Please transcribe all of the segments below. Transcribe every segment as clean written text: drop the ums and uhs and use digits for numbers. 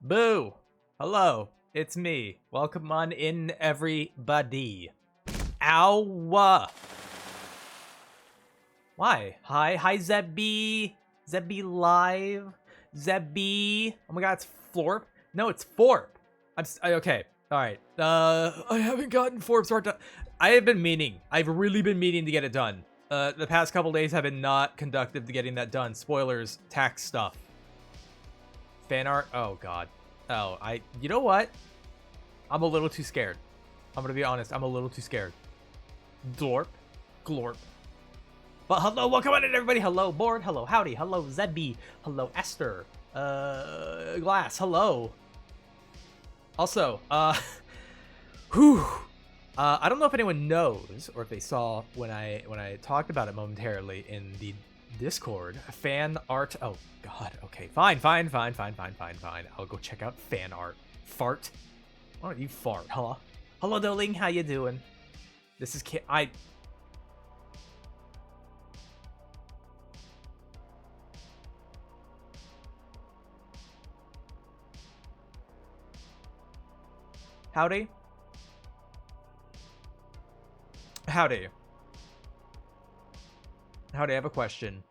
Boo! Hello, it's me. Welcome on in, everybody. Ow! Why? Hi, Zebby. Zebby live. Zebby. Oh my god, it's Florp. No, it's Forp. Okay. All right. I haven't gotten Forp's art done. I've really been meaning to get it done. The past couple days have been not conductive to getting that done. Spoilers, tax stuff. Fan art. Oh god. Oh, you know what? I'm a little too scared. I'm gonna be honest. I'm a little too scared. Glorp. Glorp. But hello, welcome on in, everybody. Hello, Board. Hello, Howdy. Hello, Zebby. Hello, Esther. Glass. Hello. Also, whew. I don't know if anyone knows or if they saw when I talked about it momentarily in the Discord. Fan art. Oh god. Okay. Fine. I'll go check out fan art. Fart. Why don't you fart, huh? Hello, darling. How you doing? This is Howdy. Howdy. Howdy, I have a question.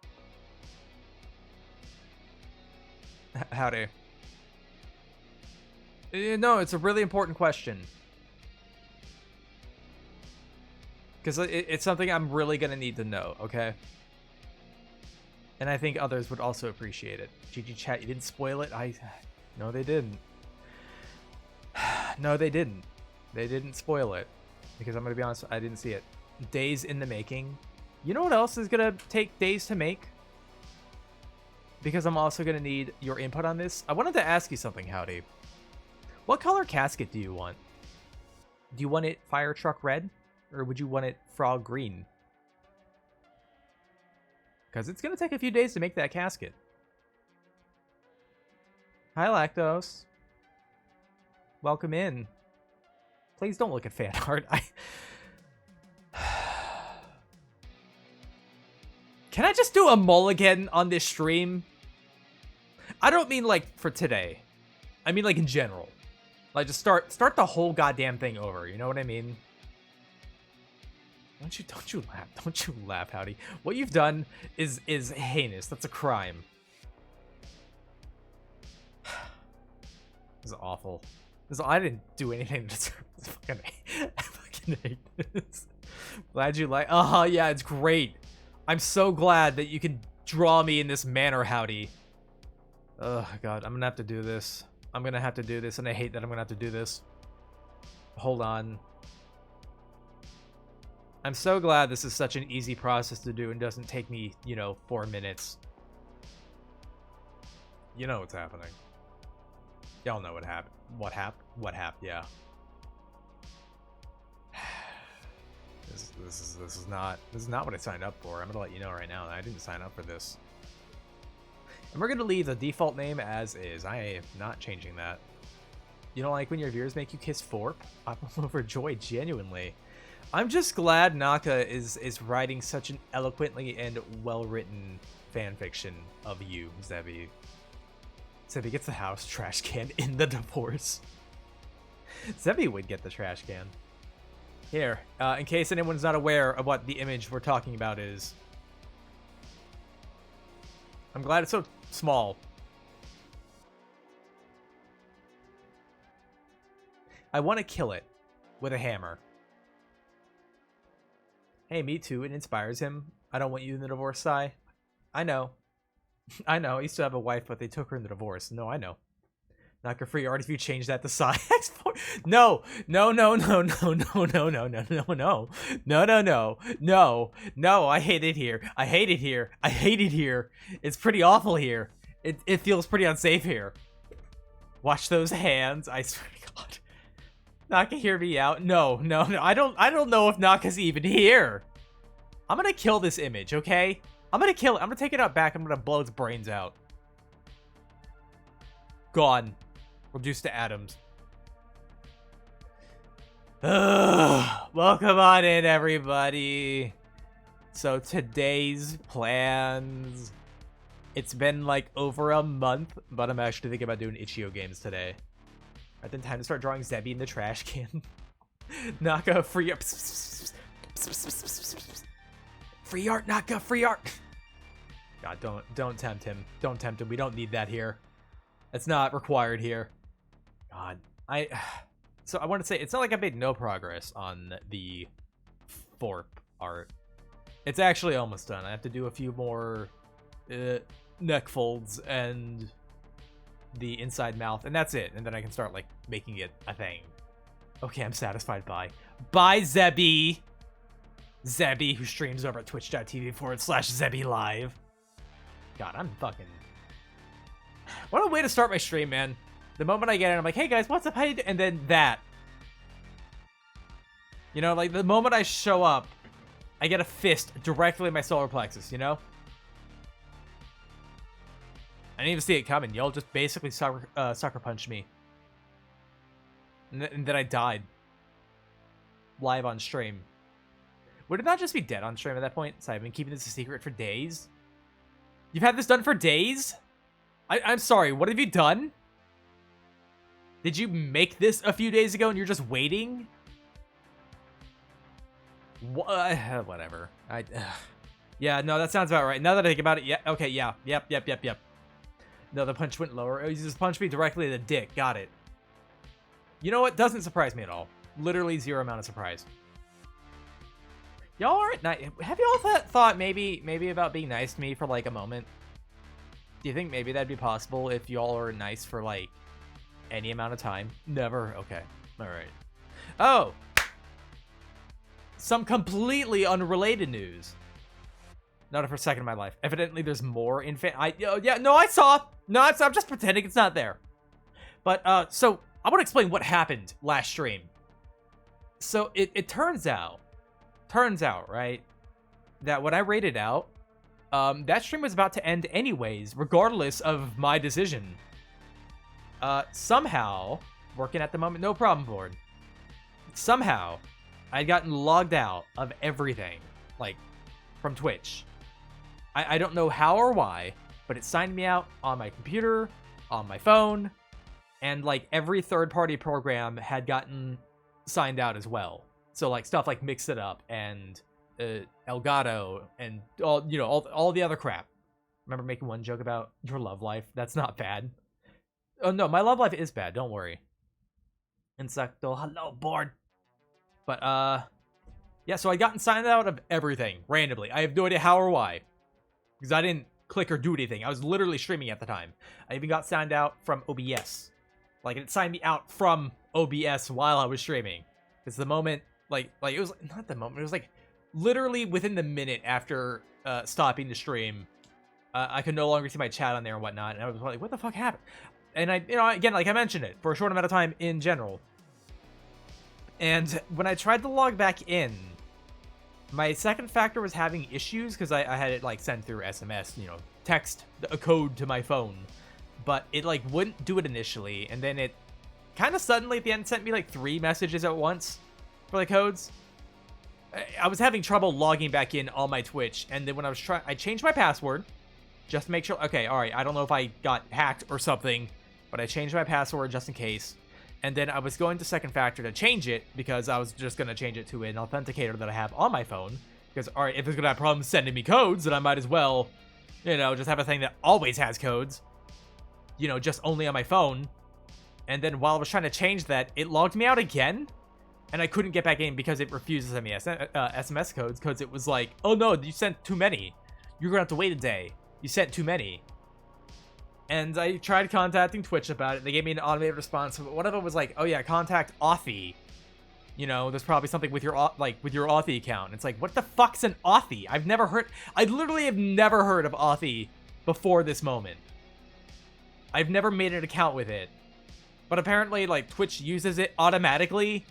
Howdy. No, it's a really important question. Because it's something I'm really going to need to know, okay? And I think others would also appreciate it. GG chat, you didn't spoil it? No, they didn't. No, they didn't. They didn't spoil it. Because I'm going to be honest, I didn't see it. Days in the making. You know what else is going to take days to make? Because I'm also going to need your input on this. I wanted to ask you something, Howdy. What color casket do you want? Do you want it fire truck red? Or would you want it frog green? Because it's going to take a few days to make that casket. Hi, Lactose. Welcome in. Please don't look at fan art. Can I just do a mulligan on this stream? I don't mean like for today. I mean like in general. Like just start the whole goddamn thing over. You know what I mean? Don't you laugh, Howdy. What you've done is heinous. That's a crime. This is awful. I didn't do anything to deserve this. I fucking hate this. Glad you like. Oh yeah, it's great. I'm so glad that you can draw me in this manner, Howdy. Oh god, I'm gonna have to do this. I'm gonna have to do this, and I hate that I'm gonna have to do this. Hold on. I'm so glad this is such an easy process to do and doesn't take me, 4 minutes. You know what's happening. Y'all know what happened. What happened? Yeah. This is not what I signed up for. I'm gonna let you know right now. I didn't sign up for this. And we're gonna leave the default name as is. I am not changing that. You don't like when your viewers make you kiss Forp? I'm overjoyed, genuinely. I'm just glad Naka is writing such an eloquently and well-written fan fiction of you, Zebby. Zebby gets the house trash can in the divorce. Zebby would get the trash can. Here, in case anyone's not aware of what the image we're talking about is. I'm glad it's so small. I want to kill it with a hammer. Hey, me too. It inspires him. I don't want you in the divorce, Sai. I know. I know. I used to have a wife, but they took her in the divorce. No, I know. Knocker free art if you change that to Sai X4. No. No. I hate it here. It's pretty awful here. It feels pretty unsafe here. Watch those hands. I swear to God. Naka, hear me out. No. I don't know if Naka's even here. I'm gonna kill this image, okay? I'm gonna kill it. I'm gonna take it out back. I'm gonna blow its brains out. Gone. Reduced to atoms. Welcome on in, everybody. So today's plans. It's been like over a month, but I'm actually thinking about doing Itch.io games today. Alright, then time to start drawing Zebby in the trash can. Naka, free art. Free art, Naka, free art. God, don't tempt him. Don't tempt him. We don't need that here. That's not required here. God, so I want to say, it's not like I made no progress on the Thorpe art. It's actually almost done. I have to do a few more neck folds and the inside mouth, and that's it. And then I can start like making it a thing. Okay, I'm satisfied. Bye Zebby. Zebby, who streams over at twitch.tv/Zebby Live. God, I'm fucking... What a way to start my stream, man. The moment I get in, I'm like, hey guys, what's up? How you doing? And then that. You know, like the moment I show up, I get a fist directly in my solar plexus, you know? I didn't even see it coming. Y'all just basically sucker punched me. And then I died. Live on stream. Would it not just be dead on stream at that point? So I've been keeping this a secret for days? You've had this done for days? I'm sorry, what have you done? Did you make this a few days ago and you're just waiting? Whatever. Yeah, no, that sounds about right. Now that I think about it, yeah, okay, yeah. Yep. No, the punch went lower. Oh, you just punched me directly in the dick. Got it. You know what? Doesn't surprise me at all. Literally zero amount of surprise. Y'all aren't nice. Have y'all thought maybe about being nice to me for like a moment? Do you think maybe that'd be possible if y'all are nice for like any amount of time? Never. Okay. All right. Oh, some completely unrelated news. Not for a second in my life. Evidently, there's more in yeah, no, I saw. No, I'm just pretending it's not there. But so I want to explain what happened last stream. So it turns out, right, that when I rated out, that stream was about to end anyways, regardless of my decision. Somehow, working at the moment, no problem, board. Somehow, I'd gotten logged out of everything, like, from Twitch. I don't know how or why, but it signed me out on my computer, on my phone, and, like, every third-party program had gotten signed out as well. So, like, stuff like Mix It Up and Elgato and all the other crap. Remember making one joke about your love life? That's not bad. Oh, no, my love life is bad. Don't worry. Insecto, hello, board. But, yeah, so I gotten signed out of everything randomly. I have no idea how or why. Because I didn't click or do anything. I was literally streaming at the time. I even got signed out from OBS. Like, it signed me out from OBS while I was streaming. Because the moment, like, it was, not the moment, it was like, literally within the minute after stopping the stream, I could no longer see my chat on there and whatnot. And I was like, what the fuck happened? And I, again, like I mentioned it, for a short amount of time in general. And when I tried to log back in, my second factor was having issues because I had it like sent through SMS, text a code to my phone, but it like wouldn't do it initially, and then it kind of suddenly at the end sent me like 3 messages at once for the codes. I was having trouble logging back in on my Twitch, and then when I changed my password just to make sure. Okay, all right, I don't know if I got hacked or something, but I changed my password just in case. And then I was going to second factor to change it because I was just going to change it to an authenticator that I have on my phone. Because, all right, if it's going to have problems sending me codes, then I might as well, just have a thing that always has codes. Just only on my phone. And then while I was trying to change that, it logged me out again. And I couldn't get back in because it refused to send me SMS codes. Because it was like, oh no, you sent too many. You're going to have to wait a day. You sent too many. And I tried contacting Twitch about it. They gave me an automated response. One of them was like, "Oh yeah, contact Authy. There's probably something with your Authy account." And it's like, what the fuck's an Authy? I literally have never heard of Authy before this moment. I've never made an account with it, but apparently, like, Twitch uses it automatically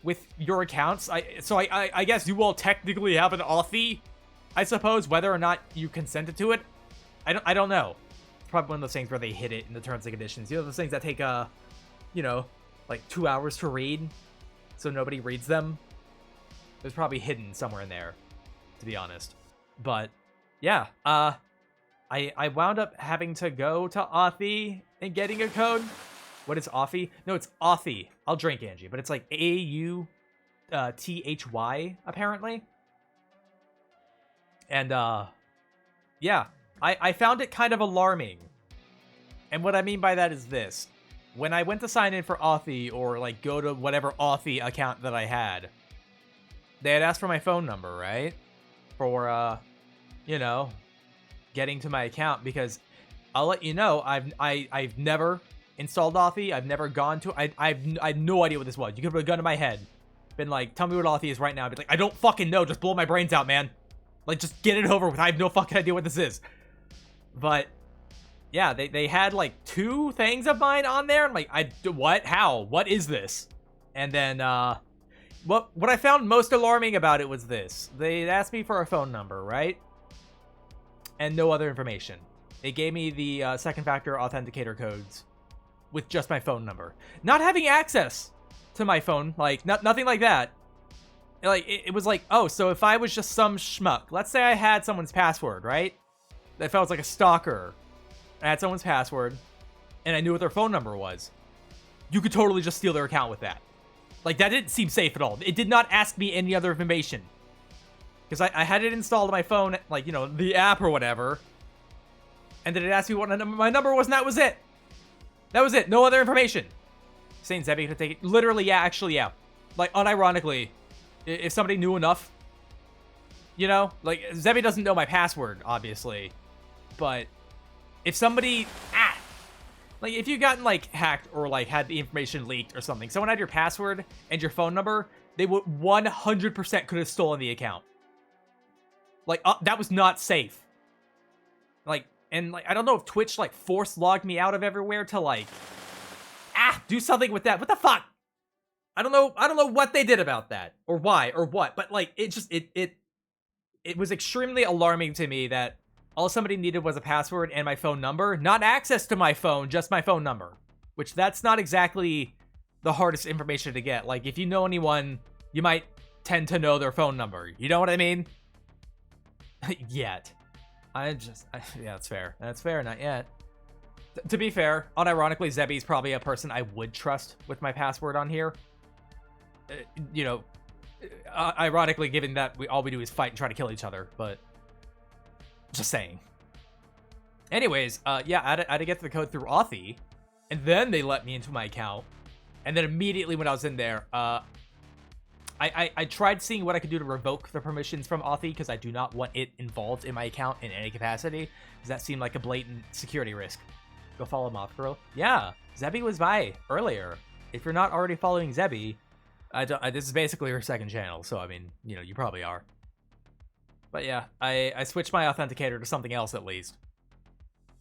with your accounts. I guess you all technically have an Authy, I suppose, whether or not you consented to it. I don't know. Probably one of those things where they hit it in the terms and conditions. Those things that take like 2 hours to read, so nobody reads them. It's probably hidden somewhere in there, to be honest. But yeah, I I wound up having to go to Authy and getting a code. What is Authy? No, it's Authy. I'll drink, Angie, but it's like AUTHY apparently. And yeah, I found it kind of alarming. And what I mean by that is this. When I went to sign in for Authy or like go to whatever Authy account that I had, they had asked for my phone number, right? For you know, getting to my account, because I'll let you know, I've never installed Authy. I've never gone to I had no idea what this was. You could have a gun to my head, been like, tell me what Authy is right now. I'd be like, I don't fucking know. Just blow my brains out, man. Like, just get it over with. I have no fucking idea what this is. But yeah, they had like 2 things of mine on there. I'm like, what? How? What is this? And then what I found most alarming about it was this. They asked me for a phone number, right? And no other information. They gave me the second factor authenticator codes with just my phone number. Not having access to my phone, like nothing like that. Like it was like, oh, so if I was just some schmuck, let's say I had someone's password, right? If I was like a stalker, I had someone's password, and I knew what their phone number was, you could totally just steal their account with that. Like, that didn't seem safe at all. It did not ask me any other information. Because I had it installed on my phone, like, you know, the app or whatever. And then it asked me what my number was, and that was it. That was it. No other information. Saying Zebby could take it. Literally, yeah, actually, yeah. Like, unironically, if somebody knew enough, you know? Like, Zebby doesn't know my password, obviously. But if somebody... Like, if you gotten, like, hacked or, like, had the information leaked or something, someone had your password and your phone number, they would 100% could have stolen the account. Like, that was not safe. Like, and, like, I don't know if Twitch, like, force logged me out of everywhere to, like, do something with that. What the fuck? I don't know what they did about that, or why, or what, but, like, it just, it was extremely alarming to me that all somebody needed was a password and my phone number. Not access to my phone, just my phone number. Which, that's not exactly the hardest information to get. Like, if you know anyone, you might tend to know their phone number. You know what I mean? Yet. Yeah, that's fair. That's fair, not yet. To be fair, unironically, Zebby's probably a person I would trust with my password on here. You know, ironically, given that all we do is fight and try to kill each other, but... Just saying. Anyways, yeah, I had to get the code through Authy, and then they let me into my account. And then immediately when I was in there, I tried seeing what I could do to revoke the permissions from Authy, because I do not want it involved in my account in any capacity, because that seemed like a blatant security risk. Go follow Moth Girl. Yeah, Zebby was by earlier. If you're not already following Zebby, this is basically her second channel, so I mean, you know, you probably are. But yeah, I switched my authenticator to something else at least.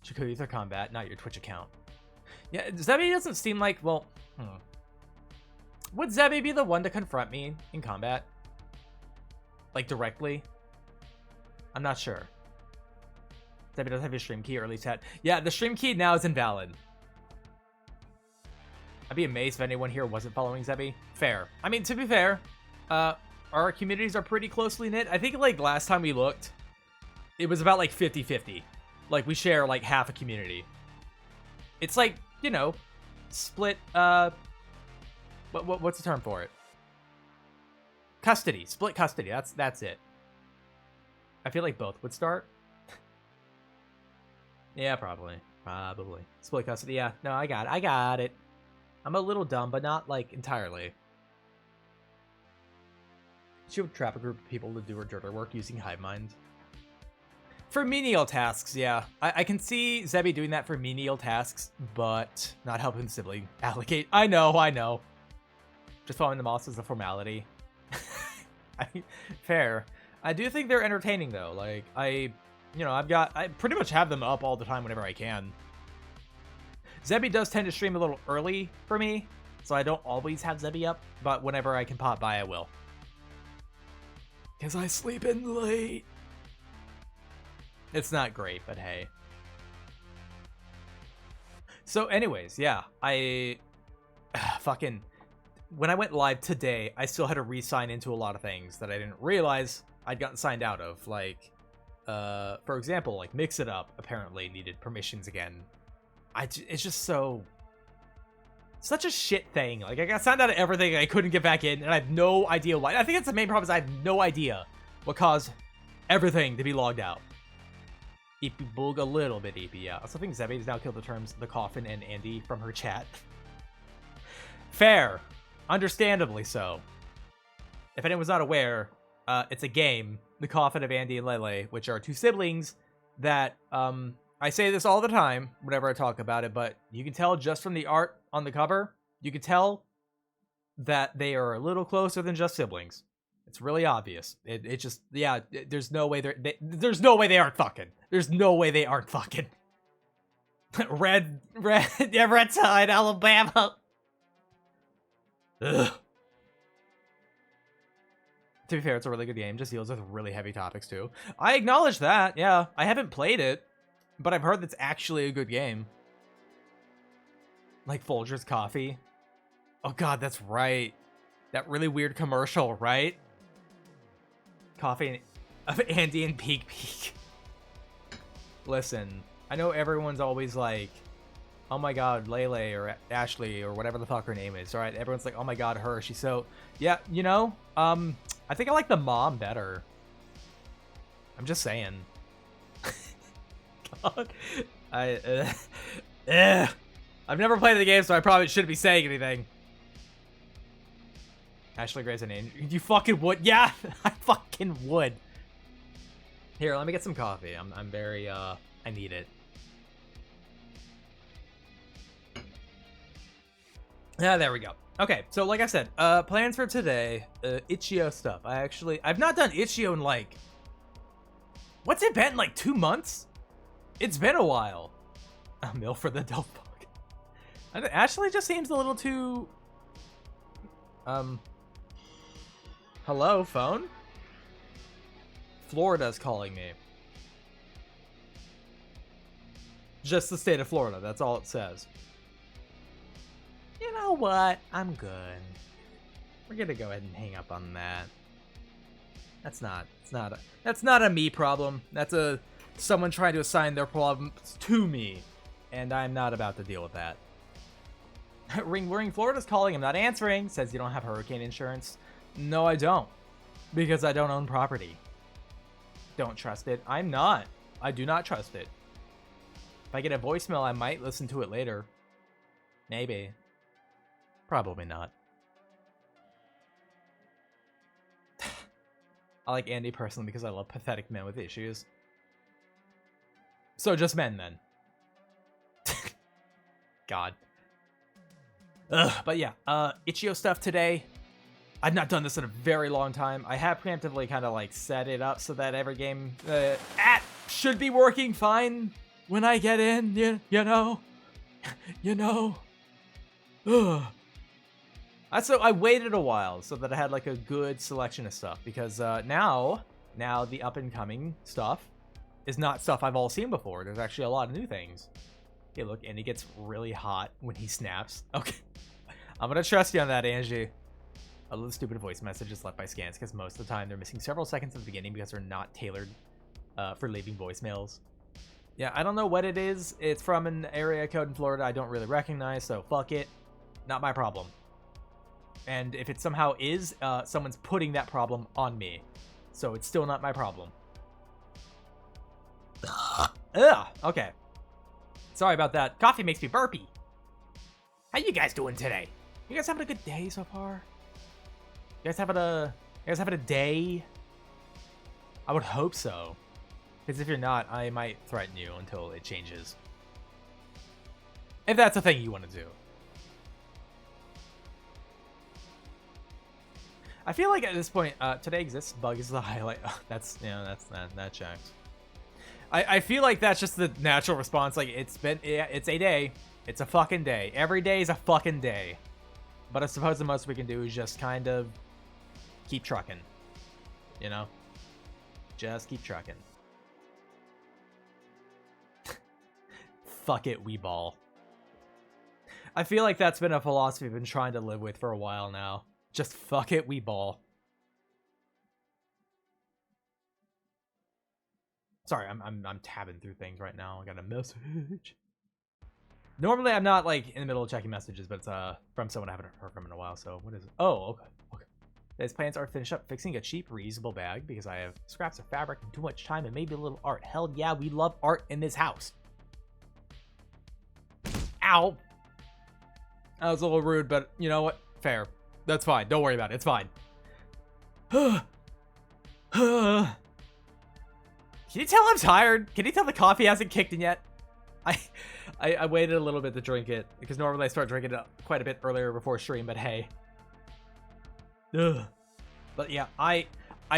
Chico Ether Combat, not your Twitch account. Yeah, Zebby doesn't seem like, well, Would Zebby be the one to confront me in combat? Like, directly? I'm not sure. Zebby doesn't have his stream key, or at least had... Yeah, the stream key now is invalid. I'd be amazed if anyone here wasn't following Zebby. Fair. I mean, to be fair, our communities are pretty closely knit. I think, like, last time we looked, it was about, like, 50-50. Like, we share, like, half a community. It's like, you know, split, what's the term for it? Custody. Split custody. That's it. I feel like both would start. Yeah, probably. Probably. Split custody. Yeah, no, I got it. I'm a little dumb, but not, like, entirely. She would trap a group of people to do her dirty work using hive mind. For menial tasks, yeah. I can see Zebby doing that for menial tasks, but not helping the sibling allocate. I know. Just following the moss is a formality. Fair. I do think they're entertaining, though. Like, I pretty much have them up all the time whenever I can. Zebby does tend to stream a little early for me, so I don't always have Zebby up, but whenever I can pop by, I will. Because I sleep in late. It's not great, but hey. So anyways, yeah, fucking... When I went live today, I still had to re-sign into a lot of things that I didn't realize I'd gotten signed out of. Like, For example, like Mix It Up apparently needed permissions again. It's just such a shit thing. Like, I got signed out of everything, and I couldn't get back in, and I have no idea why. I think that's the main problem, is I have no idea what caused everything to be logged out. Eepy Boog, a little bit eepy, yeah. Also, I think Zebby has now killed the terms The Coffin and Andy from her chat. Fair. Understandably so. If anyone's not aware, it's a game, The Coffin of Andy and Lele, which are two siblings that, I say this all the time whenever I talk about it, but you can tell just from the art on the cover, you can tell that they are a little closer than just siblings. It's really obvious. It just, yeah, there's no way there's no way they aren't fucking. There's no way they aren't fucking. Red Tide, Alabama. Ugh. To be fair, it's a really good game. Just deals with really heavy topics too. I acknowledge that. Yeah, I haven't played it, but I've heard that's actually a good game. Like Folgers Coffee. Oh god, that's right. That really weird commercial, right? Coffee of Andy and Peak Peak. Listen, I know everyone's always like, oh my god, Lele or Ashley or whatever the fuck her name is, alright? Everyone's like, oh my god, her, she's so... Yeah, you know, I think I like the mom better. I'm just saying. God. I've never played the game, so I probably shouldn't be saying anything. Ashley Gray's an angel. You fucking would. Yeah, I fucking would. Here, let me get some coffee. I'm very, I need it. Yeah, there we go. Okay, so like I said, plans for today, Itch.io stuff. I've not done Itch.io in like, what's it been, like 2 months? It's been a while. A mill for the dope bug. Ashley just seems a little too, hello, phone? Florida's calling me. Just the state of Florida, that's all it says. You know what? I'm good. We're gonna go ahead and hang up on that. That's not a me problem. That's someone trying to assign their problems to me, and I'm not about to deal with that. Ring Florida's calling. I'm not answering. Says you don't have hurricane insurance. No, I don't, because I don't own property. Don't trust it. I'm not. I do not trust it. If I get a voicemail, I might listen to it later. Maybe. Probably not. I like Andy personally because I love pathetic men with issues. So just men then. God. Ugh, but yeah, Itch.io stuff today. I've not done this in a very long time. I have preemptively kind of like set it up so that every game should be working fine when I get in, you know? You know? Ugh. So I waited a while so that I had like a good selection of stuff, because now the up and coming stuff is not stuff I've all seen before. There's actually a lot of new things. Okay, look, and he gets really hot when he snaps. Okay, I'm gonna trust you on that, Angie. I love the stupid voice messages left by scans, because most of the time they're missing several seconds at the beginning because they're not tailored for leaving voicemails. Yeah, I don't know what it is. It's from an area code in Florida I don't really recognize, so fuck it. Not my problem. And if it somehow is, someone's putting that problem on me. So it's still not my problem. Ugh, okay. Sorry about that. Coffee makes me burpy. How you guys doing today? You guys having a good day so far? You guys having a day? I would hope so. Because if you're not, I might threaten you until it changes. If that's a thing you want to do. I feel like at this point, today exists, bug is the highlight. Oh, that checks. I feel like that's just the natural response. Like, it's a day. It's a fucking day. Every day is a fucking day. But I suppose the most we can do is just kind of keep trucking. You know? Just keep trucking. Fuck it, we ball. I feel like that's been a philosophy I've been trying to live with for a while now. Just fuck it, we ball. Sorry, I'm tabbing through things right now. I got a message. Normally, I'm not like in the middle of checking messages, but it's from someone I haven't heard from in a while. So what is it? Oh, okay. These plans are finished up fixing a cheap, reusable bag because I have scraps of fabric and too much time and maybe a little art. Hell yeah, we love art in this house. Ow. That was a little rude, but you know what? Fair. That's fine. Don't worry about it. It's fine. Can you tell I'm tired? Can you tell the coffee hasn't kicked in yet? I waited a little bit to drink it because normally I start drinking it quite a bit earlier before stream, but hey. Ugh. But yeah, I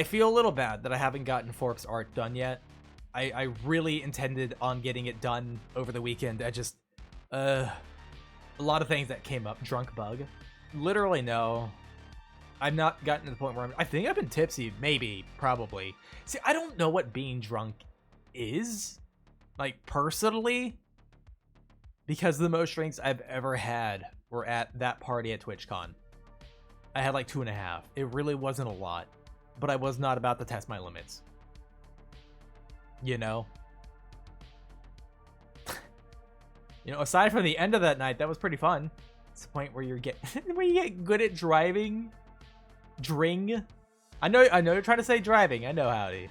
feel a little bad that I haven't gotten Forp's art done yet. I really intended on getting it done over the weekend. I just a lot of things that came up. Drunk bug. Literally no. I've not gotten to the point where I think I've been tipsy, maybe, probably. See, I don't know what being drunk is, like personally, because the most drinks I've ever had were at that party at TwitchCon. I had like 2.5. It really wasn't a lot, but I was not about to test my limits. You know? You know, aside from the end of that night, that was pretty fun. It's the point where you get good at driving. Dring. I know you're trying to say driving. I know, howdy.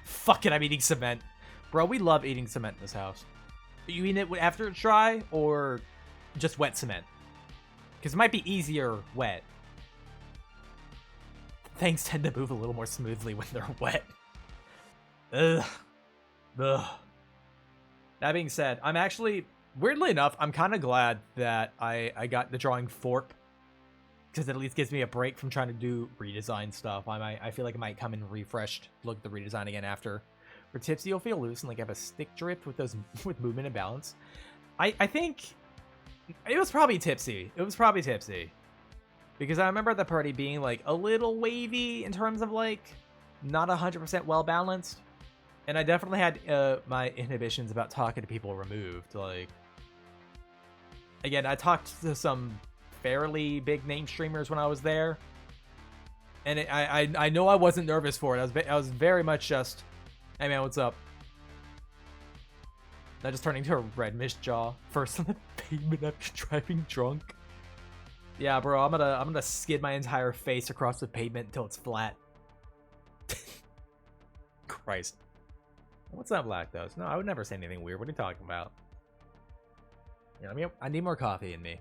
Fuck it, I'm eating cement. Bro, we love eating cement in this house. You eat it after it's dry or just wet cement? Because it might be easier wet. Things tend to move a little more smoothly when they're wet. Ugh. Ugh. That being said, I'm actually, weirdly enough, I'm kind of glad that I got the drawing Forp. Because it at least gives me a break from trying to do redesign stuff. I feel like it might come in refreshed. Look at the redesign again after. For tipsy, you'll feel loose and like have a stick drift with with movement and balance. I think it was probably tipsy. It was probably tipsy. Because I remember the party being like a little wavy in terms of like not 100% well balanced. And I definitely had my inhibitions about talking to people removed. Like, again, I talked to some fairly big name streamers when I was there. And I know I wasn't nervous for it. I was very much just, hey man, what's up? Not just turning to a red mist jaw. First on the pavement after driving drunk. Yeah, bro, I'm gonna skid my entire face across the pavement until it's flat. Christ. What's that lactose? No, I would never say anything weird. What are you talking about? Yeah, I mean, I need more coffee in me.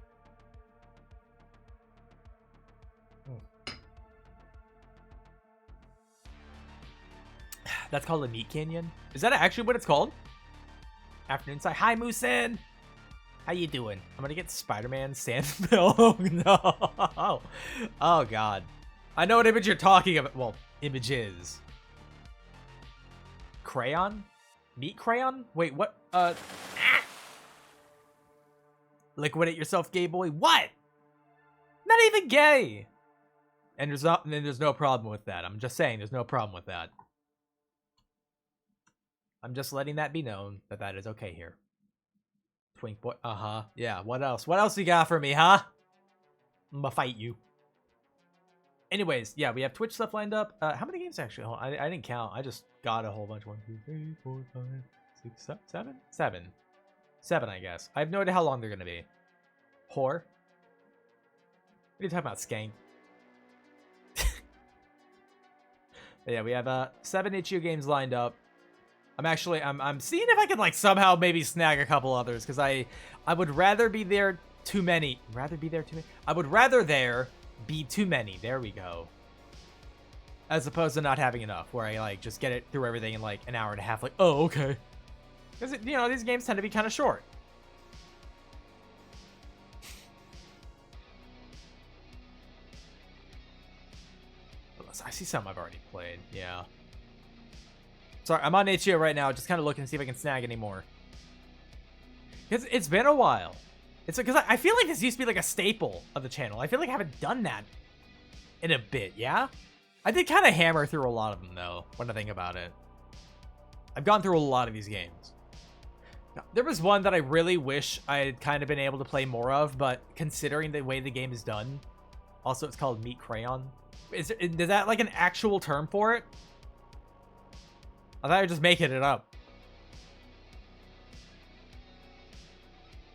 That's called a meat canyon? Is that actually what it's called? Afternoon side. Hi, Moosin! How you doing? I'm gonna get Spider-Man sand. Oh, no. Oh, God. I know what image you're talking about. Well, images. Crayon? Meat crayon? Wait, what? Liquidate yourself, gay boy. What? Not even gay. And there's no problem with that. I'm just saying there's no problem with that. I'm just letting that be known that that is okay here. Twink boy. Uh-huh. Yeah, what else? What else you got for me, huh? I'm gonna fight you. Anyways, yeah, we have Twitch stuff lined up. How many games actually? Hold on, I didn't count. I just got a whole bunch. 1, 2, 3, 4, 5, 6, 7? 7. 7, I guess. I have no idea how long they're gonna be. Whore? What are you talking about, skank? Yeah, we have 7 itch.io games lined up. I'm seeing if I can like somehow maybe snag a couple others because I would rather be there too many. I would rather there be too many. There we go. As opposed to not having enough, where I like just get it through everything in like an hour and a half. Like, oh, okay. Because you know these games tend to be kind of short. I see some I've already played. Yeah. Sorry, I'm on itch.io right now, just kind of looking to see if I can snag any more. It's been a while. It's because I feel like this used to be like a staple of the channel. I feel like I haven't done that in a bit, yeah? I did kind of hammer through a lot of them, though, when I think about it. I've gone through a lot of these games. Now, there was one that I really wish I had kind of been able to play more of, but considering the way the game is done, also it's called Meat Crayon. Is that like an actual term for it? I thought you were just making it up.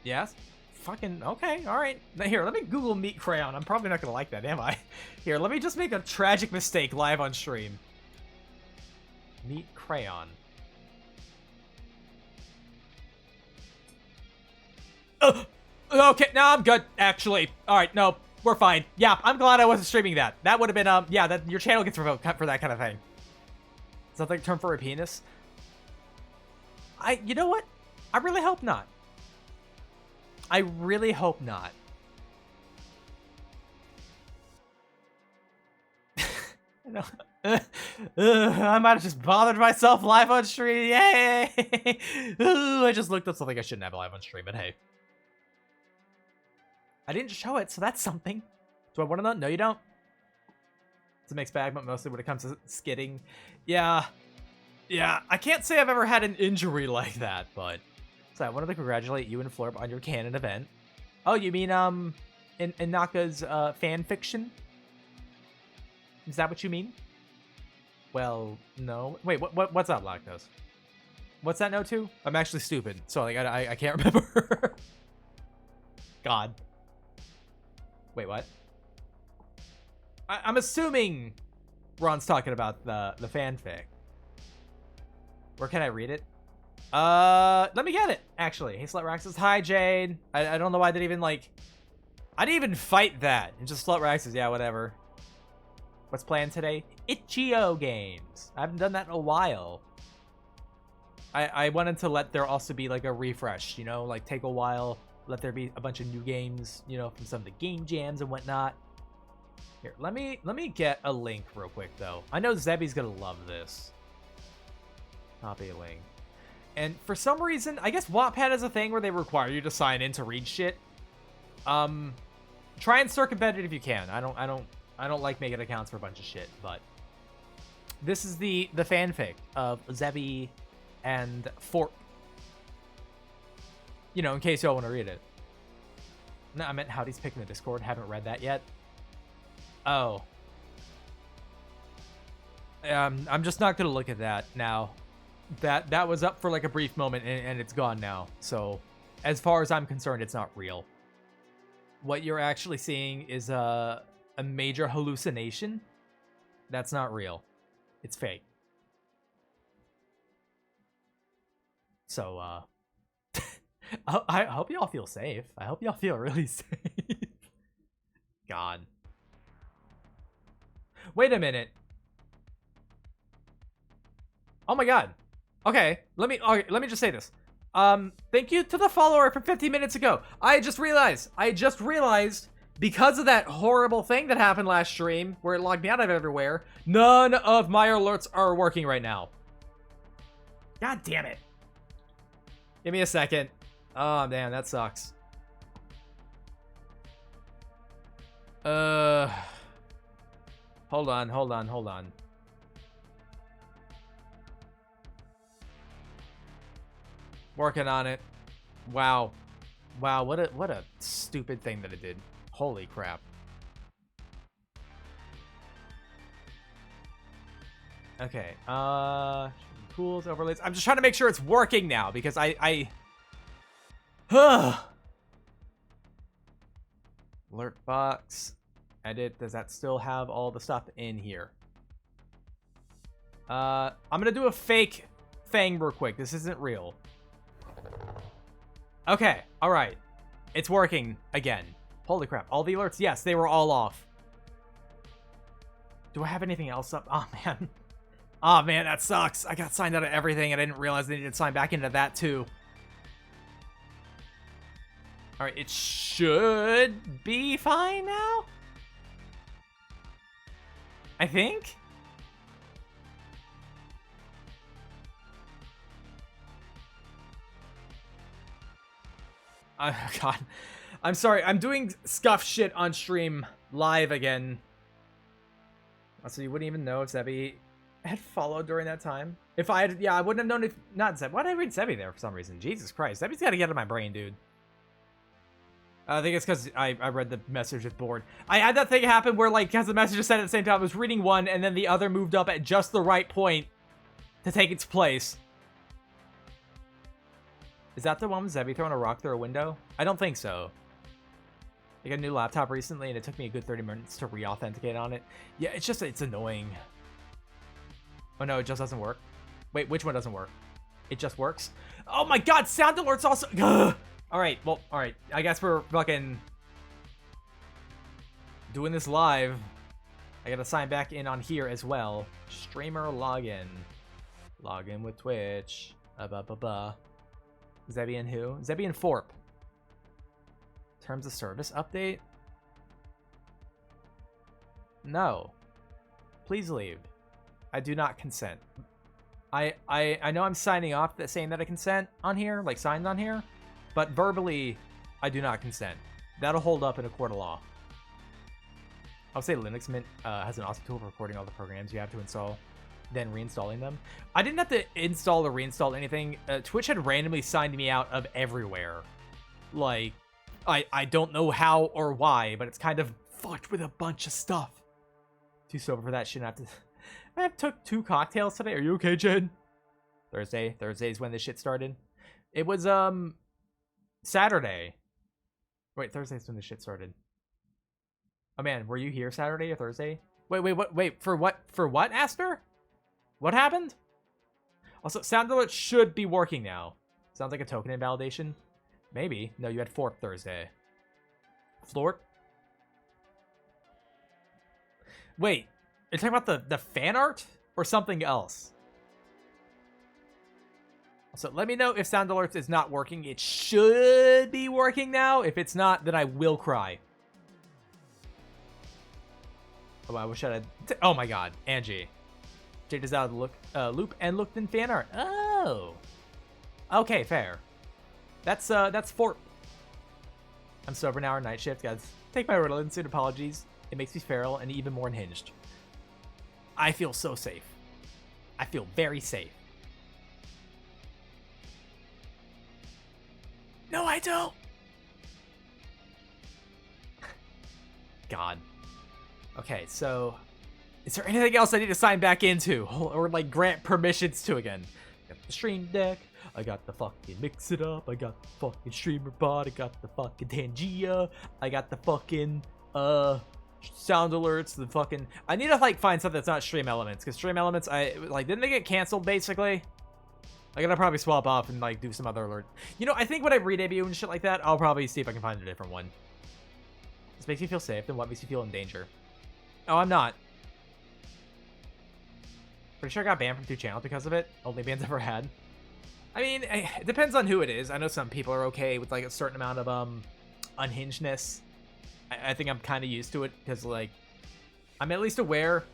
Yes? Fucking, okay, alright. Here, let me Google Meat Crayon. I'm probably not gonna like that, am I? Here, let me just make a tragic mistake live on stream. Meat Crayon. Okay, no, I'm good, actually. Alright, no, we're fine. Yeah, I'm glad I wasn't streaming that. That would have been, yeah, that your channel gets revoked for that kind of thing. Is that like a term for a penis? You know what? I really hope not. I really hope not. No. I might have just bothered myself live on stream. Yay! I just looked up something I shouldn't have live on stream, but hey. I didn't show it, so that's something. Do I want to know? No, you don't. It's a mixed bag, but mostly when it comes to skidding. Yeah. Yeah, I can't say I've ever had an injury like that, but... So I wanted to congratulate you and Florp on your canon event. Oh, you mean, in Naka's, fan fiction? Is that what you mean? Well, no. Wait, what's up, Lactose? What's that note to? I'm actually stupid, so like, I can't remember. God. Wait, what? I'm assuming Ron's talking about the fanfic. Where can I read it? Let me get it, actually. Hey, Slutrax says, hi, Jade. I don't know why I didn't even, like... I didn't even fight that. It's just Slutrax says, yeah, whatever. What's planned today? Itch.io games. I haven't done that in a while. I wanted to let there also be, like, a refresh, you know? Like, take a while, let there be a bunch of new games, you know, from some of the game jams and whatnot. Here, let me get a link real quick, though. I know Zebby's gonna love this. Copy a link. And for some reason, I guess Wattpad is a thing where they require you to sign in to read shit. Try and circumvent it if you can. I don't like making accounts for a bunch of shit, but this is the fanfic of Zebby and Fork. You know, in case y'all want to read it. No, I meant Howdy's picking the Discord. Haven't read that yet. Oh. I'm just not gonna look at that now. That was up for like a brief moment and it's gone now. So as far as I'm concerned, it's not real. What you're actually seeing is a major hallucination. That's not real. It's fake. So I hope y'all feel safe. I hope y'all feel really safe. God. Wait a minute. Oh my god. Okay, let me just say this. Thank you to the follower from 15 minutes ago. I just realized because of that horrible thing that happened last stream where it logged me out of everywhere, none of my alerts are working right now. God damn it. Give me a second. Oh, damn, that sucks. Hold on. Working on it. Wow, what a stupid thing that it did. Holy crap. Okay, tools, overlays. I'm just trying to make sure it's working now because I alert box, edit. Does that still have all the stuff in here? I'm gonna do a fake thing real quick. This isn't real. Okay, all right. It's working again. Holy crap. All the alerts, yes, they were all off. Do I have anything else up? Oh, man. Oh, man, that sucks. I got signed out of everything. I didn't realize I needed to sign back into that, too. All right, it should be fine now? I think? Oh, God. I'm sorry. I'm doing scuff shit on stream live again. So you wouldn't even know if Zebby had followed during that time? If I had... Yeah, I wouldn't have known if... Not Zebby. Why did I read Zebby there for some reason? Jesus Christ. Zebby's got to get out of my brain, dude. I think it's because I read the message with bored. I had that thing happen where, like, because the message is sent at the same time, I was reading one, and then the other moved up at just the right point to take its place. Is that the one with Zebby throwing a rock through a window? I don't think so. I got a new laptop recently, and it took me a good 30 minutes to re-authenticate on it. Yeah, it's annoying. Oh no, it just doesn't work. Wait, which one doesn't work? It just works? Oh my god, sound alerts also... Ugh. Alright, well, alright. I guess we're fucking... doing this live. I gotta sign back in on here as well. Streamer login. Login with Twitch. Zebby and who? Zebby and Forp. Terms of service update? No. Please leave. I do not consent. I know I'm signing off saying that I consent on here, like signed on here, but verbally, I do not consent. That'll hold up in a court of law. I would say Linux Mint has an awesome tool for recording all the programs you have to install, then reinstalling them. I didn't have to install or reinstall anything. Twitch had randomly signed me out of everywhere. Like, I don't know how or why, but it's kind of fucked with a bunch of stuff. Too sober for that shit. I took 2 cocktails today. Are you okay, Jen? Thursday is when this shit started. It was Saturday. Wait, Thursday's when this shit started. Oh man, were you here Saturday or Thursday? Wait, for what, Aster? What happened? Also, sound alert should be working now. Sounds like a token invalidation. Maybe. No, you had Forp Thursday. Florp? Wait, you're talking about the fan art or something else? So let me know if sound alerts is not working. It should be working now. If it's not, then I will cry. Oh, I wish I had... Oh my god, Angie. Jade is out of the loop and looked in fan art. Oh. Okay, fair. That's Forp. I'm sober now or night shift, guys. Take my Ritalin soon, apologies. It makes me feral and even more unhinged. I feel so safe. I feel very safe. No, I don't. God. Okay, so is there anything else I need to sign back into or like grant permissions to again? I got the Stream Deck. I got the fucking Mix It Up. I got the fucking Streamer Bot. I got the fucking Tangia. I got the fucking sound alerts. The fucking I need to like find something that's not Stream Elements because Stream Elements didn't they get canceled basically? I gotta probably swap off and like do some other alert. You know, I think when I re-debut and shit like that, I'll probably see if I can find a different one. This makes me feel safe, then what makes you feel in danger? Oh, I'm not. Pretty sure I got banned from 2 channels because of it. Only bans I've ever had. I mean, it depends on who it is. I know some people are okay with like a certain amount of unhingedness. I think I'm kind of used to it because like I'm at least aware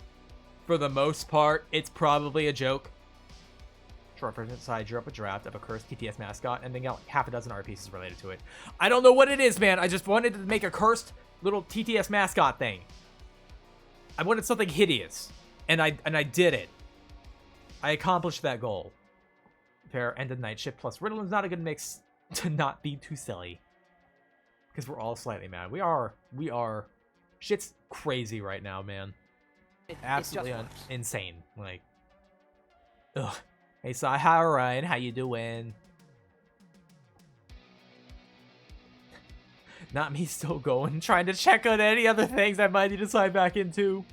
for the most part it's probably a joke. Short version aside, I drew up a draft of a cursed TTS mascot and then got like half a dozen art pieces related to it. I don't know what it is, man. I just wanted to make a cursed little TTS mascot thing. I wanted something hideous, and I did it. I accomplished that goal. Fair ended night shift plus Ritalin is not a good mix to not be too silly. Because we're all slightly mad. We are. Shit's crazy right now, man. Absolutely insane. Like, ugh. Hey, Sai, hi, Ryan. How you doing? Not me still going, trying to check on any other things I might need to sign back into.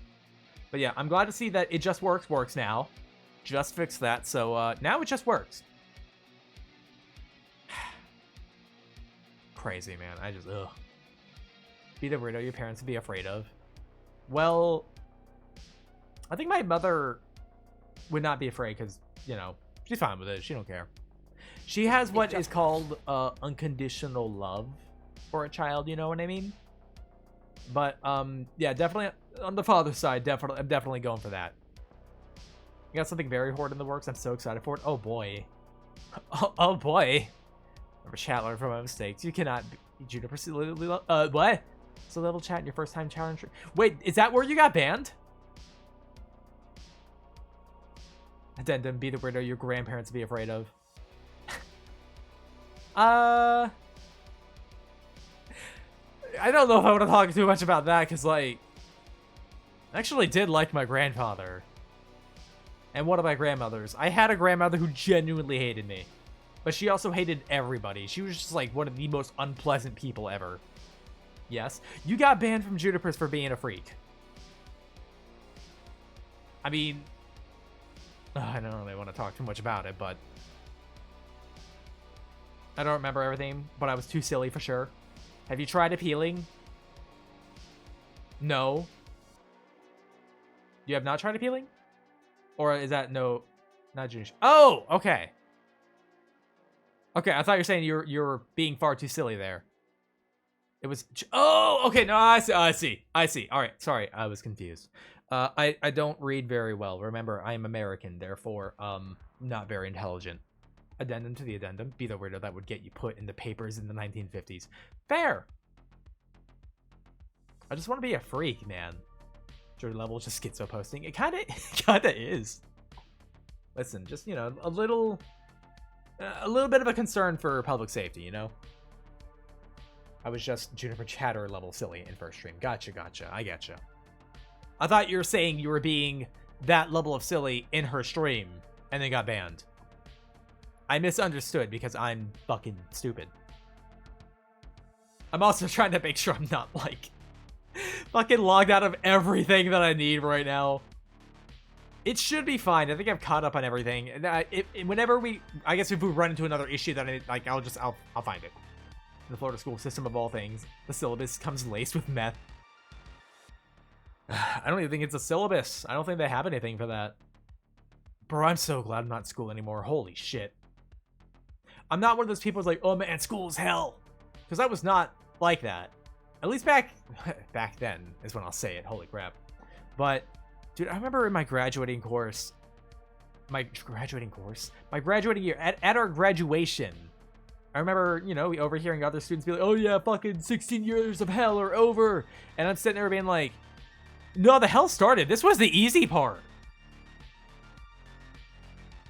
But yeah, I'm glad to see that it just works now. Just fixed that, so now it just works. Crazy, man. I just, ugh. Be the weirdo your parents would be afraid of. Well, I think my mother would not be afraid because, you know, she's fine with it. She don't care. She has what is called unconditional love for a child, you know what I mean? But yeah, definitely on the father's side, I'm definitely going for that. You got something very horrid in the works. I'm so excited for it. Oh boy. Oh boy. Remember chat, learn from my mistakes. You cannot be Juniper. What? So level chat in your first time challenge. Wait, is that where you got banned? Addendum, be the weirdo your grandparents be afraid of. I don't know if I want to talk too much about that, because, like, I actually did like my grandfather. And one of my grandmothers. I had a grandmother who genuinely hated me. But she also hated everybody. She was just like one of the most unpleasant people ever. Yes. You got banned from Juniper's for being a freak. I mean, I don't really want to talk too much about it, but I don't remember everything, but I was too silly for sure. Have you tried appealing? No. You have not tried appealing? Or is that no, not junior? Oh, okay. Okay, I thought you were saying you're being far too silly there. It was, oh, okay, no, I see. All right, sorry, I was confused. I don't read very well. Remember, I am American, therefore, not very intelligent. Addendum to the addendum. Be the weirdo that would get you put in the papers in the 1950s. Fair. I just want to be a freak, man. Third level just schizo posting. It kind of is. Listen, just, you know, a little bit of a concern for public safety, you know? I was just Juniper Chatter level silly in first stream. Gotcha. I getcha. I thought you were saying you were being that level of silly in her stream and then got banned. I misunderstood because I'm fucking stupid. I'm also trying to make sure I'm not, like, fucking logged out of everything that I need right now. It should be fine. I think I've caught up on everything. Whenever I guess if we run into another issue, then I'll find it. The Florida school system of all things. The syllabus comes laced with meth. I don't even think it's a syllabus. I don't think they have anything for that. Bro, I'm so glad I'm not in school anymore. Holy shit. I'm not one of those people who's like, oh man, school is hell. Because I was not like that. At least back then is when I'll say it. Holy crap. But, dude, I remember in my graduating course, my graduating year, at our graduation, I remember, you know, overhearing other students be like, oh yeah, fucking 16 years of hell are over. And I'm sitting there being like, no, the hell started. This was the easy part.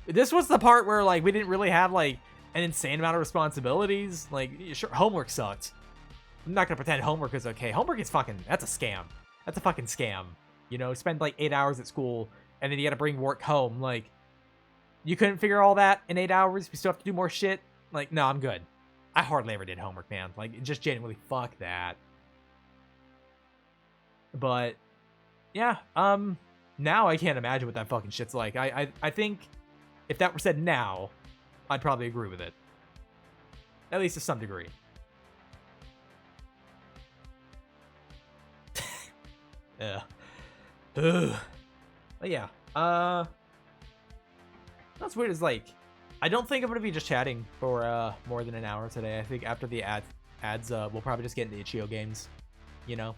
This was the part where, like, we didn't really have, like, an insane amount of responsibilities. Like, sure, homework sucked. I'm not gonna pretend homework is okay. Homework is that's a scam. That's a fucking scam. You know, spend, like, 8 hours at school, and then you gotta bring work home. Like, you couldn't figure all that in 8 hours? We still have to do more shit? Like, no, I'm good. I hardly ever did homework, man. Like, just genuinely, fuck that. But, yeah, now I can't imagine what that fucking shit's like. I think if that were said now, I'd probably agree with it. At least to some degree. Yeah. Ugh. But yeah, that's weird is, like, I don't think I'm gonna be just chatting for more than an hour today. I think after the ads, we'll probably just get into Itch.io games, you know?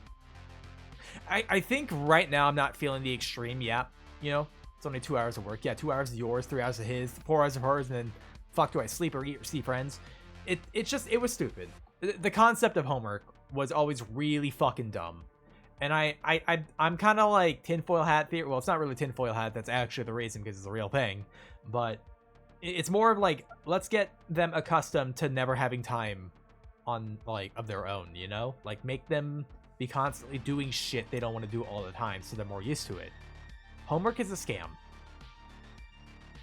I think right now I'm not feeling the extreme yap, you know? It's only 2 hours of work. Yeah, 2 hours of yours, 3 hours of his, 4 hours of hers, and then fuck, do I sleep or eat or see friends? It was stupid. The concept of homework was always really fucking dumb. And I'm kind of like tinfoil hat theory. Well, it's not really tinfoil hat. That's actually the reason, because it's a real thing. But it's more of like, let's get them accustomed to never having time on, like, of their own, you know? Like, make them be constantly doing shit they don't want to do all the time, so they're more used to it. Homework is a scam.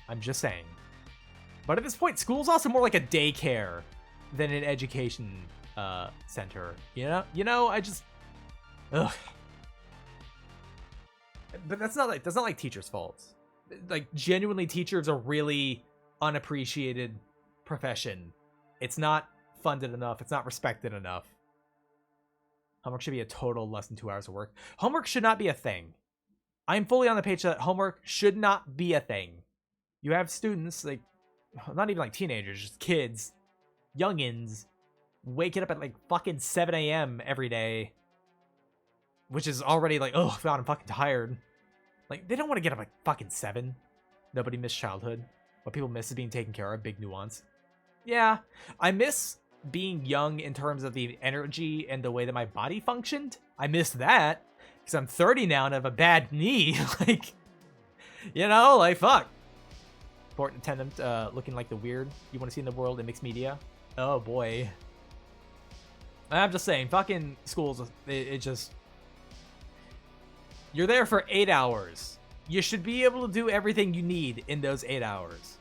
I'm just saying. But at this point, school's also more like a daycare than an education center. You know, I just, ugh. But that's not like teachers' faults. Like, genuinely, teachers are really unappreciated profession. It's not funded enough. It's not respected enough. Homework should be a total less than 2 hours of work. Homework should not be a thing. I'm fully on the page that homework should not be a thing. You have students, like, not even like teenagers, just kids, youngins, waking up at like fucking 7 a.m. every day, which is already like, oh god, I'm fucking tired. Like, they don't want to get up like fucking 7. Nobody missed childhood. What people miss is being taken care of. Big nuance. Yeah, I miss being young in terms of the energy and the way that my body functioned. I miss that because I'm 30 now and I have a bad knee. Like, you know, like, fuck. Port attendant looking like the weird you want to see in the world in mixed media. Oh boy. I'm just saying, fucking schools, it just, you're there for 8 hours. you should be able to do everything you need in those 8 hours.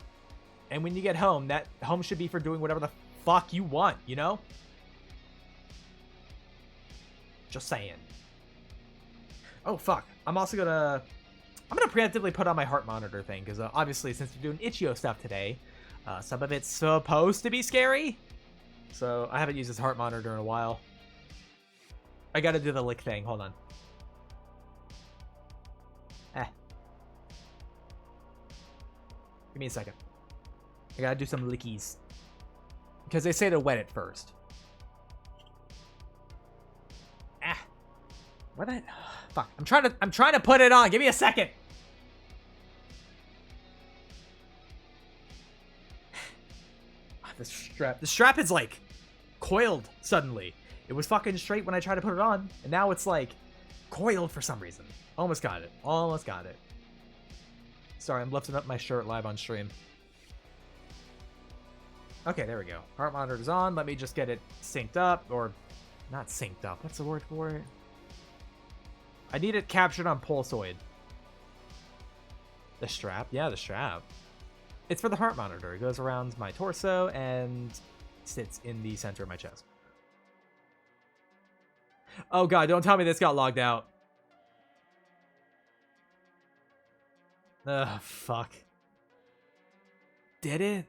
And when you get home, that home should be for doing whatever the fuck you want, you know? Just saying. Oh, fuck. I'm gonna preemptively put on my heart monitor thing, because obviously, since we're doing Itch.io stuff today, some of it's supposed to be scary. So, I haven't used this heart monitor in a while. I gotta do the lick thing. Hold on. Give me a second. I gotta do some lickies. Because they say to wet it first. What the... Fuck. I'm trying to put it on. Give me a second. The strap is like coiled suddenly. It was fucking straight when I tried to put it on, and now it's like coiled for some reason. Almost got it. Almost got it. Sorry, I'm lifting up my shirt live on stream. Okay, there we go. Heart monitor is on. Let me just get it synced up, or not synced up. What's the word for it? I need it captured on Pulsoid. The strap? Yeah, the strap. It's for the heart monitor. It goes around my torso and sits in the center of my chest. Oh god, don't tell me this got logged out. Ugh, fuck. Did it?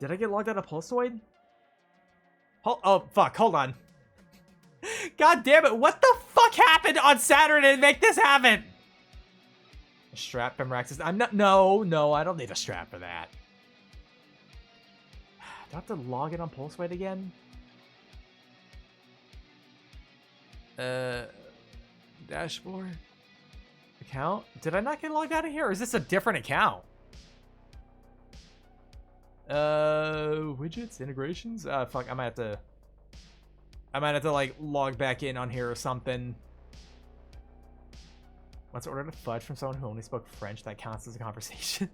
Did I get logged out of Pulsoid? Oh, fuck, hold on. God damn it, what the fuck happened on Saturday to make this happen? A strap from Raxus. I'm not. No, I don't need a strap for that. Do I have to log in on Pulsoid again? Dashboard. Account? Did I not get logged out of here, or is this a different account? Widgets, integrations? Fuck, I might have to like log back in on here or something. Once ordered a fudge from someone who only spoke French, that counts as a conversation.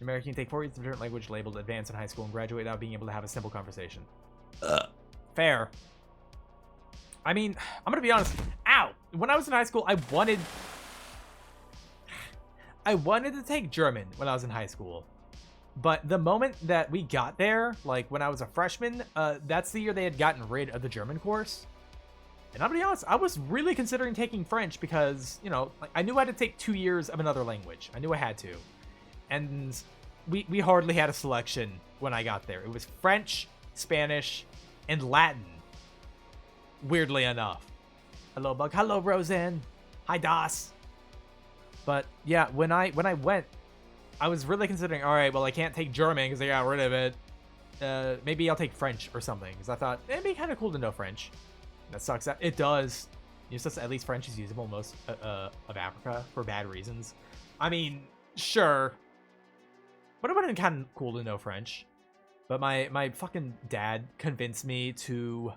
American can take 4 years of different language labeled advanced in high school and graduate without being able to have a simple conversation. Fair. I mean, I'm gonna be honest. Ow! When I was in high school, I wanted to take German when I was in high school. But the moment that we got there, like when I was a freshman, that's the year they had gotten rid of the German course. And I'm gonna be honest, I was really considering taking French because, you know, like, I knew I had to take 2 years of another language. I knew I had to. And we hardly had a selection when I got there. It was French, Spanish, and Latin. Weirdly enough. Hello, Bug. Hello, Roseanne. Hi, Das. But yeah, when I went, I was really considering, all right, well, I can't take German because they got rid of it. Maybe I'll take French or something, because I thought it'd be kind of cool to know French. That sucks. It does. At least French is usable most of Africa for bad reasons. I mean, sure. But it would have been kind of cool to know French. But my fucking dad convinced me to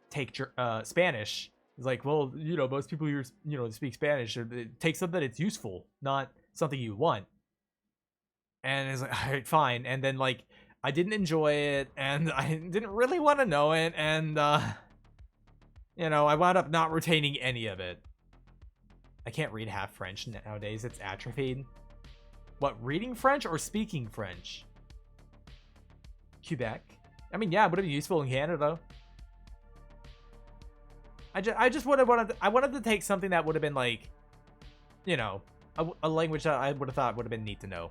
take Spanish. He's like, well, you know, most people here, you know, speak Spanish. Take something that's useful, not something you want. And it's like, all right, fine. And then, like, I didn't enjoy it, and I didn't really want to know it, and, you know, I wound up not retaining any of it. I can't read half French nowadays. It's atrophied. What, reading French or speaking French? Quebec. I mean, yeah, it would have been useful in Canada. I just would have wanted... I wanted to take something that would have been, like, you know, a language that I would have thought would have been neat to know.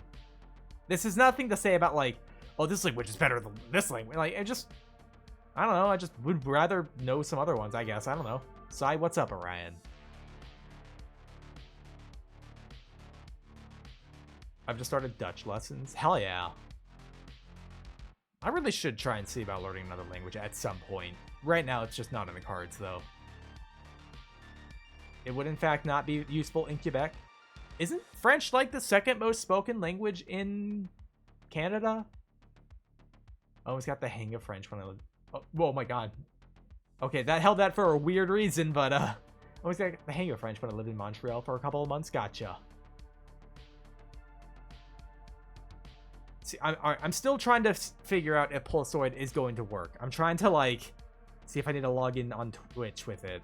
This is nothing to say about, like, oh, this language is better than this language. Like, I don't know. I just would rather know some other ones, I guess. I don't know. Sai, what's up, Orion? I've just started Dutch lessons. Hell yeah. I really should try and see about learning another language at some point. Right now, it's just not in the cards, though. It would, in fact, not be useful in Quebec. Isn't French, like, the second most spoken language in Canada? I always got the hang of French when I lived... Oh my god. Okay, that held that for a weird reason, but, I always got the hang of French when I lived in Montreal for a couple of months. Gotcha. See, I'm still trying to figure out if Pulsoid is going to work. I'm trying to, like, see if I need to log in on Twitch with it.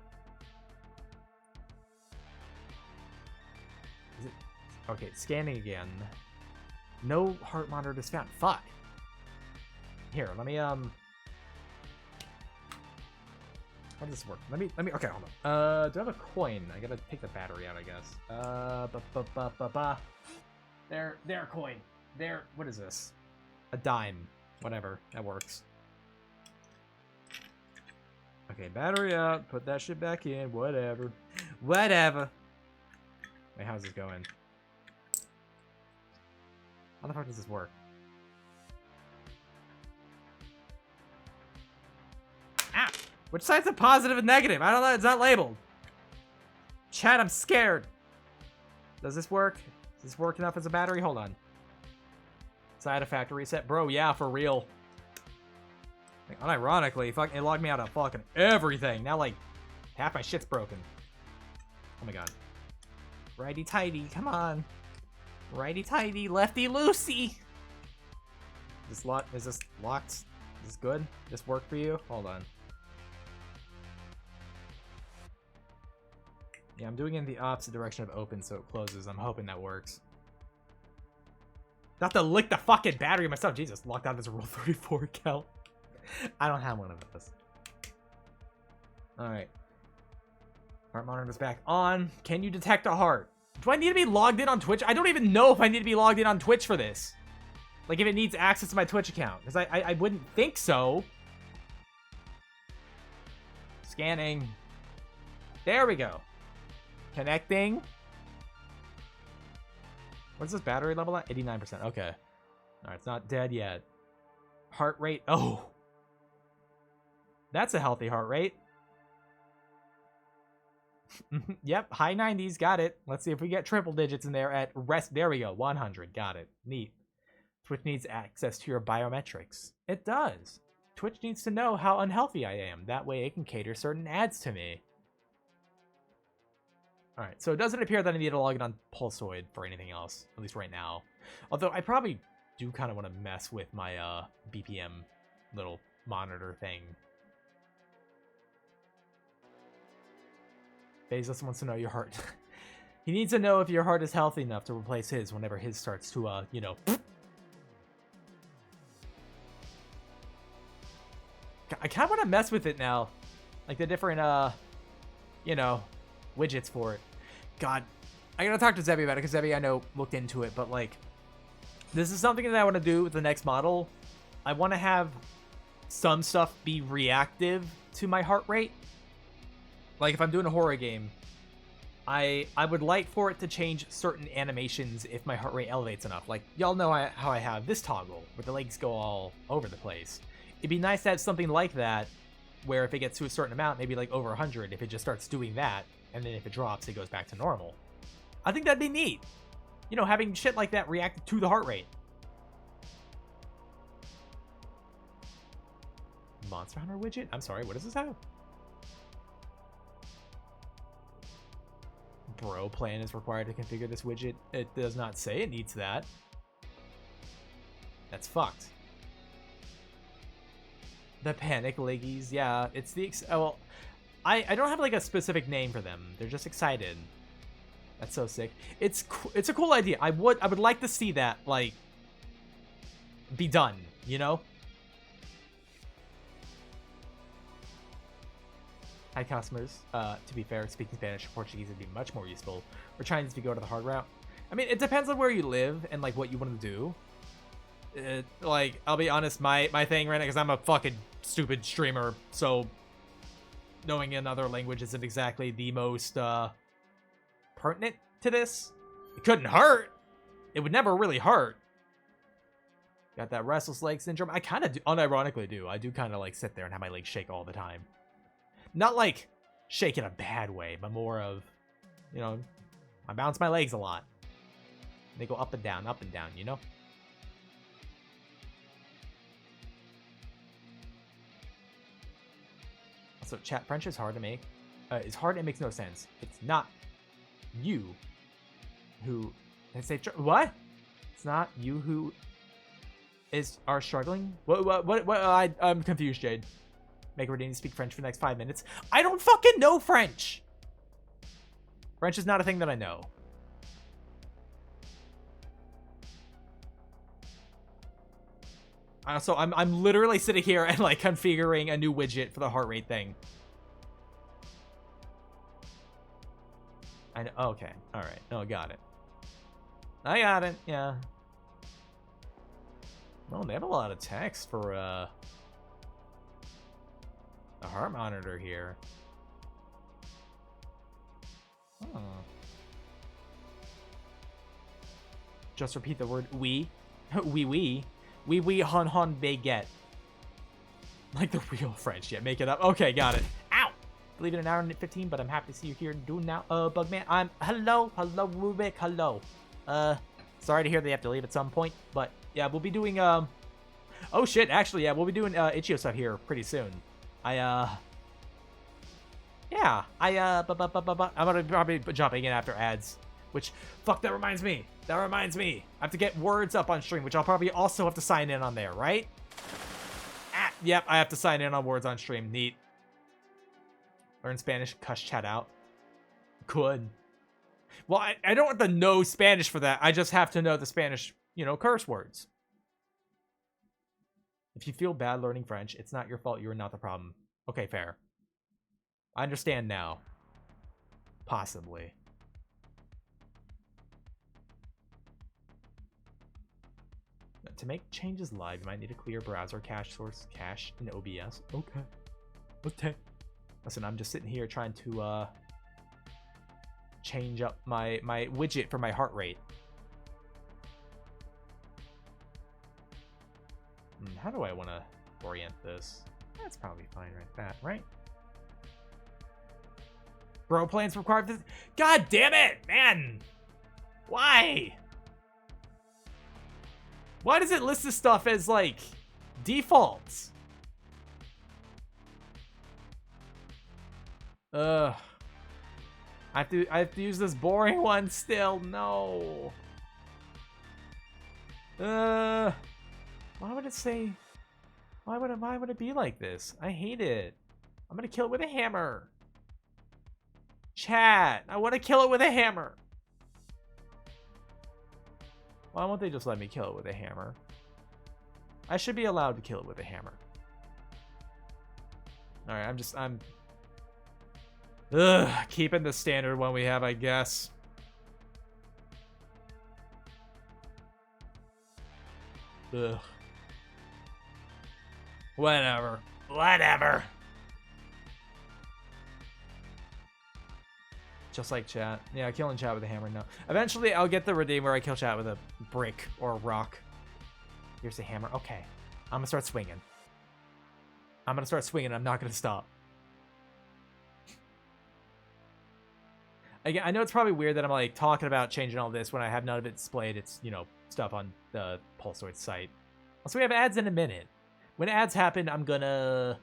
Okay, scanning again. No heart monitor is found. Fuck. Here, let me, How does this work? Let me, okay, hold on. Do I have a coin? I gotta take the battery out, I guess. There, coin. There, what is this? A dime. Whatever, that works. Okay, battery out. Put that shit back in. Whatever. Whatever. Wait, how's this going? How the fuck does this work? Ah! Which side's a positive and negative? I don't know. It's not labeled. Chat, I'm scared. Does this work? Does this work enough as a battery? Hold on. Side of factory reset. Bro, yeah, for real. Like, unironically, fucking, it logged me out of fucking everything. Now, like, half my shit's broken. Oh my god. Righty-tighty, come on. Righty-tighty, lefty-loosey. Is this locked? Is this good? Does this work for you? Hold on. Yeah, I'm doing it in the opposite direction of open, so it closes. I'm hoping that works. Not to lick the fucking battery myself. Jesus, locked out as a Rule 34 account. I don't have one of those. Alright. Heart monitor's back on. Can you detect a heart? Do I need to be logged in on Twitch? I don't even know if I need to be logged in on Twitch for this. Like, if it needs access to my Twitch account. Because I wouldn't think so. Scanning. There we go. Connecting. What's this battery level at? 89%. Okay. Alright, it's not dead yet. Heart rate. Oh. That's a healthy heart rate. Yep, high 90s. Got it. Let's see if we get triple digits in there at rest. There we go. 100. Got it. Neat. Twitch needs access to your biometrics. It does. Twitch needs to know how unhealthy I am. That way it can cater certain ads to me. Alright, so it doesn't appear that I need to log in on Pulsoid for anything else, at least right now. Although I probably do kind of want to mess with my BPM little monitor thing. Bezos wants to know your heart. He needs to know if your heart is healthy enough to replace his whenever his starts to, you know. I kind of want to mess with it now. Like the different, you know, widgets for it. God, I gotta talk to Zebby about it, because Zebby, I know, looked into it, but like, this is something that I want to do with the next model. I want to have some stuff be reactive to my heart rate. Like, if I'm doing a horror game, I would like for it to change certain animations if my heart rate elevates enough. Like, y'all know how I have this toggle, where the legs go all over the place. It'd be nice to have something like that, where if it gets to a certain amount, maybe like over 100, if it just starts doing that, and then if it drops, it goes back to normal. I think that'd be neat. You know, having shit like that react to the heart rate. Monster Hunter widget? I'm sorry, what does this have? Bro plan is required to configure this widget. It does not say it needs that. That's fucked. The panic leggies, yeah, it's the well, I don't have like a specific name for them. They're just excited. That's so sick. It's a cool idea. I would like to see that like be done, you know? Hi customers. To be fair, speaking Spanish or Portuguese would be much more useful. We're trying to go to the hard route. I mean, it depends on where you live and like what you want to do. Like, I'll be honest, my thing right now, because I'm a fucking stupid streamer, so knowing another language isn't exactly the most pertinent to this. It couldn't hurt. It would never really hurt. Got that restless leg syndrome. I kind of do, unironically do. I do kind of like sit there and have my legs shake all the time. Not like shake in a bad way, but more of, you know, I bounce my legs a lot. They go up and down, you know? So chat, French is hard to make. It's hard, it makes no sense. It's not you who, let's say, what? It's not you who are struggling? What, I'm confused, Jade. Make Rodini speak French for the next 5 minutes. I don't fucking know French! French is not a thing that I know. So I'm literally sitting here and like configuring a new widget for the heart rate thing. I know. Okay. All right. No, I got it. I got it. Yeah. Oh, they have a lot of text for a heart monitor here. Hmm. Just repeat the word oui. Oui, hon, baguette. Like the real French. Yeah, make it up. Okay, got it. Ow! Believe it, an hour and 15, but I'm happy to see you here doing now. Bugman, hello, Rubik, hello. Sorry to hear they have to leave at some point, but yeah, we'll be doing, oh shit, actually, yeah, we'll be doing, Itch.io stuff here pretty soon. I'm gonna probably be jumping in after ads. Which, fuck, that reminds me. I have to get words up on stream, which I'll probably also have to sign in on there, right? Yep, I have to sign in on words on stream. Neat. Learn Spanish, cuss chat out. Good. Well, I don't have to know Spanish for that. I just have to know the Spanish, curse words. If you feel bad learning French, it's not your fault. You're not the problem. Okay, fair. I understand now. Possibly. To make changes live, you might need a clear browser cache in OBS. Okay. Listen, I'm just sitting here trying to change up my widget for my heart rate. How do I want to orient this? That's probably fine like that, right? Bro plans require this. God damn it, man! Why? Why does it list this stuff as, like, defaults? I have to use this boring one still. No. Why would it say? Why would it be like this? I hate it. I'm gonna kill it with a hammer. Chat, I want to kill it with a hammer. Why won't they just let me kill it with a hammer? I should be allowed to kill it with a hammer. Alright, I'm keeping the standard one we have, I guess. Ugh. Whatever. Just like chat. Yeah, killing chat with a hammer, no. Eventually, I'll get the redeem where I kill chat with a brick or a rock. Here's the hammer. Okay. I'm gonna start swinging. I'm not gonna stop. Again, I know it's probably weird that I'm like talking about changing all this when I have none of it displayed. It's, stuff on the Pulsoid site. Also, we have ads in a minute. When ads happen, I'm gonna,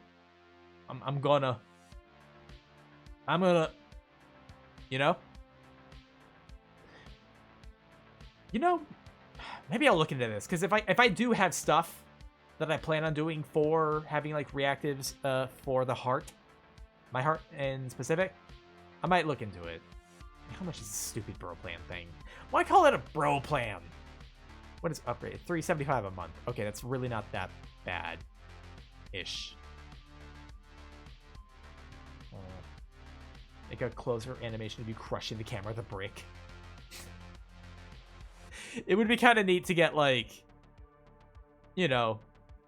maybe I'll look into this, because if I do have stuff that I plan on doing for having like reactives for the heart, my heart in specific, I might look into it. How much is this stupid bro plan thing? Why call it a bro plan? What is upgrade? $375 a month. Okay, that's really not that bad ish. Make a closer animation of you crushing the camera with a brick. It would be kind of neat to get, like, a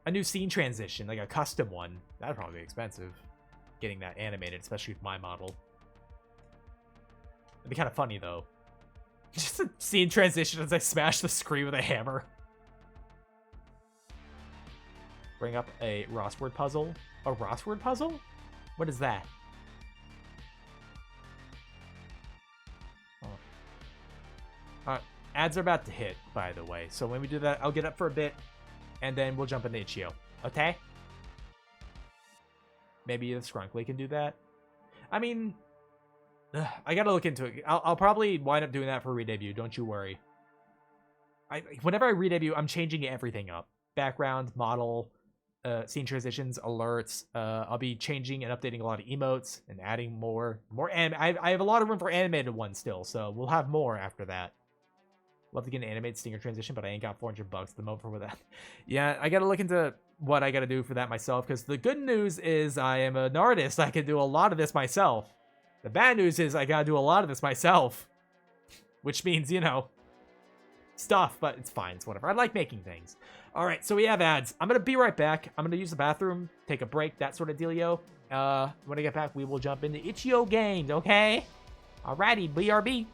new scene transition, like a custom one. That'd probably be expensive, getting that animated, especially with my model. It'd be kind of funny, though. Just a scene transition as I smash the screen with a hammer. Bring up a Rossword puzzle. A Rossword puzzle? What is that? Ads are about to hit, by the way. So when we do that, I'll get up for a bit, and then we'll jump into Itch.io. Okay? Maybe the Scrunkly can do that. I mean, I gotta look into it. I'll probably wind up doing that for re-debut. Don't you worry. Whenever I re-debut, I'm changing everything up. Background, model, scene transitions, alerts. I'll be changing and updating a lot of emotes and adding more. I have a lot of room for animated ones still, so we'll have more after that. Love to get an animated stinger transition, but I ain't got $400 at the moment for that. Yeah, I gotta look into what I gotta do for that myself, because the good news is I am an artist. I can do a lot of this myself. The bad news is I gotta do a lot of this myself. Which means, you know, stuff, but it's fine. It's whatever. I like making things. All right, so we have ads. I'm gonna be right back. I'm gonna use the bathroom, take a break, that sort of dealio. When I get back, we will jump into Itch.io games, okay? Alrighty, BRB.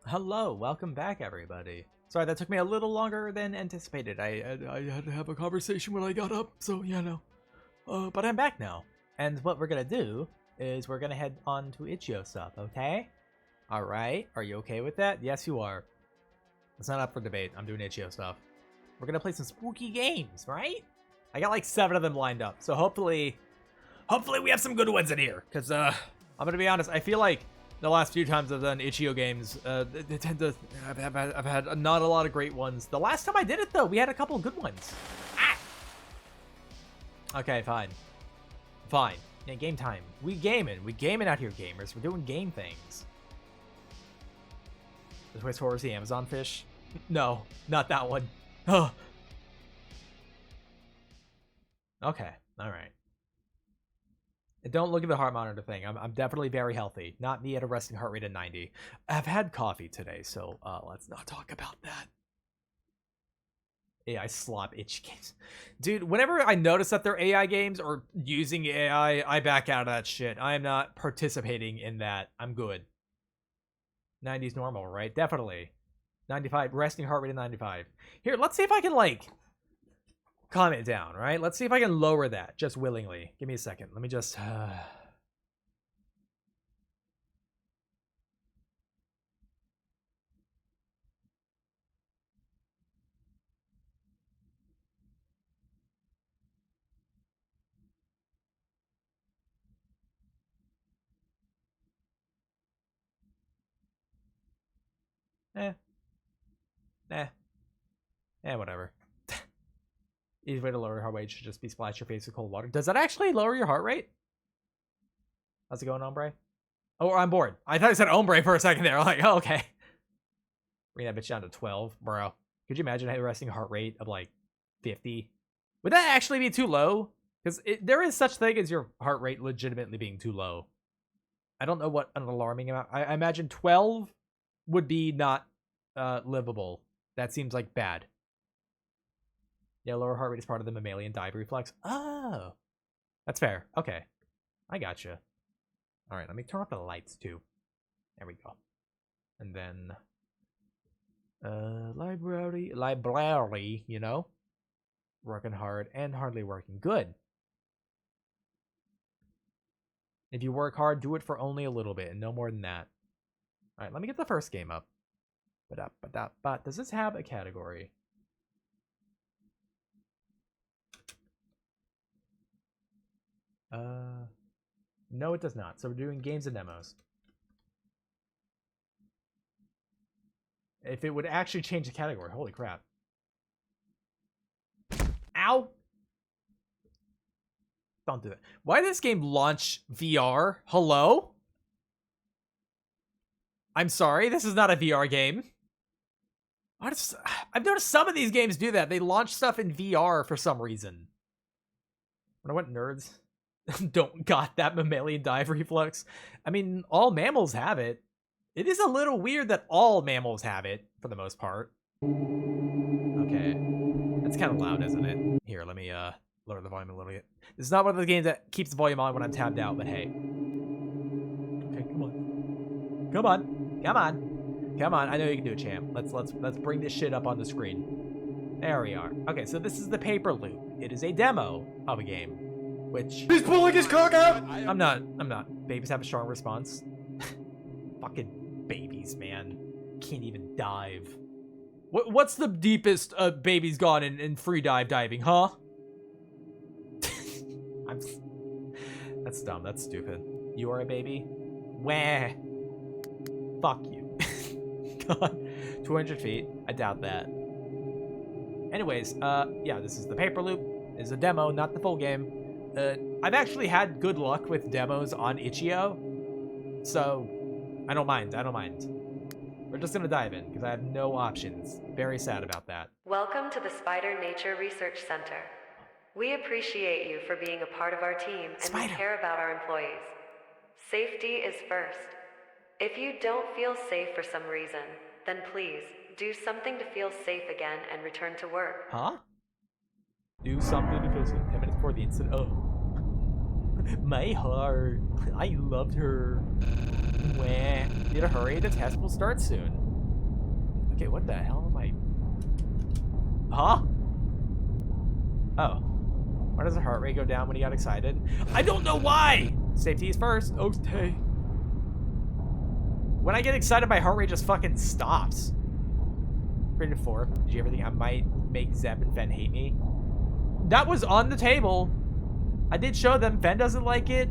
Hello, welcome back, everybody. Sorry, that took me a little longer than anticipated. I had to have a conversation when I got up, so yeah, no. But I'm back now. And what we're gonna do is we're gonna head on to Itch.io stuff, okay? Alright, are you okay with that? Yes, you are. It's not up for debate. I'm doing Itch.io stuff. We're gonna play some spooky games, right? I got like 7 of them lined up, so hopefully we have some good ones in here. Because, I'm gonna be honest, I feel like the last few times I've done Itch.io games, they tend to... I've had not a lot of great ones. The last time I did it, though, we had a couple good ones. Ah! Okay, fine. Fine. Yeah, game time. We gaming. We gaming out here, gamers. We're doing game things. This way towards the Amazon fish? No, not that one. Ugh. Okay, alright. Don't look at the heart monitor thing. I'm definitely very healthy. Not me at a resting heart rate of 90. I've had coffee today, so let's not talk about that. AI slop itch games. Dude, whenever I notice that they're AI games or using AI, I back out of that shit. I am not participating in that. I'm good. 90's normal, right? Definitely. 95, resting heart rate of 95. Here, let's see if I can, like, calm it down, right? Let's see if I can lower that just willingly. Give me a second. Let me just... whatever. Easy way to lower your heart rate should just be splash your face with cold water. Does that actually lower your heart rate? How's it going, Ombre? Oh, I'm bored. I thought I said Ombre for a second there. I'm like, oh, okay. Bring that bitch down to 12, bro. Could you imagine a resting heart rate of like 50? Would that actually be too low? Because there is such thing as your heart rate legitimately being too low. I don't know what an alarming amount. I imagine 12 would be not livable. That seems like bad. Yeah, lower heart rate is part of the mammalian dive reflex. Oh, that's fair. Okay, I gotcha. All right, let me turn off the lights too. There we go. And then, library, you know, working hard and hardly working. Good. If you work hard, do it for only a little bit and no more than that. All right, let me get the first game up. But does this have a category? No, it does not. So we're doing games and demos. If it would actually change the category, holy crap. Ow! Don't do that. Why did this game launch VR? Hello? I'm sorry, this is not a VR game. I've noticed some of these games do that. They launch stuff in VR for some reason. I wonder what nerds don't got that mammalian dive reflex. I mean, all mammals have it. It is a little weird that all mammals have it, for the most part. Okay. That's kind of loud, isn't it? Here, let me lower the volume a little bit. This is not one of the games that keeps the volume on when I'm tabbed out, but hey. Okay, come on. Come on. Come on. Come on, I know you can do it, champ. Let's bring this shit up on the screen. There we are. Okay, so this is the paper loop. It is a demo of a game, which... He's pulling his cock out! I'm not. Babies have a strong response. Fucking babies, man. Can't even dive. What's the deepest baby's gone in free diving, huh? That's dumb. That's stupid. You are a baby? Wah. Fuck you. God. 200 feet. I doubt that. Anyways, yeah, this is the paper loop. It's a demo, not the full game. I've actually had good luck with demos on Itch.io, so I don't mind. We're just gonna dive in, because I have no options. Very sad about that. Welcome to the Spider Nature Research Center. We appreciate you for being a part of our team and we care about our employees. Safety is first. If you don't feel safe for some reason, then please do something to feel safe again and return to work. Huh? Do something to feel safe. 10 minutes before the incident. Oh. My heart. I loved her. Wah. Need to hurry. The test will start soon. Okay, what the hell am I? Huh? Oh. Why does the heart rate go down when he got excited? I don't know why! Safety is first. Okay. When I get excited, my heart rate just fucking stops. Rated 4. Did you ever think I might make Zeb and Fen hate me? That was on the table. I did show them. Fen doesn't like it.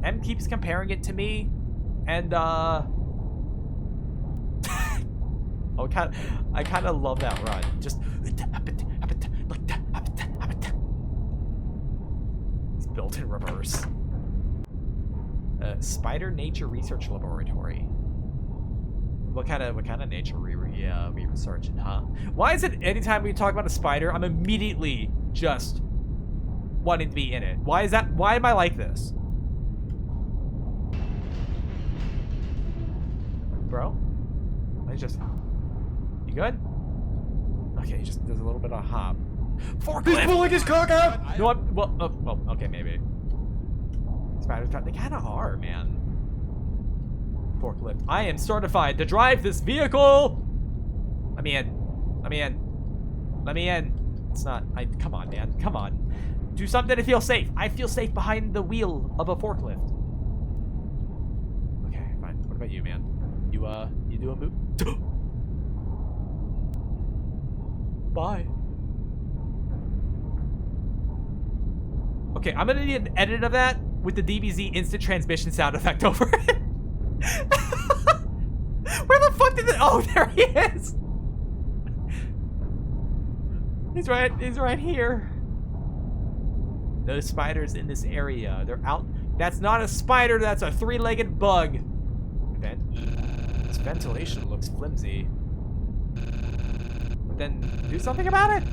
Em keeps comparing it to me. And, oh, I kind of love that run. Just... It's built in reverse. Spider Nature Research Laboratory. What kind of nature we researching, huh? Why is it anytime we talk about a spider, I'm immediately just wanting to be in it? Why is that? Why am I like this? Bro? I just... You good? Okay, he just does a little bit of a hop. Forklift! He's pulling his cock out! No, well, okay, maybe. Spiders, they kind of are, man. Forklift. I am certified to drive this vehicle! Let me in. Let me in. Let me in. It's not... Come on, man. Come on. Do something to feel safe. I feel safe behind the wheel of a forklift. Okay, fine. What about you, man? You do a move? Bye. Okay, I'm gonna need an edit of that with the DBZ instant transmission sound effect over it. Where the fuck did it? Oh, there he is. He's right here. No spiders in this area. They're out. That's not a spider. That's a three-legged bug. This ventilation looks flimsy. But then do something about it.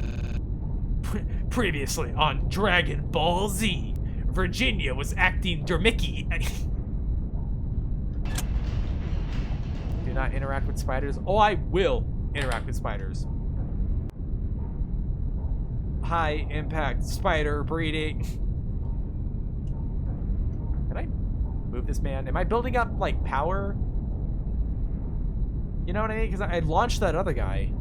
Previously on Dragon Ball Z, Virginia was acting Dermicky. Do not interact with spiders. Oh, I will interact with spiders. High impact spider breeding. Can I move this man? Am I building up like power? You know what I mean? Because I launched that other guy.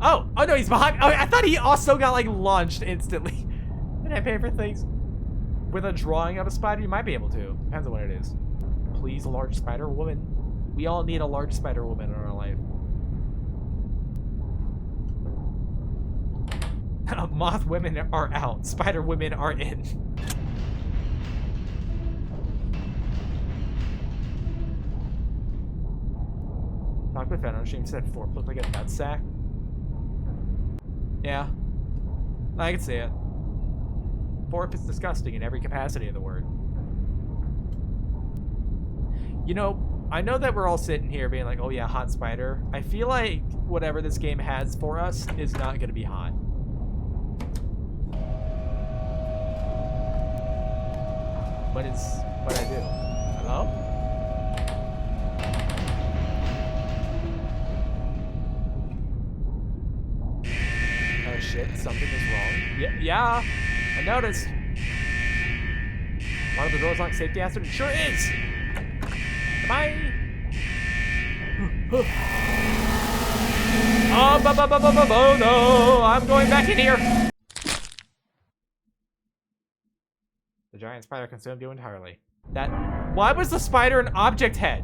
Oh no, he's behind. Oh, I thought he also got like launched instantly. Did I pay for things? With a drawing of a spider, you might be able to. Depends on what it is. Please, a large spider woman. We all need a large spider woman in our life. Moth women are out. Spider women are in. Talk with Fen. She said fork looked like a nutsack. Yeah, I can see it. Fork is disgusting in every capacity of the word. You know, I know that we're all sitting here being like, oh yeah, hot spider. I feel like whatever this game has for us is not going to be hot. What I do? Hello? Oh shit, something is wrong. Yeah, I noticed. One of the doors locked safety hazard? It sure is! Bye! Oh no! I'm going back in here! The giant spider consumed you entirely. Why was the spider an object head?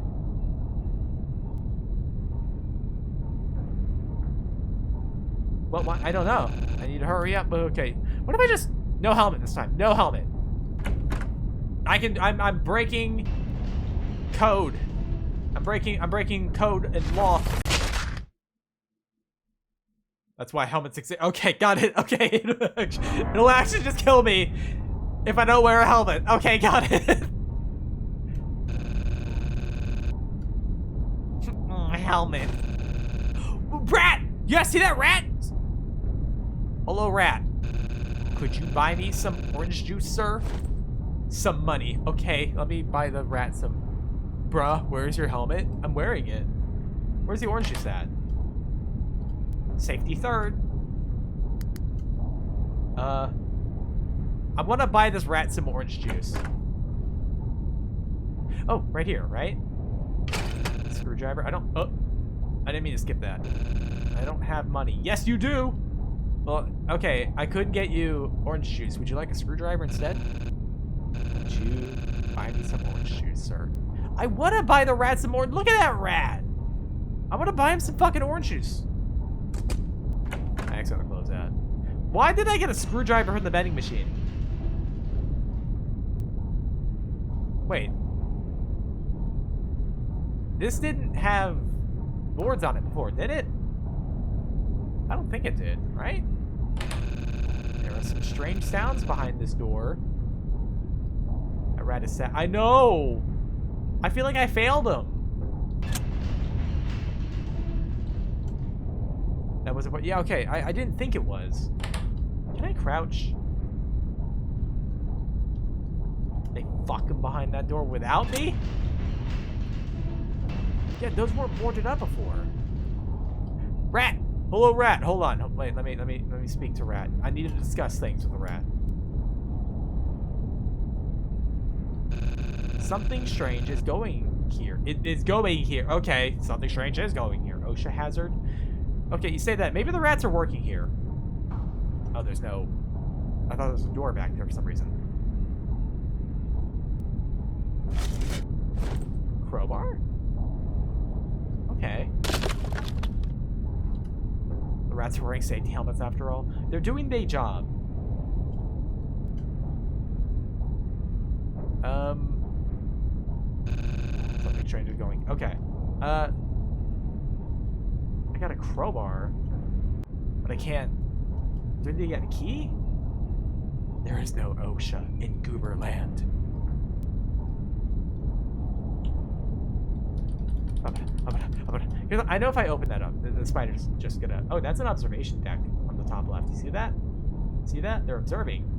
Well, what? I don't know. I need to hurry up, but okay. What if I just... No helmet this time. No helmet. I'm breaking code. I'm breaking code and law. That's why helmets exist. Okay, got it. Okay. It'll actually just kill me if I don't wear a helmet. Okay, got it. Helmet. Rat! You guys see that rat? Hello, rat. Could you buy me some orange juice, sir? Some money. Okay, let me buy the rat some. Bruh, where's your helmet? I'm wearing it. Where's the orange juice at? Safety third. I want to buy this rat some orange juice. Oh, right here, right? screwdriver. I don't... Oh, I didn't mean to skip that. I don't have money. Yes, you do! Well, okay, I could get you orange juice. Would you like a screwdriver instead? Would you buy me some orange juice, sir? I want to buy the rat some orange... Look at that rat! I want to buy him some fucking orange juice. I accidentally closed that. Why did I get a screwdriver from the vending machine? Wait. This didn't have boards on it before, did it? I don't think it did, right? There are some strange sounds behind this door. A rat is I know! I feel like I failed him. That wasn't what... Yeah, okay. I didn't think it was. Can I crouch? They fucking behind that door without me? Yeah, those weren't boarded up before. Rat! Hello, rat. Hold on. Wait, let me speak to rat. I need to discuss things with the rat. Something strange is going here. It is going here. Okay, something strange is going here. OSHA hazard. Okay, you say that. Maybe the rats are working here. Oh, there's no... I thought there was a door back there for some reason. Crowbar? Okay. The rats are wearing safety helmets after all. They're doing their job. Something strange is going... Okay. I got a crowbar, but I can't... Do I need to get a key? There is no OSHA in Gooberland. I know if I open that up, the spider's just gonna... Oh, that's an observation deck on the top left. You see that? See that? They're observing.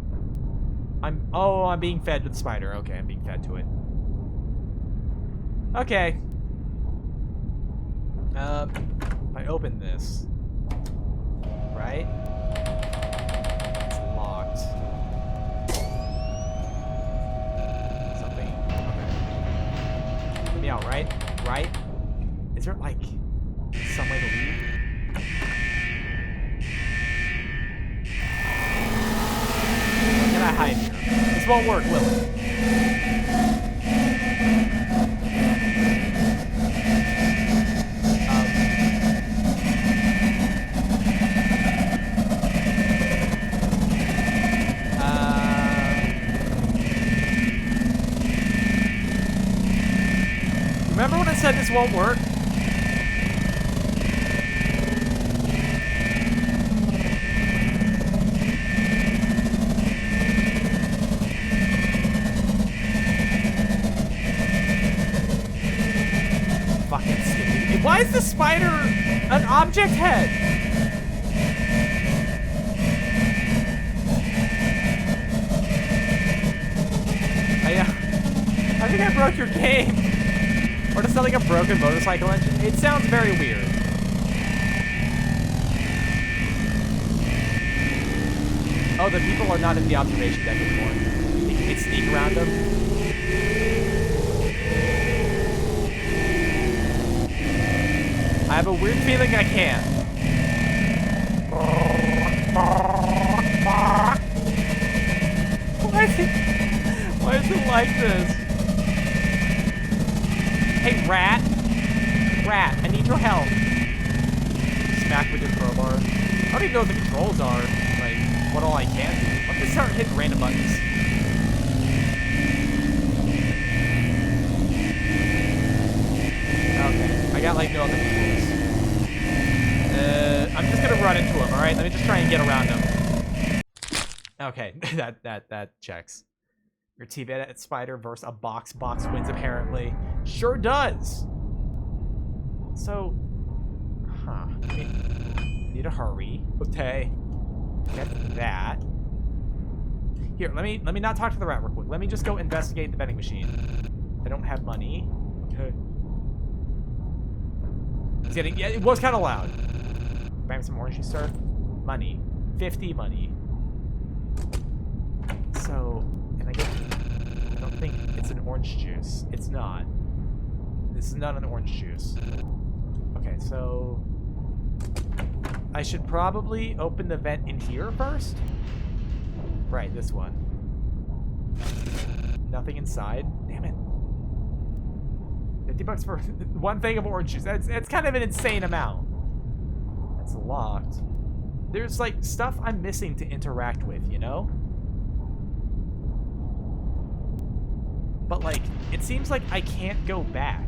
I'm being fed to the spider. Okay, I'm being fed to it. Okay. If I open this, right? It's locked. Something. Okay. Let me out, right? Right? Is there like some way to leave? Where can I hide here? This won't work, will it? Remember when I said this won't work? Fucking stupid. Why is the spider an object head? I think I broke your game. Or does it sound like a broken motorcycle engine? It sounds very weird. Oh, the people are not in the observation deck anymore. You think you can sneak around them? I have a weird feeling I can't. Why is it like this? Hey, rat. Rat, I need your help. Smack with your crowbar. I don't even know what the controls are. Like, what all I can do. I'm gonna start hitting random buttons. Okay, I got like no other controls. I'm just gonna run into him, alright? Let me just try and get around him. Okay, that checks. Your TV spider versus a box wins apparently. Sure does. So, I need to hurry. Okay. Get that. Here, let me not talk to the rat real quick. Let me just go investigate the vending machine. I don't have money. Okay. It's getting, yeah, it was kind of loud. Buy me some orange juice, sir. Money. 50 money. So, can I get... I don't think it's an orange juice. It's not. This is not an orange juice. Okay, so I should probably open the vent in here first. Right, this one. Nothing inside. Damn it. $50 for one thing of orange juice. It's kind of an insane amount. That's locked. There's like stuff I'm missing to interact with, you know? But like, it seems like I can't go back.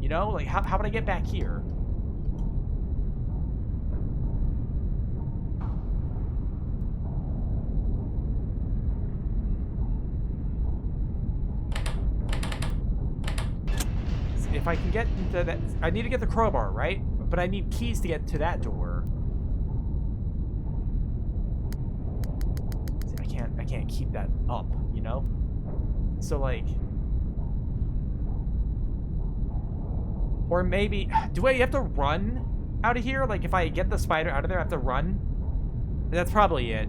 You know, like how would I get back here? If I can get into that, I need to get the crowbar, right? But I need keys to get to that door. See, I can't keep that up, you know? So like, or maybe, do I have to run out of here? Like if I get the spider out of there, I have to run? That's probably it.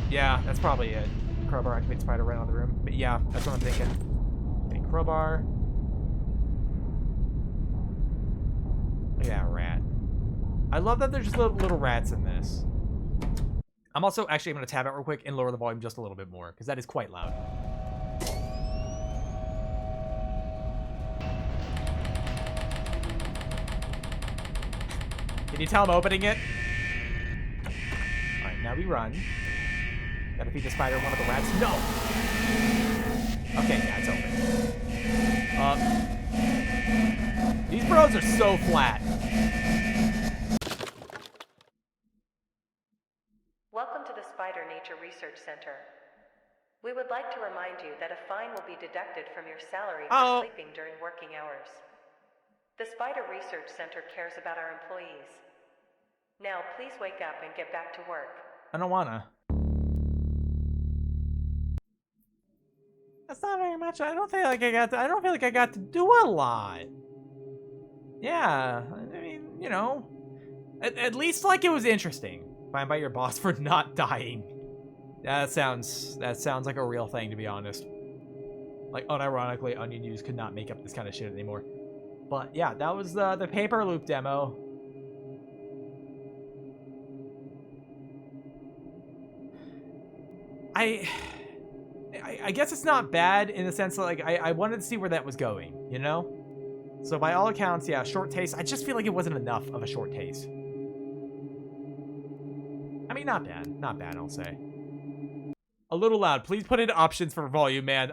Yeah, that's probably it. Crowbar activate spider right on the room. But yeah, that's what I'm thinking. Okay, crowbar. Look at that rat. I love that there's just little rats in this. I'm also actually going to tab out real quick and lower the volume just a little bit more, because that is quite loud. Can you tell I'm opening it? Alright, now we run. Gotta feed the spider one of the rats. No! Okay, yeah, it's open. These bros are so flat. Welcome to the Spider Nature Research Center. We would like to remind you that a fine will be deducted from your salary for sleeping during working hours. The Spider Research Center cares about our employees. Now, please wake up and get back to work. I don't wanna. That's not very much. I don't feel like I got to do a lot. Yeah, I mean, you know, at least like it was interesting. Fine by your boss for not dying. That sounds like a real thing, to be honest. Like, unironically, Onion News could not make up this kind of shit anymore. But yeah, that was the paper loop demo. I guess it's not bad in the sense that like I wanted to see where that was going, you know? So by all accounts, yeah, short taste. I just feel like it wasn't enough of a short taste. I mean, not bad. Not bad, I'll say. A little loud. Please put in options for volume, man.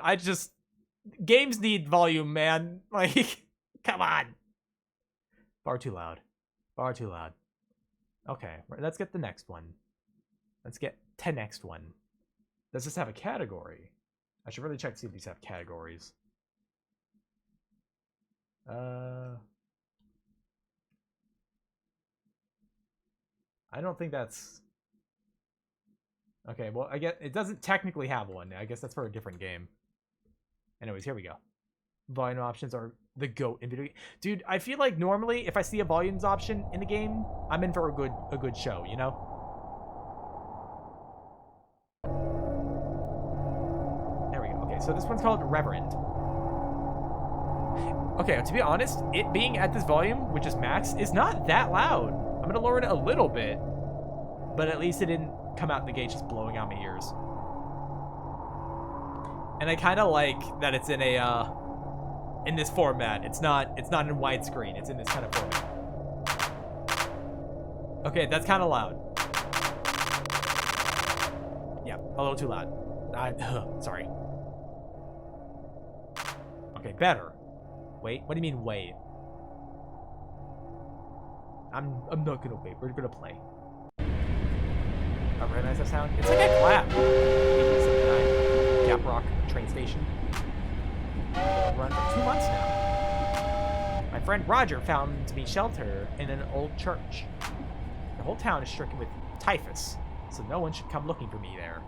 Games need volume, man. Like, come on. Far too loud. Far too loud. Okay, let's get the next one. Let's get the next one. Does this have a category? I should really check to see if these have categories. I don't think that's... Okay, well, I guess it doesn't technically have one. I guess that's for a different game. Anyways, here we go. Volume options are the GOAT in video. Dude, I feel like normally if I see a volumes option in the game, I'm in for a good show, you know? There we go. Okay, so this one's called Reverend. Okay, to be honest, it being at this volume, which is max, is not that loud. I'm gonna lower it a little bit, but at least it didn't come out the gate just blowing out my ears. And I kind of like that it's in a in this format. It's not in widescreen. It's in this kind of format. Okay, that's kind of loud. Yeah, a little too loud. Sorry. Okay, better. Wait, what do you mean wait? I'm not gonna wait. We're gonna play. I recognize that sound. It's like a clap. Gap Rock train station. I've run for 2 months now. My friend Roger found me shelter in an old church. The whole town is stricken with typhus, so no one should come looking for me there.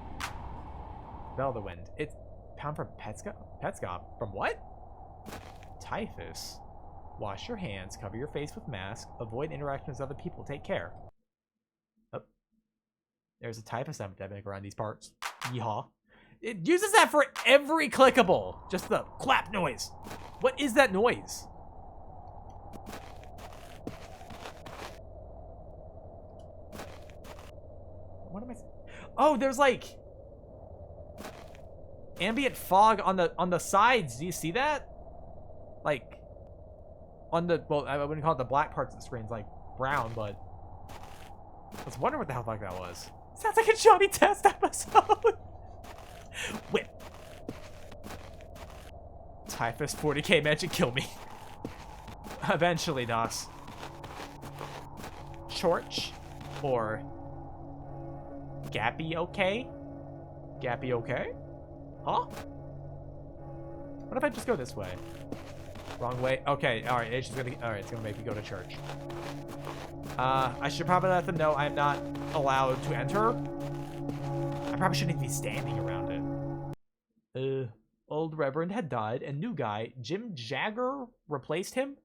Bell of the Wind. It's pound from Petscop. From what? Typhus. Wash your hands, cover your face with mask, avoid interaction with other people, take care. Oh. There's a typhus epidemic around these parts. Yeehaw. It uses that for every clickable. Just the clap noise. What is that noise? What am I saying? Oh, there's like ambient fog on the sides. Do you see that? Like on the, well, I wouldn't call it the black parts of the screen. It's like brown, but I was wondering what the hell fuck that was. Sounds like a Johnny Test episode. Whip. Typhus 40k magic kill me. Eventually, DOS. Chorch or Gappy okay? Gappy okay? Huh? What if I just go this way? Wrong way. Okay, alright, it's just gonna, alright, it's gonna make me go to church. I should probably let them know I'm not allowed to enter. I probably shouldn't be standing around it. Old Reverend had died, and new guy, Jim Jagger, replaced him.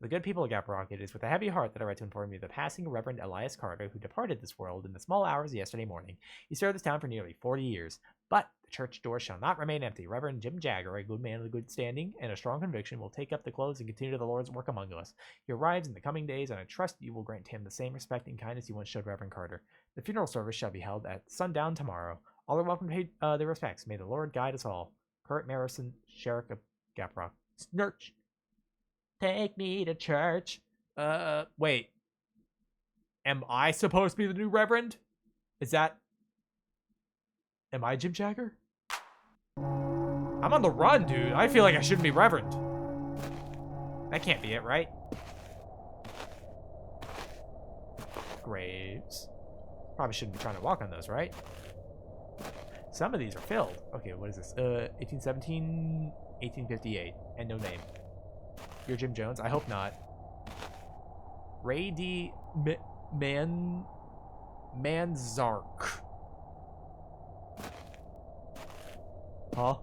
The good people of Gap Rock, it is with a heavy heart that I write to inform you of the passing of Reverend Elias Carter, who departed this world in the small hours of yesterday morning. He served this town for nearly 40 years, but the church doors shall not remain empty. Reverend Jim Jagger, a good man of good standing and a strong conviction, will take up the clothes and continue the Lord's work among us. He arrives in the coming days, and I trust you will grant him the same respect and kindness you once showed Reverend Carter. The funeral service shall be held at sundown tomorrow. All are welcome to pay their respects. May the Lord guide us all. Kurt Marison, Sheriff of Gap Rock. Snurch. Take me to church. Wait. Am I supposed to be the new Reverend? Is that... Am I Jim Jagger? I'm on the run, dude. I feel like I shouldn't be Reverend. That can't be it, right? Graves. Probably shouldn't be trying to walk on those, right? Some of these are filled. Okay, what is this? 1817, 1858, and no name. You're Jim Jones? I hope not. Ray D. Manzark. Huh?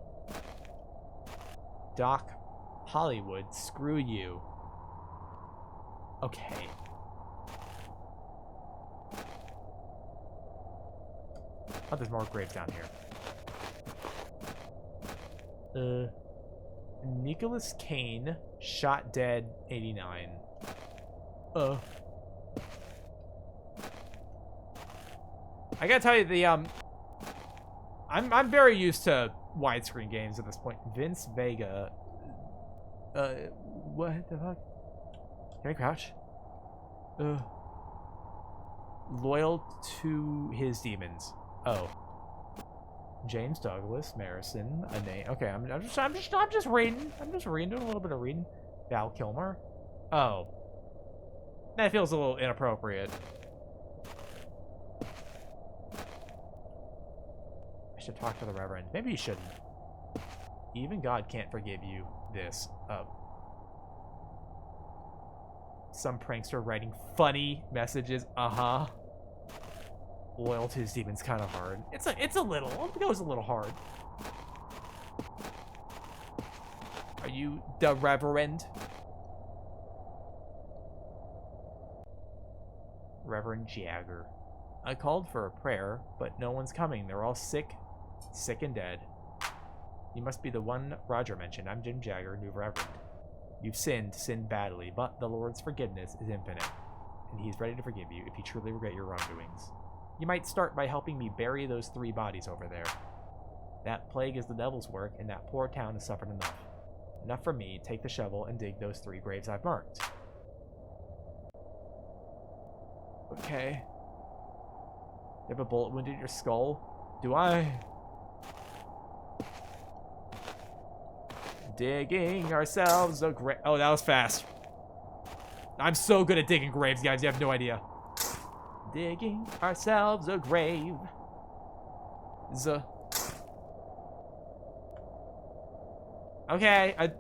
Doc Hollywood, screw you. Okay. Oh, there's more graves down here. Nicholas Kane, shot dead, 89. I gotta tell you, the I'm very used to widescreen games at this point. Vince Vega. What the fuck? Can I crouch? Loyal to his demons. Oh. James Douglas, Marison, a name. Okay, I'm just reading. I'm just reading, doing a little bit of reading. Val Kilmer. Oh. That feels a little inappropriate. I should talk to the Reverend. Maybe you shouldn't. Even God can't forgive you this. Some prankster writing funny messages. Uh-huh. Loyal to his demons, kind of hard. It's a little. It goes a little hard. Are you the Reverend? Reverend Jagger. I called for a prayer, but no one's coming. They're all sick and dead. You must be the one Roger mentioned. I'm Jim Jagger, new Reverend. You've sinned badly, but the Lord's forgiveness is infinite, and He's ready to forgive you if you truly regret your wrongdoings. You might start by helping me bury those 3 bodies over there. That plague is the devil's work, and that poor town has suffered enough. Enough for me. Take the shovel and dig those 3 graves I've marked. Okay. You have a bullet wound in your skull? Do I? Digging ourselves a grave. Oh, that was fast. I'm so good at digging graves, guys. You have no idea. Digging ourselves a grave. Okay, I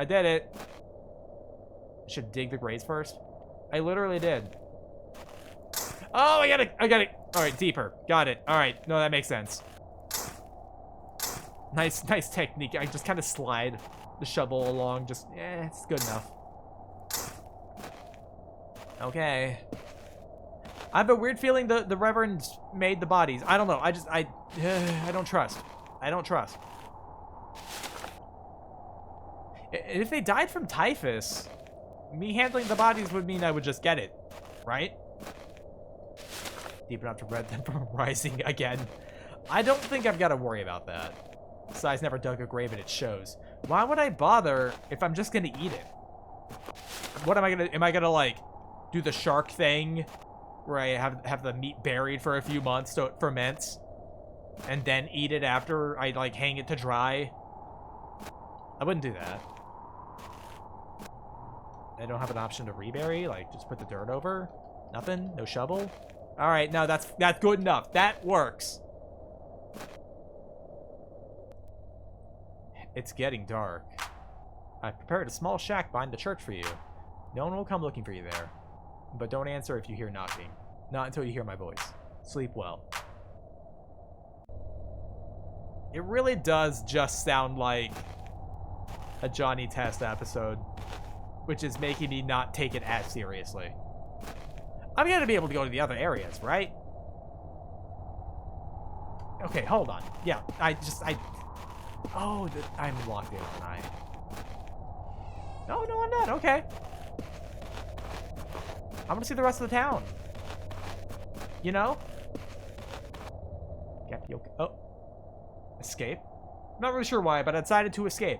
did it. Should dig the graves first. I literally did. Oh, I got it. All right, deeper. Got it. All right, no, that makes sense. Nice technique. I just kind of slide the shovel along. Just, it's good enough. Okay. I have a weird feeling the Reverend made the bodies. I don't know. I don't trust. I don't trust. If they died from typhus, me handling the bodies would mean I would just get it, right? Deep enough to prevent them from rising again. I don't think I've got to worry about that. Besides, never dug a grave and it shows. Why would I bother if I'm just gonna eat it? What am I gonna like do the shark thing where I have the meat buried for a few months so it ferments and then eat it after I like hang it to dry? I wouldn't do that. I don't have an option to rebury, like just put the dirt over. Nothing, no shovel. All right, no, that's good enough. That works. It's getting dark. I've prepared a small shack behind the church for you. No one will come looking for you there. But don't answer if you hear knocking. Not until you hear my voice. Sleep well. It really does just sound like a Johnny Test episode, which is making me not take it as seriously. I'm gonna be able to go to the other areas, right? Okay, hold on. Yeah, oh, I'm locked in, aren't I? No, I'm not. Okay. I want to see the rest of the town. You know? Oh. Escape? I'm not really sure why, but I decided to escape.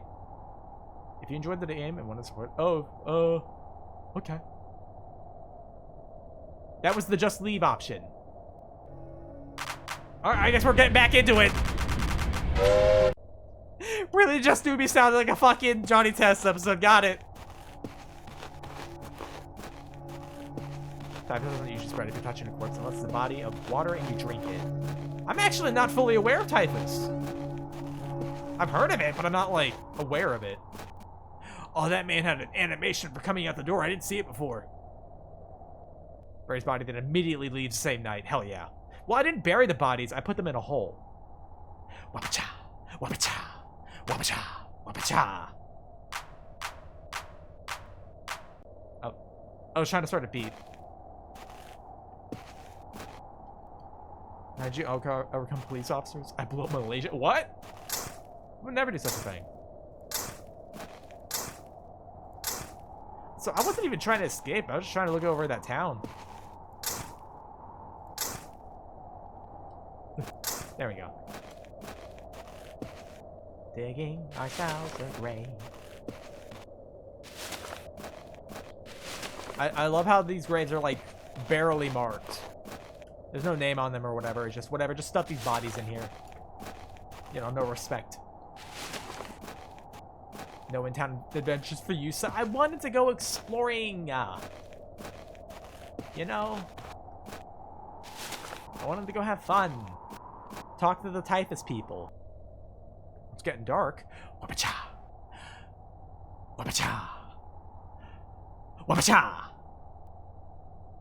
If you enjoyed the game and want to support... okay. That was the just leave option. Alright, I guess we're getting back into it. Really just do me sound like a fucking Johnny Test episode. Got it. Typhus doesn't usually spread if you're touching a corpse unless it's a body of water and you drink it. I'm actually not fully aware of typhus. I've heard of it, but I'm not, like, aware of it. Oh, that man had an animation for coming out the door. I didn't see it before. Bury his body, then immediately leaves the same night. Hell yeah. Well, I didn't bury the bodies. I put them in a hole. Wapacha, wapacha, wapacha, wapacha. Oh, I was trying to start a beat. How'd you overcome police officers? I blew up Malaysia. What? I would never do such a thing. So I wasn't even trying to escape. I was just trying to look over that town. There we go. Digging ourselves a grave. I love how these graves are like barely marked. There's no name on them or whatever. It's just whatever. Just stuff these bodies in here. You know, no respect. No in-town adventures for you. So I wanted to go exploring. You know, I wanted to go have fun. Talk to the typhus people. It's getting dark. Wapacha. Wapacha. Wapacha.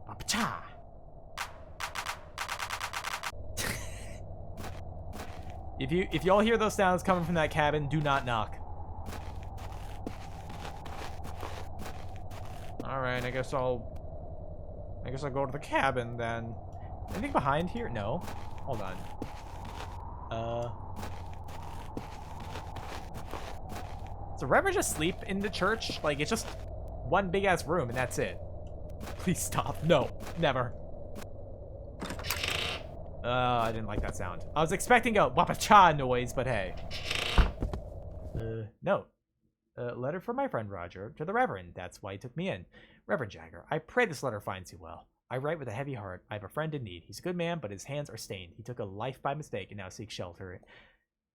Wapacha. If y'all hear those sounds coming from that cabin, do not knock. Alright, I guess I'll go to the cabin then. Anything behind here? No. Hold on. Does the Reverend just sleep in the church? Like, it's just one big ass room and that's it. Please stop. No, never. I didn't like that sound. I was expecting a wapacha noise, but hey. No. Letter from my friend Roger to the Reverend. That's why he took me in. Reverend Jagger, I pray this letter finds you well. I write with a heavy heart. I have a friend in need. He's a good man, but his hands are stained. He took a life by mistake and now seeks shelter.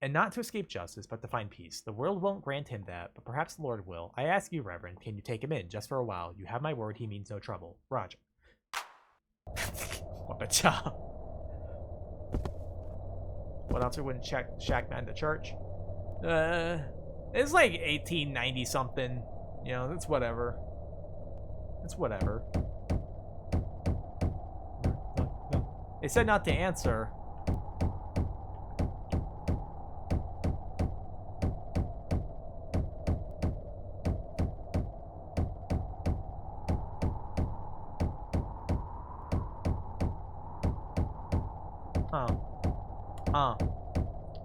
And not to escape justice, but to find peace. The world won't grant him that, but perhaps the Lord will. I ask you, Reverend, can you take him in, just for a while? You have my word, he means no trouble. Roger. Wapacha. What else wouldn't shack man the church? It's like 1890 something. You know, it's whatever. It's whatever. They said not to answer.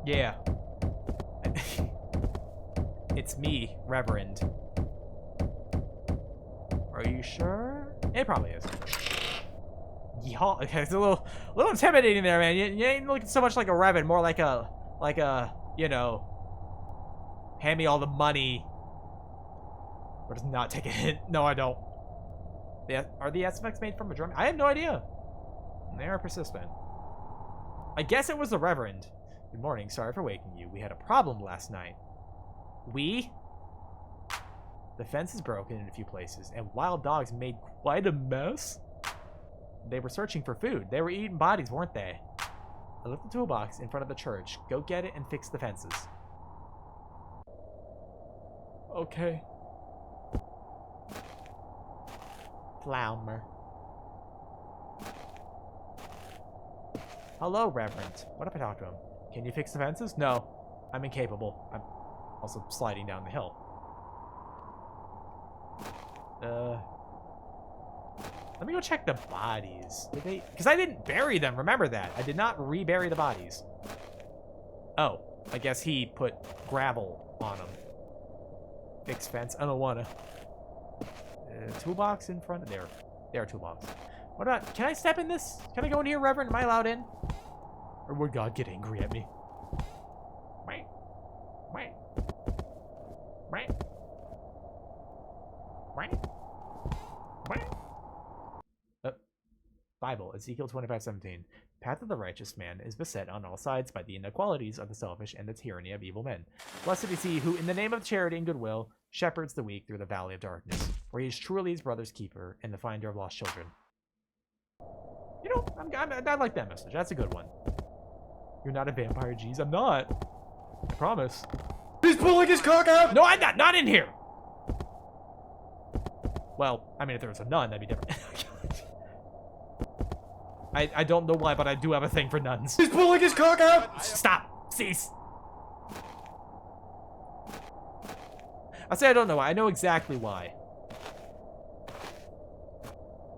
Yeah. It's me, Reverend. Are you sure? It probably is. Yeehaw. Okay, it's a little intimidating there, man. You ain't looking so much like a Reverend, more like a, you know, hand me all the money. Or does not take a hint. No, I don't. Are the SFX made from a drum? I have no idea. They are persistent. I guess it was the Reverend. Good morning. Sorry for waking you. We had a problem last night. The fence is broken in a few places, and wild dogs made quite a mess. They were searching for food. They were eating bodies, weren't they? I left the toolbox in front of the church. Go get it and fix the fences. Okay. Flower. Hello, Reverend. What if I talk to him? Can you fix the fences? No. I'm incapable. I'm also sliding down the hill. Let me go check the bodies. Did they... Because I didn't bury them. Remember that. I did not rebury the bodies. Oh. I guess he put gravel on them. Fix fence. I don't wanna. Toolbox in front of there. There, toolbox. What about... Can I step in this? Can I go in here, Reverend? Am I allowed in? Or would God get angry at me? Right. Right. Right. Right. Right. Bible, Ezekiel 25:17. Path of the righteous man is beset on all sides by the inequalities of the selfish and the tyranny of evil men. Blessed is he who, in the name of charity and goodwill, shepherds the weak through the valley of darkness, where he is truly his brother's keeper and the finder of lost children. You know, I like that message. That's a good one. You're not a vampire, jeez. I'm not. I promise. He's pulling his cock out! No, I'm not. Not in here! Well, I mean, if there was a nun, that'd be different. I don't know why, but I do have a thing for nuns. He's pulling his cock out! Stop! Cease! I say I don't know why. I know exactly why.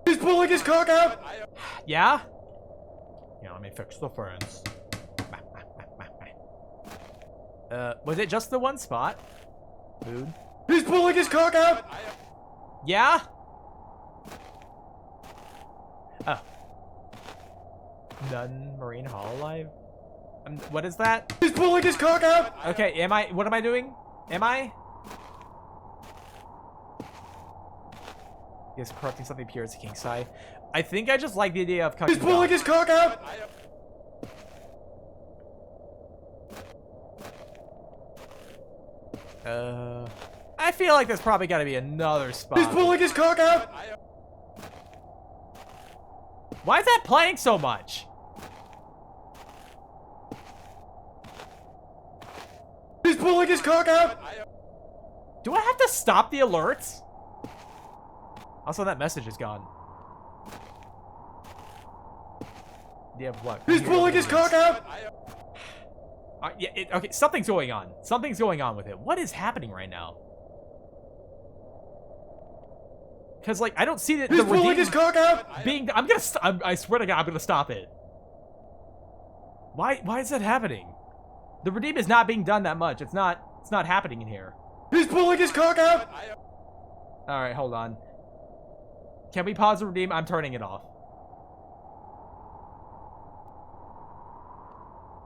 He's pulling his cock out! Yeah? Yeah, let me fix the fence. Was it just the one spot? Food? He's pulling his cock out! Yeah? Oh. Nun Marine Hololive? What is that? He's pulling his cock out! Okay, what am I doing? Am I? He is corrupting something pure as a king sigh. I think I just like the idea of cucking. He's pulling his cock out! I feel like there's probably got to be another spot. He's pulling his cock out! Why is that playing so much? He's pulling his cock out! Do I have to stop the alerts? Also, that message is gone. Yeah, what? He's pulling his cock out! Yeah, okay, something's going on. Something's going on with it. What is happening right now? Because, like, I don't see that. He's pulling his cock out! Being, I swear to God, I'm gonna stop it. Why is that happening? The redeem is not being done that much. It's not happening in here. He's pulling his cock out! All right, hold on. Can we pause the redeem? I'm turning it off.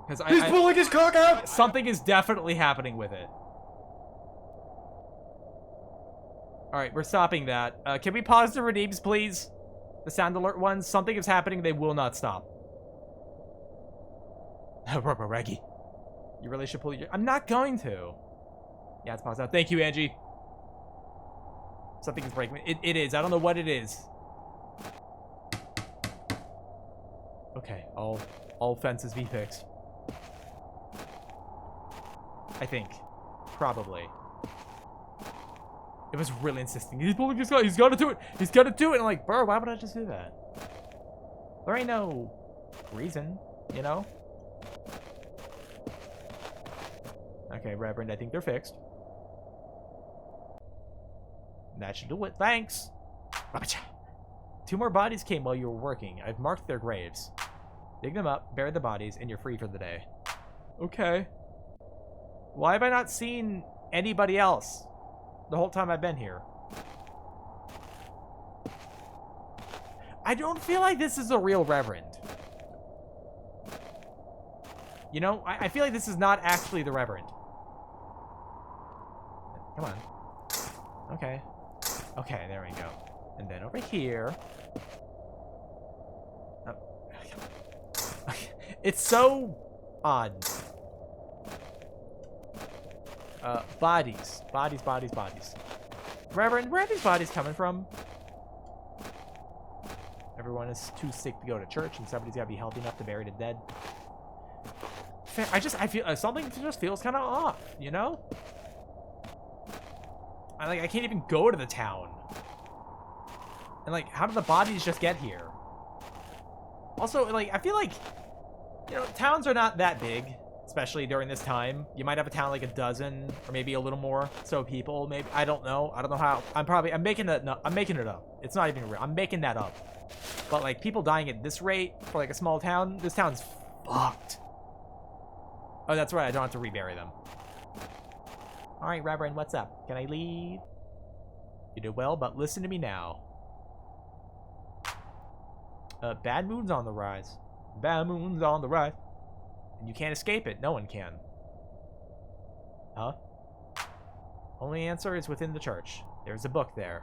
Because He's pulling his cock out! Something is definitely happening with it. Alright, we're stopping that. Can we pause the redeems, please? The sound alert ones. Something is happening. They will not stop. Reggie. You really should pull your... I'm not going to. Yeah, it's paused out. Thank you, Angie. Something is breaking. It is. I don't know what it is. Okay, all fences be fixed. I think. Probably. It was really insisting. He's pulling his gun. He's got to do it. He's got to do it. And I'm like, bro, why would I just do that? There ain't no reason, you know? Okay, Reverend, I think they're fixed. That should do it. Thanks. 2 more bodies came while you were working. I've marked their graves. Dig them up, bury the bodies, and you're free for the day. Okay. Why have I not seen anybody else the whole time I've been here. I don't feel like this is a real reverend. You know, I feel like this is not actually the reverend. Come on. Okay. Okay, there we go. And then over here. Oh. It's so odd. Bodies. Bodies, bodies, bodies. Reverend, where are these bodies coming from? Everyone is too sick to go to church, and somebody's got to be healthy enough to bury the dead. I feel something just feels kind of off, you know? I can't even go to the town. And like, how did the bodies just get here? Also, like, I feel like, you know, towns are not that big, especially during this time. You might have a town like a dozen or maybe a little more so people. Maybe I don't know how. I'm making it up. It's not even real. I'm making that up. But like, people dying at this rate for like a small town, this town's fucked. Oh, that's right. I don't have to rebury them. All right, Reverend, what's up? Can I leave? You did well, but listen to me now. Bad moon's on the rise. Bad moon's on the rise. And you can't escape it. No one can. Huh? Only answer is within the church. There's a book there.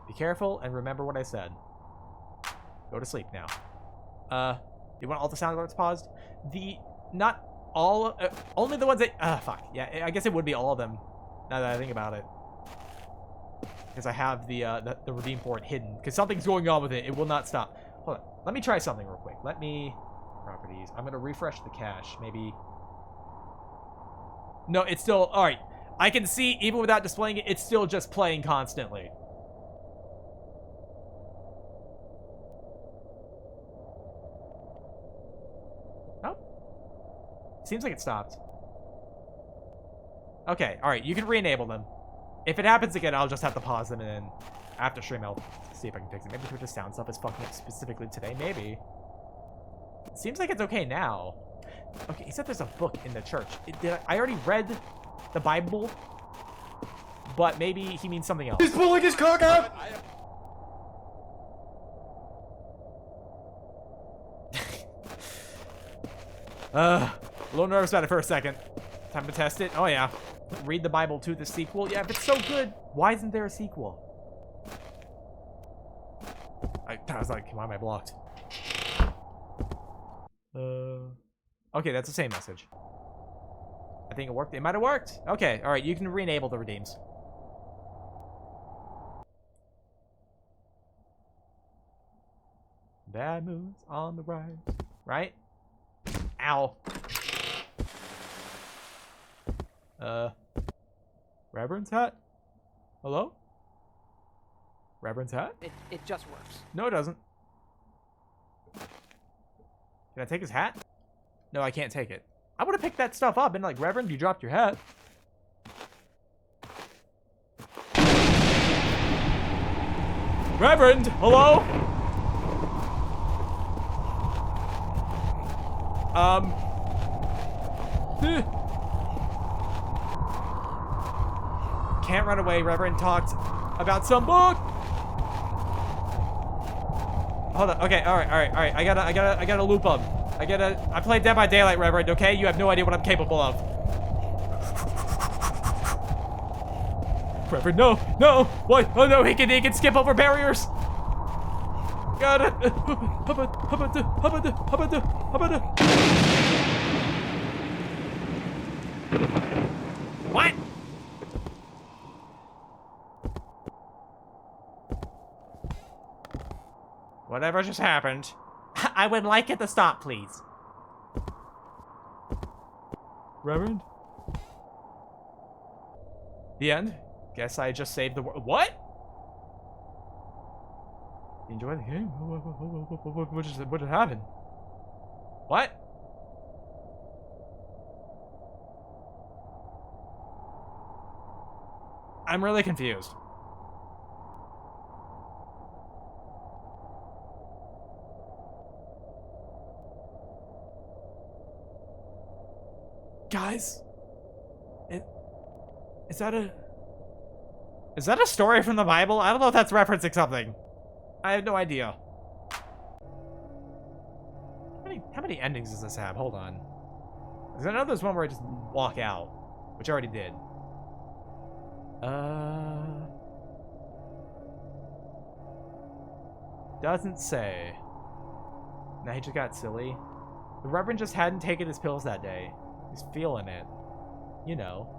Be careful and remember what I said. Go to sleep now. You want all the sound alerts paused? Not all, only the ones that, fuck. Yeah, I guess it would be all of them, now that I think about it. Because I have the redeem port hidden. Because something's going on with it. It will not stop. Hold on. Let me try something real quick. Properties. I'm going to refresh the cache. Maybe. No, it's still, all right. I can see, even without displaying it, it's still just playing constantly. Seems like it stopped. Okay, alright, you can re-enable them. If it happens again, I'll just have to pause them, and then after stream, I'll see if I can fix it. Maybe Twitch's sound stuff is fucking up specifically today. Maybe. It seems like it's okay now. Okay, he said there's a book in the church. I already read the Bible, but maybe he means something else. He's pulling his cock out! A little nervous about it for a second. Time to test it. Oh, yeah. Read the Bible to the sequel. Yeah, if it's so good, why isn't there a sequel? I was like, why am I blocked? Okay, that's the same message. I think it worked. It might have worked. Okay, all right. You can re-enable the redeems. Bad moons on the rise. Right? Ow. Reverend's hat? Hello? Reverend's hat? It just works. No, it doesn't. Can I take his hat? No, I can't take it. I would have picked that stuff up and like, Reverend, you dropped your hat. Reverend, hello? Can't run away. Reverend talked about some book. Hold on. Okay. All right. I gotta loop up. I played Dead by Daylight, Reverend. Okay. You have no idea what I'm capable of. Reverend, no. What? Oh no. He can skip over barriers. Got it. What? Whatever just happened. I would like it to stop, please. Reverend? The end? Guess I just saved the world. What? Enjoy the game? What just happened? What? I'm really confused. Guys, Is that a story from the Bible? I don't know if that's referencing something. I have no idea. How many endings does this have? Hold on. Because I know there's one where I just walk out, which I already did. Doesn't say. Now he just got silly. The Reverend just hadn't taken his pills that day. He's feeling it. You know.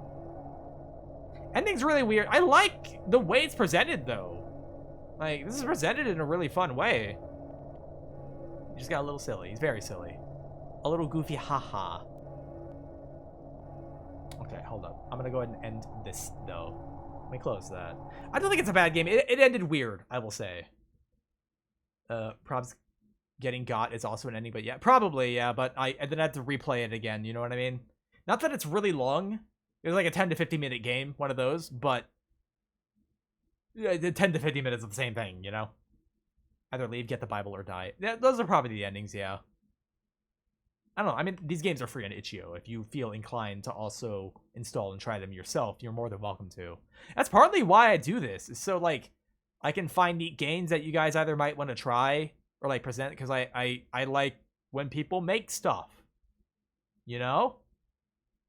Ending's really weird. I like the way it's presented, though. Like, this is presented in a really fun way. He just got a little silly. He's very silly. A little goofy haha. Okay, hold up. I'm gonna go ahead and end this, though. Let me close that. I don't think it's a bad game. It ended weird, I will say. Probs getting got is also an ending, but yeah, probably, yeah, but I then have to replay it again, you know what I mean? Not that it's really long. It was like a 10 to 15 minute game, one of those, but 10 to 15 minutes of the same thing, you know? Either leave, get the Bible, or die. Yeah, those are probably the endings, yeah. I don't know, I mean, these games are free on itch.io. If you feel inclined to also install and try them yourself, you're more than welcome to. That's partly why I do this, is so, like, I can find neat games that you guys either might want to try or like present, because I like when people make stuff, you know?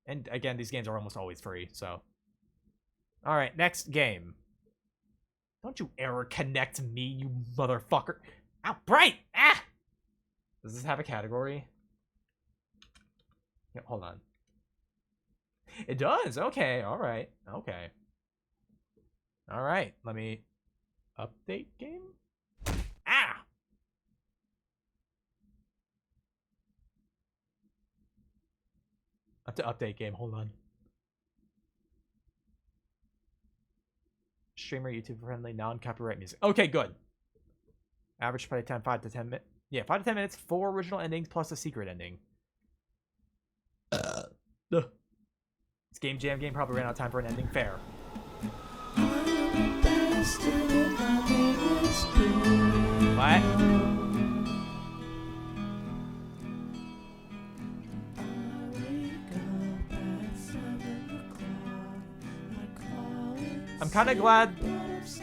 And again, these games are almost always free, so. All right, next game. Don't you error connect me, you motherfucker. Ow, Bright! Ah! Does this have a category? Yeah, hold on. It does, okay, all right, okay. All right, let me update game? Ah! I have to update game, hold on. Streamer, YouTube friendly, non-copyright music. Okay, good. Average play time 5 to 10 minutes. Yeah, 5 to 10 minutes, 4 original endings plus a secret ending. This Game Jam game probably ran out of time for an ending. Fair. What? I'm kind of glad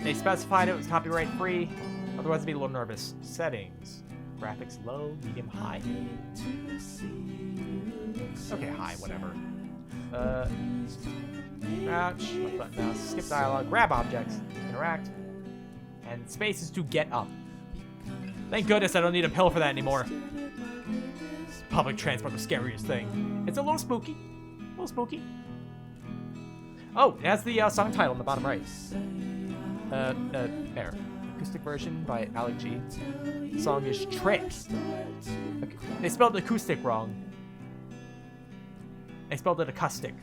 they specified it was copyright free. Otherwise, I'd be a little nervous. Settings. Graphics low, medium, high. Okay, high, whatever. Crouch, left button mouse, skip dialogue, grab objects, interact, and space is to get up. Thank goodness I don't need a pill for that anymore. Public transport, the scariest thing. It's a little spooky. A little spooky. Oh, it has the song title in the bottom right. There. Acoustic version by Alec G. The song is Trick. Okay. They spelled acoustic wrong. They spelled it acoustic.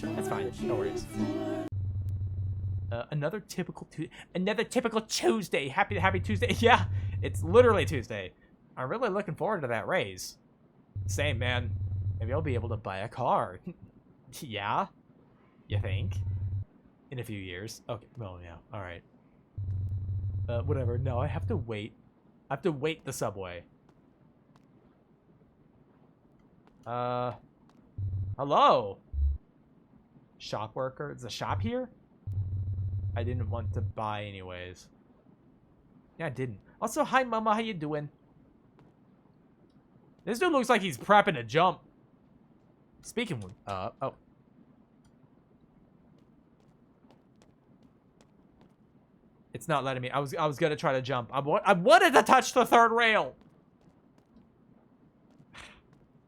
That's fine. No worries. Another typical Tuesday. Happy Tuesday. Yeah, it's literally Tuesday. I'm really looking forward to that raise. Same, man. Maybe I'll be able to buy a car. Yeah? You think? In a few years. Okay. Well, yeah. All right. Whatever. No, I have to wait. I have to wait the subway. Hello? Shop worker? Is the shop here? I didn't want to buy anyways. Yeah, I didn't. Also, hi, Mama. How you doing? This dude looks like he's prepping to jump. Speaking of, oh. It's not letting me. I was gonna try to jump. I wanted to touch the third rail.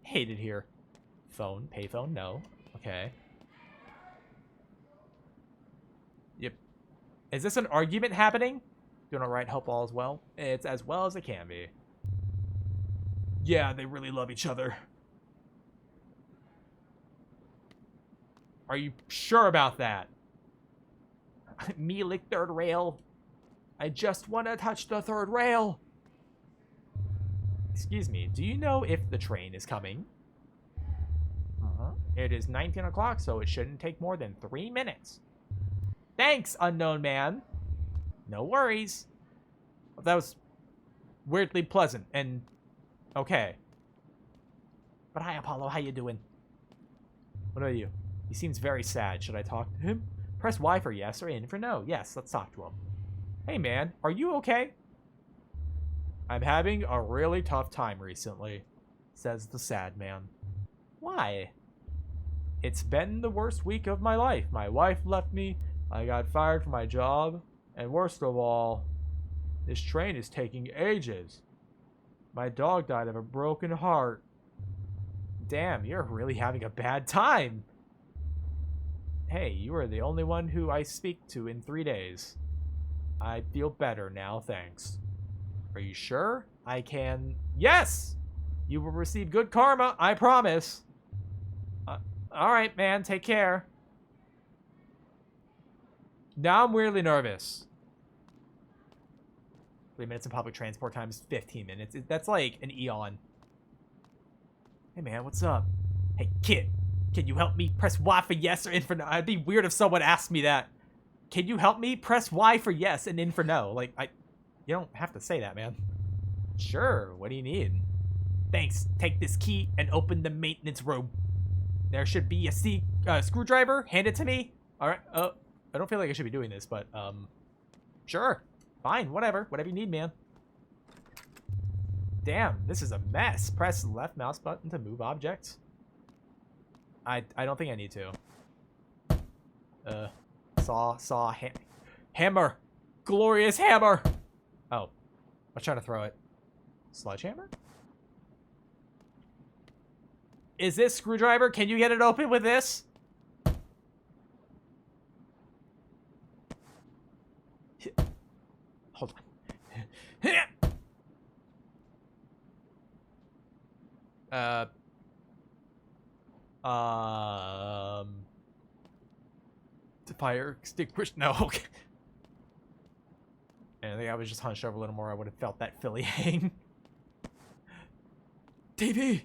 Hate it here. Phone, payphone, no. Okay. Yep. Is this an argument happening? Doing alright, hope all is well. It's as well as it can be. Yeah, they really love each other. Are you sure about that? Me lick third rail. I just want to touch the third rail. Excuse me, do you know if the train is coming? It is 19 o'clock, so it shouldn't take more than 3 minutes. Thanks, unknown man. No worries. That was weirdly pleasant and okay. But hi, Apollo. How you doing? What about you? He seems very sad. Should I talk to him? Press Y for yes or N for no. Yes, let's talk to him. Hey, man. Are you okay? I'm having a really tough time recently, says the sad man. Why? It's been the worst week of my life. My wife left me. I got fired from my job. And worst of all, this train is taking ages. My dog died of a broken heart. Damn, you're really having a bad time. Hey, you are the only one who I speak to in 3 days. I feel better now, thanks. Are you sure I can? Yes! You will receive good karma, I promise. Alright, man, take care. Now I'm weirdly nervous. 3 minutes of public transport time is 15 minutes. That's like an eon. Hey, man, what's up? Hey, kid, can you help me? Press Y for yes or N for no. It'd be weird if someone asked me that. Can you help me? Press Y for yes and N for no. Like, you don't have to say that, man. Sure, what do you need? Thanks. Take this key and open the maintenance room. There should be a screwdriver. Hand it to me. All right. I don't feel like I should be doing this, but sure. Fine, whatever. Whatever you need, man. Damn, this is a mess. Press left mouse button to move objects. I don't think I need to. Saw, hammer. Glorious hammer. Oh, I was trying to throw it. Sledgehammer? Is this screwdriver? Can you get it open with this? Hold on. Fire extinguisher. No, okay. And I think I was just hunched over a little more. I would have felt that Philly hang. TV.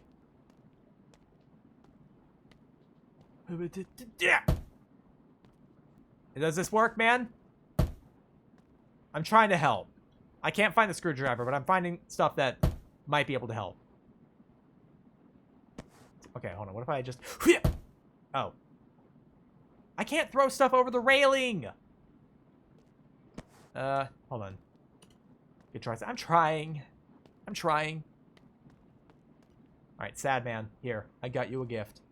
Does this work, man? I'm trying to help. I can't find the screwdriver, but I'm finding stuff that might be able to help. Okay, hold on. What if I just... Oh. I can't throw stuff over the railing! Hold on. Good try. I'm trying. I'm trying. Alright, sad man. Here, I got you a gift.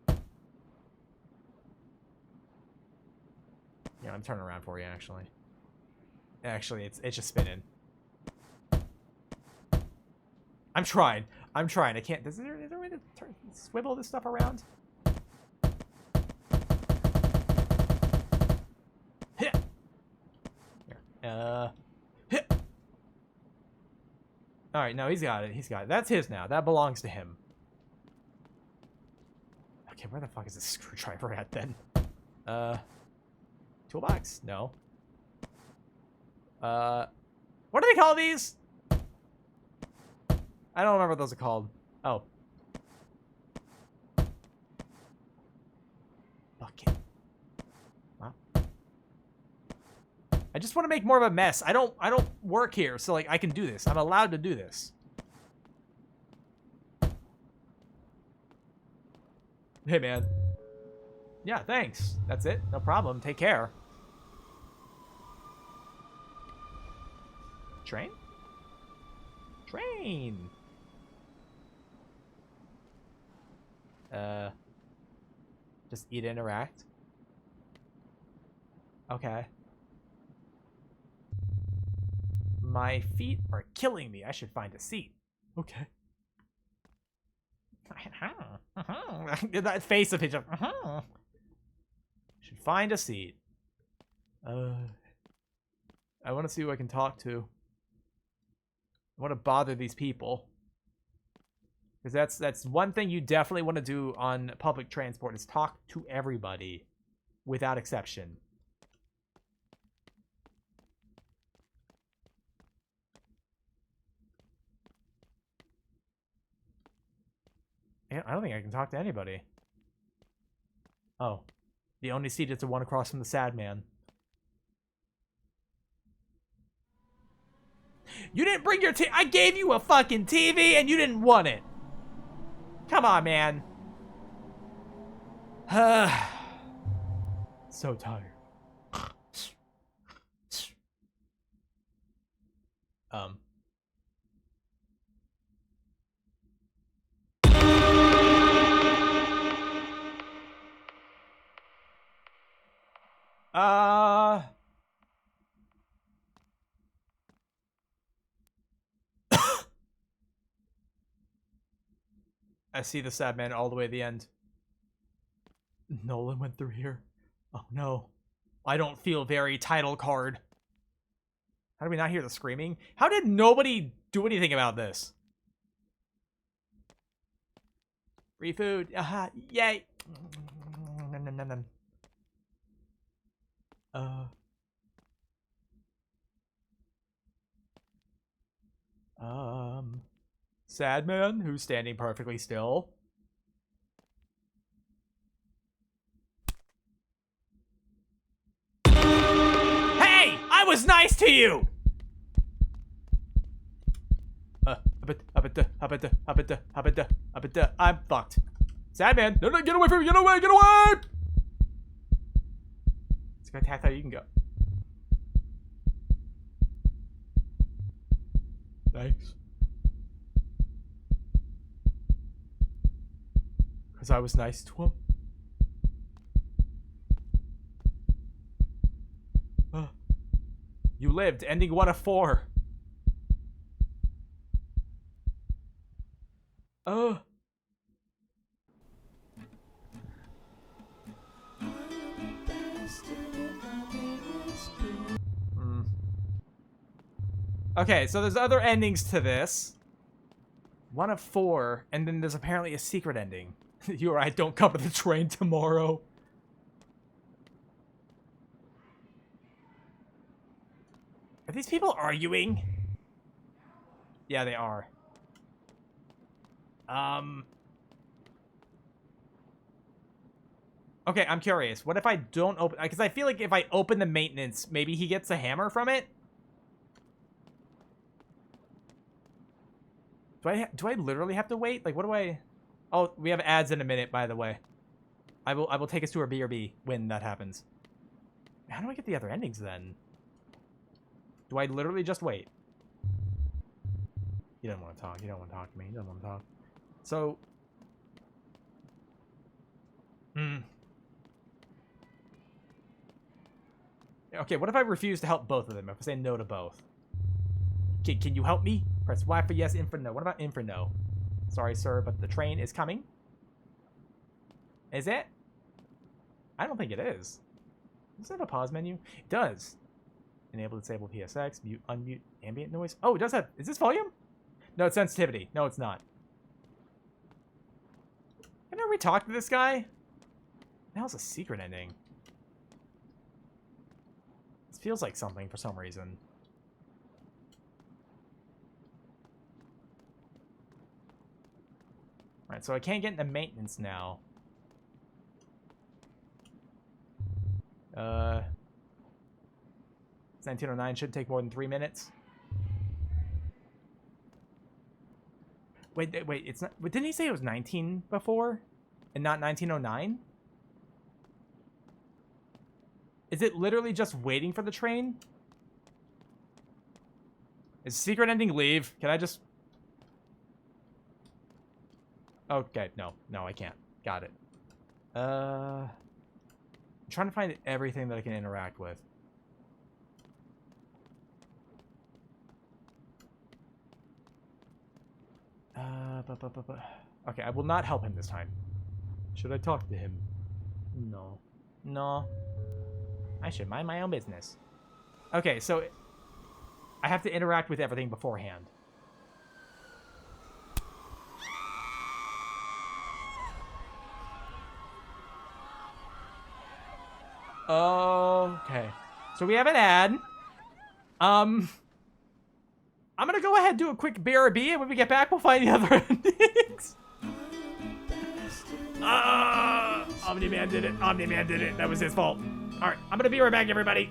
Yeah, I'm turning around for you, actually. Actually, it's just spinning. I'm trying. I'm trying. I can't. Is there a way to swivel this stuff around? Here. Alright, no, he's got it. He's got it. That's his now. That belongs to him. Okay, where the fuck is this screwdriver at then? Toolbox? No. What do they call these? I don't remember what those are called. Oh. Bucket. Wow. I just want to make more of a mess. I don't work here, so like I can do this. I'm allowed to do this. Hey, man. Yeah, thanks. That's it. No problem. Take care. Train? Train. Just eat, interact. Okay. My feet are killing me. I should find a seat. Okay. That face of his. Should find a seat. I want to see who I can talk to. I want to bother these people. Because that's one thing you definitely want to do on public transport is talk to everybody without exception. I don't think I can talk to anybody. Oh. The only seat is the one across from the sad man. You didn't bring your TV. I gave you a fucking TV and you didn't want it. Come on, man. So tired. Um. I see the sad man all the way to the end. Nolan went through here. Oh no. I don't feel very title card. How did we not hear the screaming? How did nobody do anything about this? Free food. Yay. Sad man who's standing perfectly still. Hey! I was nice to you! I'm fucked. Sad man. No, get away from me. Get away. Get away. It's gonna attack how you can go. Thanks. Because I was nice to him. You lived, ending 1 of 4. Okay, so there's other endings to this. 1 of 4, and then there's apparently a secret ending. You or I don't come to the train tomorrow. Are these people arguing? Yeah, they are. Okay, I'm curious. What if I don't open... Because I feel like if I open the maintenance, maybe he gets a hammer from it? Do I literally have to wait? Like, what do I... Oh, we have ads in a minute, by the way. I will take us to our BRB when that happens. How do I get the other endings, then? Do I literally just wait? You don't want to talk. You don't want to talk to me. You don't want to talk. So... Okay, what if I refuse to help both of them? If I say no to both? Can you help me? Press Y for yes, in for no. What about in for no? Sorry, sir, but the train is coming. Is it? I don't think it is. Does it have a pause menu? It does. Enable disable PSX, mute, unmute, ambient noise. Oh, it does have... Is this volume? No, it's sensitivity. No, it's not. Can I re-talk to this guy? That was a secret ending. This feels like something for some reason. Alright, so I can't get into maintenance now. 1909 should take more than 3 minutes. Wait, it's not... Didn't he say it was 19 before? And not 1909? Is it literally just waiting for the train? Is secret ending leave? Can I just... Okay, no, I can't. Got it. I'm trying to find everything that I can interact with. Okay, I will not help him this time. Should I talk to him? No. I should mind my own business. Okay, so I have to interact with everything beforehand. Okay. So we have an ad. I'm gonna go ahead and do a quick BRB, and when we get back, we'll find the other endings. Omni-Man did it. Omni-Man did it. That was his fault. All right, I'm gonna be right back, everybody.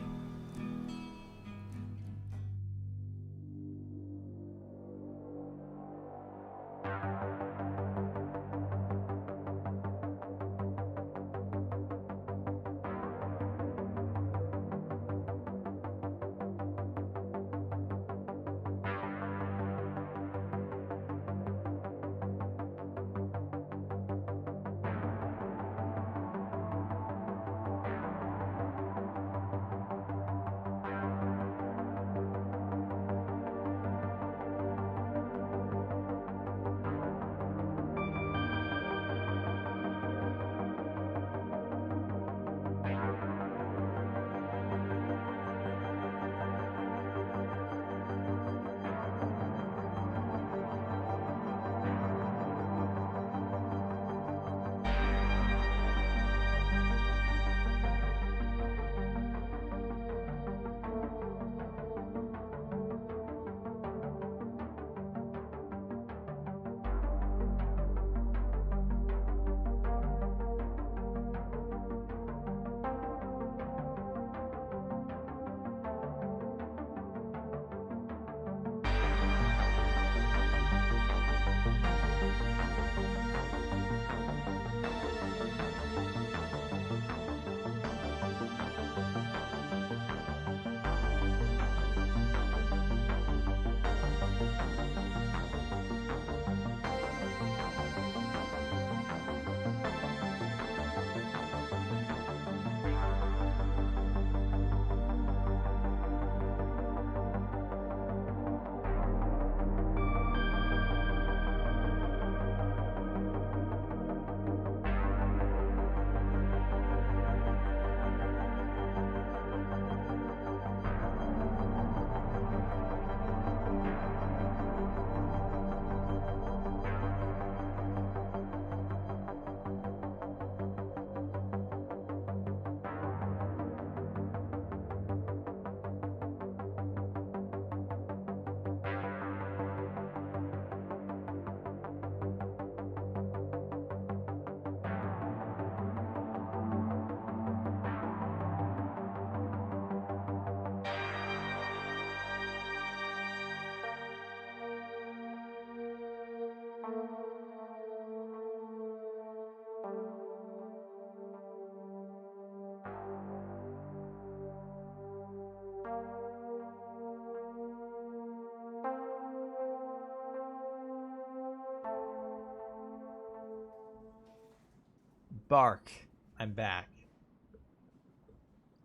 Bark. I'm back.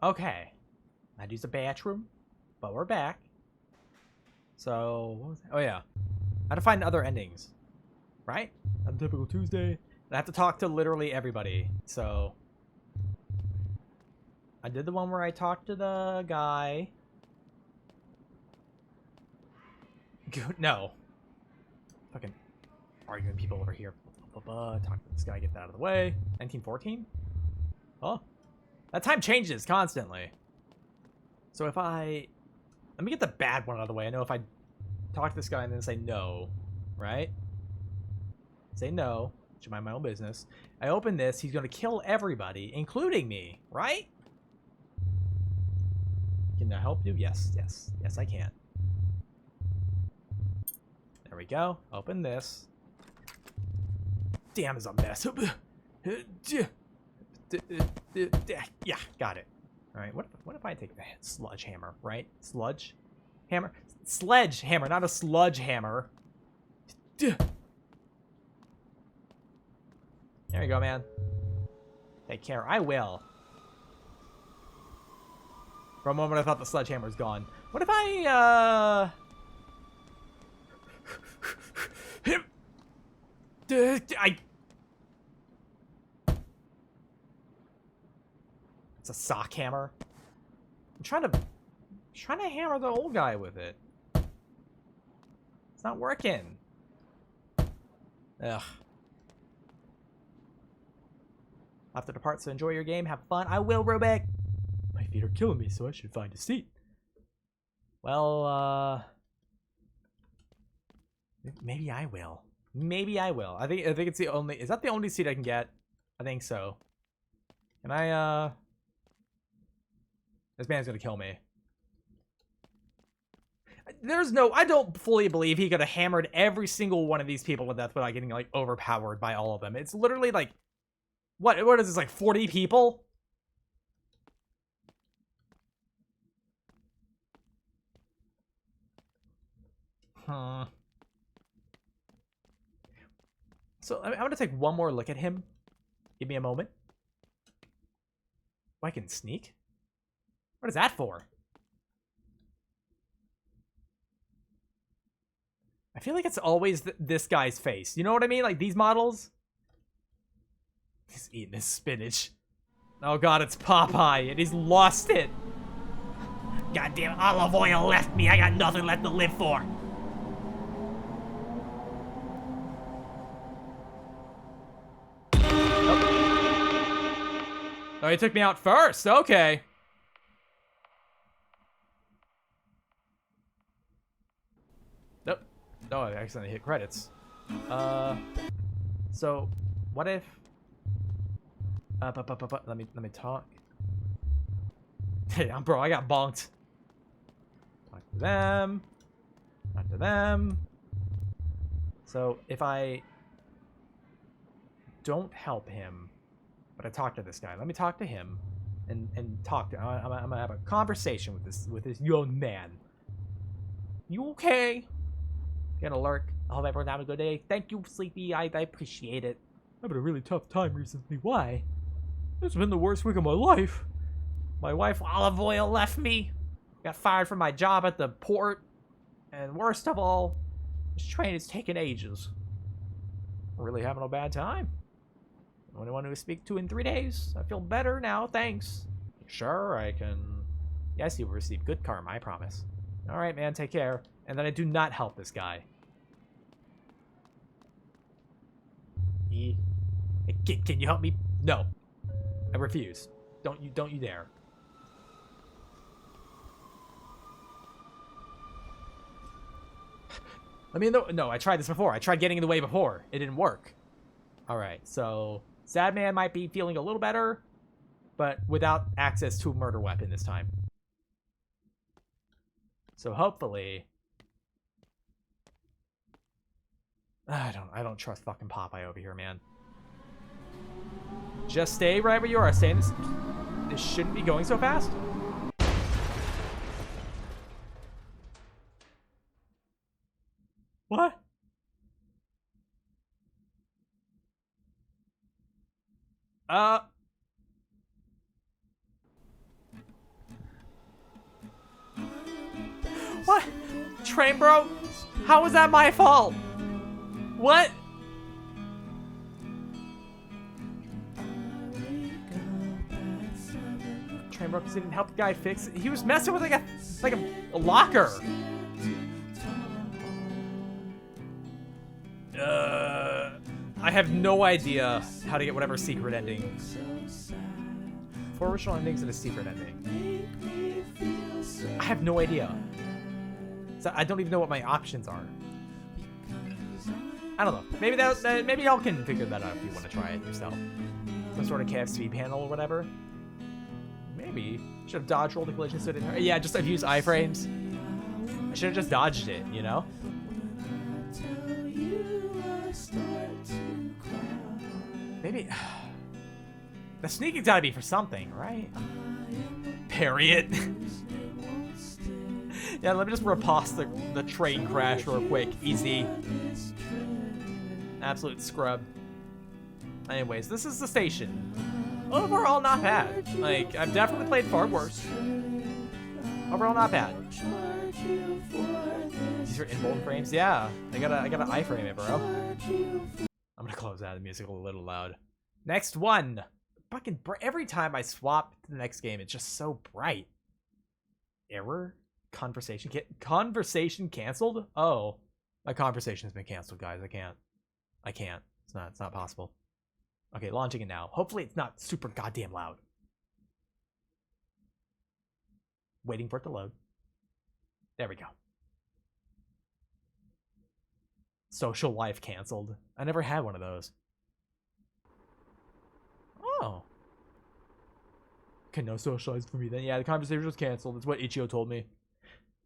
Okay. I'd use a bathroom, but we're back. So, what was that? Oh yeah. I had to find other endings. Right? On typical Tuesday. I have to talk to literally everybody. So, I did the one where I talked to the guy. No. Fucking arguing people over here. Talk to this guy, get that out of the way. 1914? Oh. That time changes constantly. So if I... Let me get the bad one out of the way. I know if I talk to this guy and then say no, right? Say no. Should mind my own business. I open this, he's going to kill everybody, including me, right? Can I help you? Yes, yes. Yes, I can. There we go. Open this. Damn, is a mess. Yeah, got it. All right, what if I take the sludge hammer, right? Sludge hammer? Sledge hammer, not a sludge hammer. There you go, man. Take care. I will. For a moment, I thought the sledgehammer was gone. What if I, It's a sock hammer. I'm trying to hammer the old guy with it. It's not working. Ugh. I'll have to depart, so enjoy your game. Have fun. I will, Rubik. My feet are killing me, so I should find a seat. Well, maybe I will. Maybe I will. I think it's the only... Is that the only seat I can get? I think so. And this man's gonna kill me. There's no... I don't fully believe he could have hammered every single one of these people to death without getting, like, overpowered by all of them. It's literally, like... What is this, like, 40 people? Huh. So, I'm gonna take one more look at him. Give me a moment. Oh, I can sneak? What is that for? I feel like it's always this guy's face. You know what I mean? Like, these models? He's eating his spinach. Oh god, it's Popeye, and he's lost it. Goddamn olive oil left me. I got nothing left to live for. Oh, he took me out first. Okay. Nope. No, I accidentally hit credits. So, what if... let me talk. Hey, bro, I got bonked. Talk to them. Talk to them. So, if I don't help him, but I talk to this guy, let me talk to him and talk to... I'm gonna have a conversation with this young man. You okay? Get an alert. I hope everyone's having a good day. Thank you, Sleepy. I appreciate it. I'm having a really tough time recently. Why? It's been the worst week of my life. My wife, Olive Oil, left me. Got fired from my job at the port. And worst of all, this train is taking ages. I'm really having a bad time. The only one to speak to in 3 days. I feel better now, thanks. Sure, I can... Yes, you will receive good karma, I promise. Alright, man, take care. And then I do not help this guy. Can you help me? No. I refuse. Don't you dare. Let me know. No, I tried this before. I tried getting in the way before. It didn't work. Alright, so Sad Man might be feeling a little better, but without access to a murder weapon this time. So hopefully... I don't trust fucking Popeye over here, man. Just stay right where you are. Stay in this... This shouldn't be going so fast. What? What? Train broke? How was that my fault? What? Train broke because he didn't help the guy fix it. He was messing with like a locker. I have no idea how to get whatever secret ending. 4 original endings and a secret ending. I have no idea. So I don't even know what my options are. I don't know. Maybe maybe y'all can figure that out if you want to try it yourself. Some sort of KFC panel or whatever. Maybe. Should have dodge rolled the collision so it didn't hurt. Yeah, just I've used iframes. I should have just dodged it, you know? Maybe. The sneaking's gotta be for something, right? Parry it. Yeah, let me just riposte the train crash real quick. Easy. Absolute scrub. Anyways, this is the station. Overall, not bad. Like, I've definitely played far worse. Overall, not bad. These are in-bold frames? Yeah. I gotta iframe it, bro. I'm gonna close out the music a little loud. Next one. Fucking every time I swap to the next game, it's just so bright. Error? Conversation canceled? Oh. My conversation has been canceled, guys. I can't. It's not possible. Okay, launching it now. Hopefully it's not super goddamn loud. Waiting for it to load. There we go. Social life canceled. I never had one of those. Oh. Okay, no socialize for me then. Yeah, the conversation was canceled. That's what Ichio told me.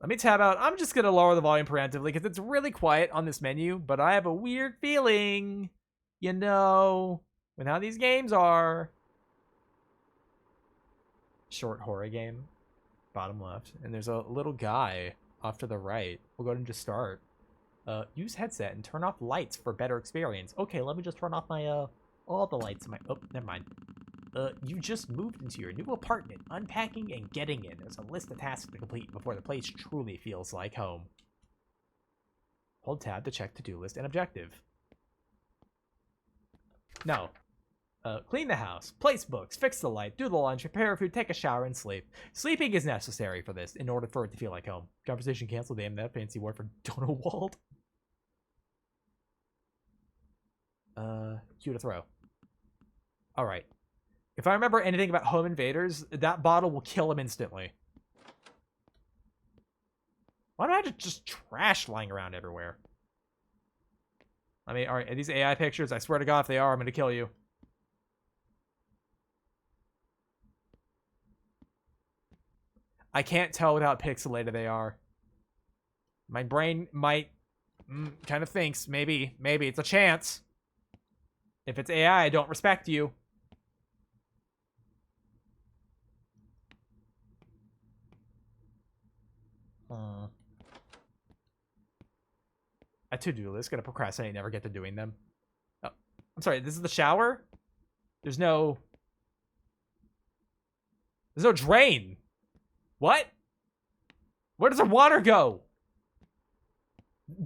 Let me tab out. I'm just going to lower the volume preemptively because it's really quiet on this menu, but I have a weird feeling, you know, with how these games are. Short horror game. Bottom left. And there's a little guy off to the right. We'll go ahead and just start. Use headset and turn off lights for better experience. Okay, let me just turn off my, all the lights in my... Oh, never mind. You just moved into your new apartment. Unpacking and getting in. There's a list of tasks to complete before the place truly feels like home. Hold tab to check to-do list and objective. No. Clean the house, place books, fix the light, do the lunch, prepare food, take a shower, and sleep. Sleeping is necessary for this in order for it to feel like home. Conversation canceled. Damn, that fancy word for Donald. Cue to throw. Alright. If I remember anything about home invaders, that bottle will kill him instantly. Why do I have just trash lying around everywhere? I mean, alright, are these AI pictures? I swear to God, if they are, I'm gonna kill you. I can't tell with how pixelated they are. My brain might kind of thinks, maybe it's a chance. If it's AI, I don't respect you. A to-do list. Gonna procrastinate, never get to doing them. Oh, I'm sorry, this is the shower? There's no drain. What? Where does the water go?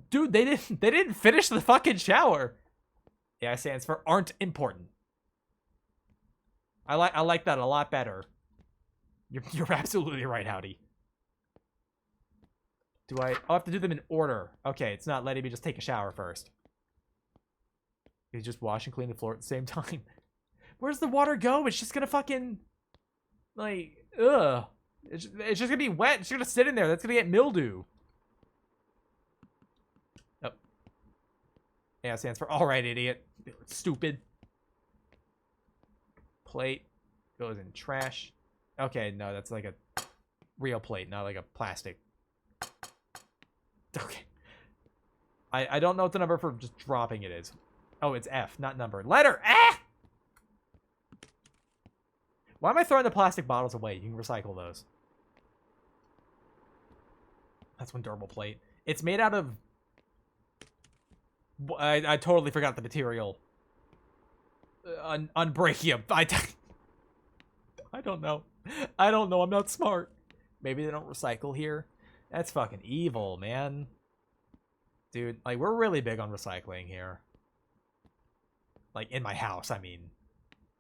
Dude, they didn't finish the fucking shower. Yeah, it stands for aren't important. I like that a lot better. You're absolutely right, Howdy. I'll have to do them in order. Okay, it's not letting me just take a shower first. You just wash and clean the floor at the same time. Where's the water go? It's just gonna fucking like ugh. It's just gonna be wet. It's just gonna sit in there. That's gonna get mildew. Oh. Yeah, it stands for alright, idiot. Stupid. Plate goes in trash. Okay, no, that's like a real plate, not like a plastic. Okay. I don't know what the number for just dropping it is. Oh, it's F, not number. Letter! Ah! Why am I throwing the plastic bottles away? You can recycle those. That's one durable plate. It's made out of... I totally forgot the material. unbreakium. I don't know. I don't know. I'm not smart. Maybe they don't recycle here. That's fucking evil, man. Dude, like, we're really big on recycling here. Like, in my house, I mean.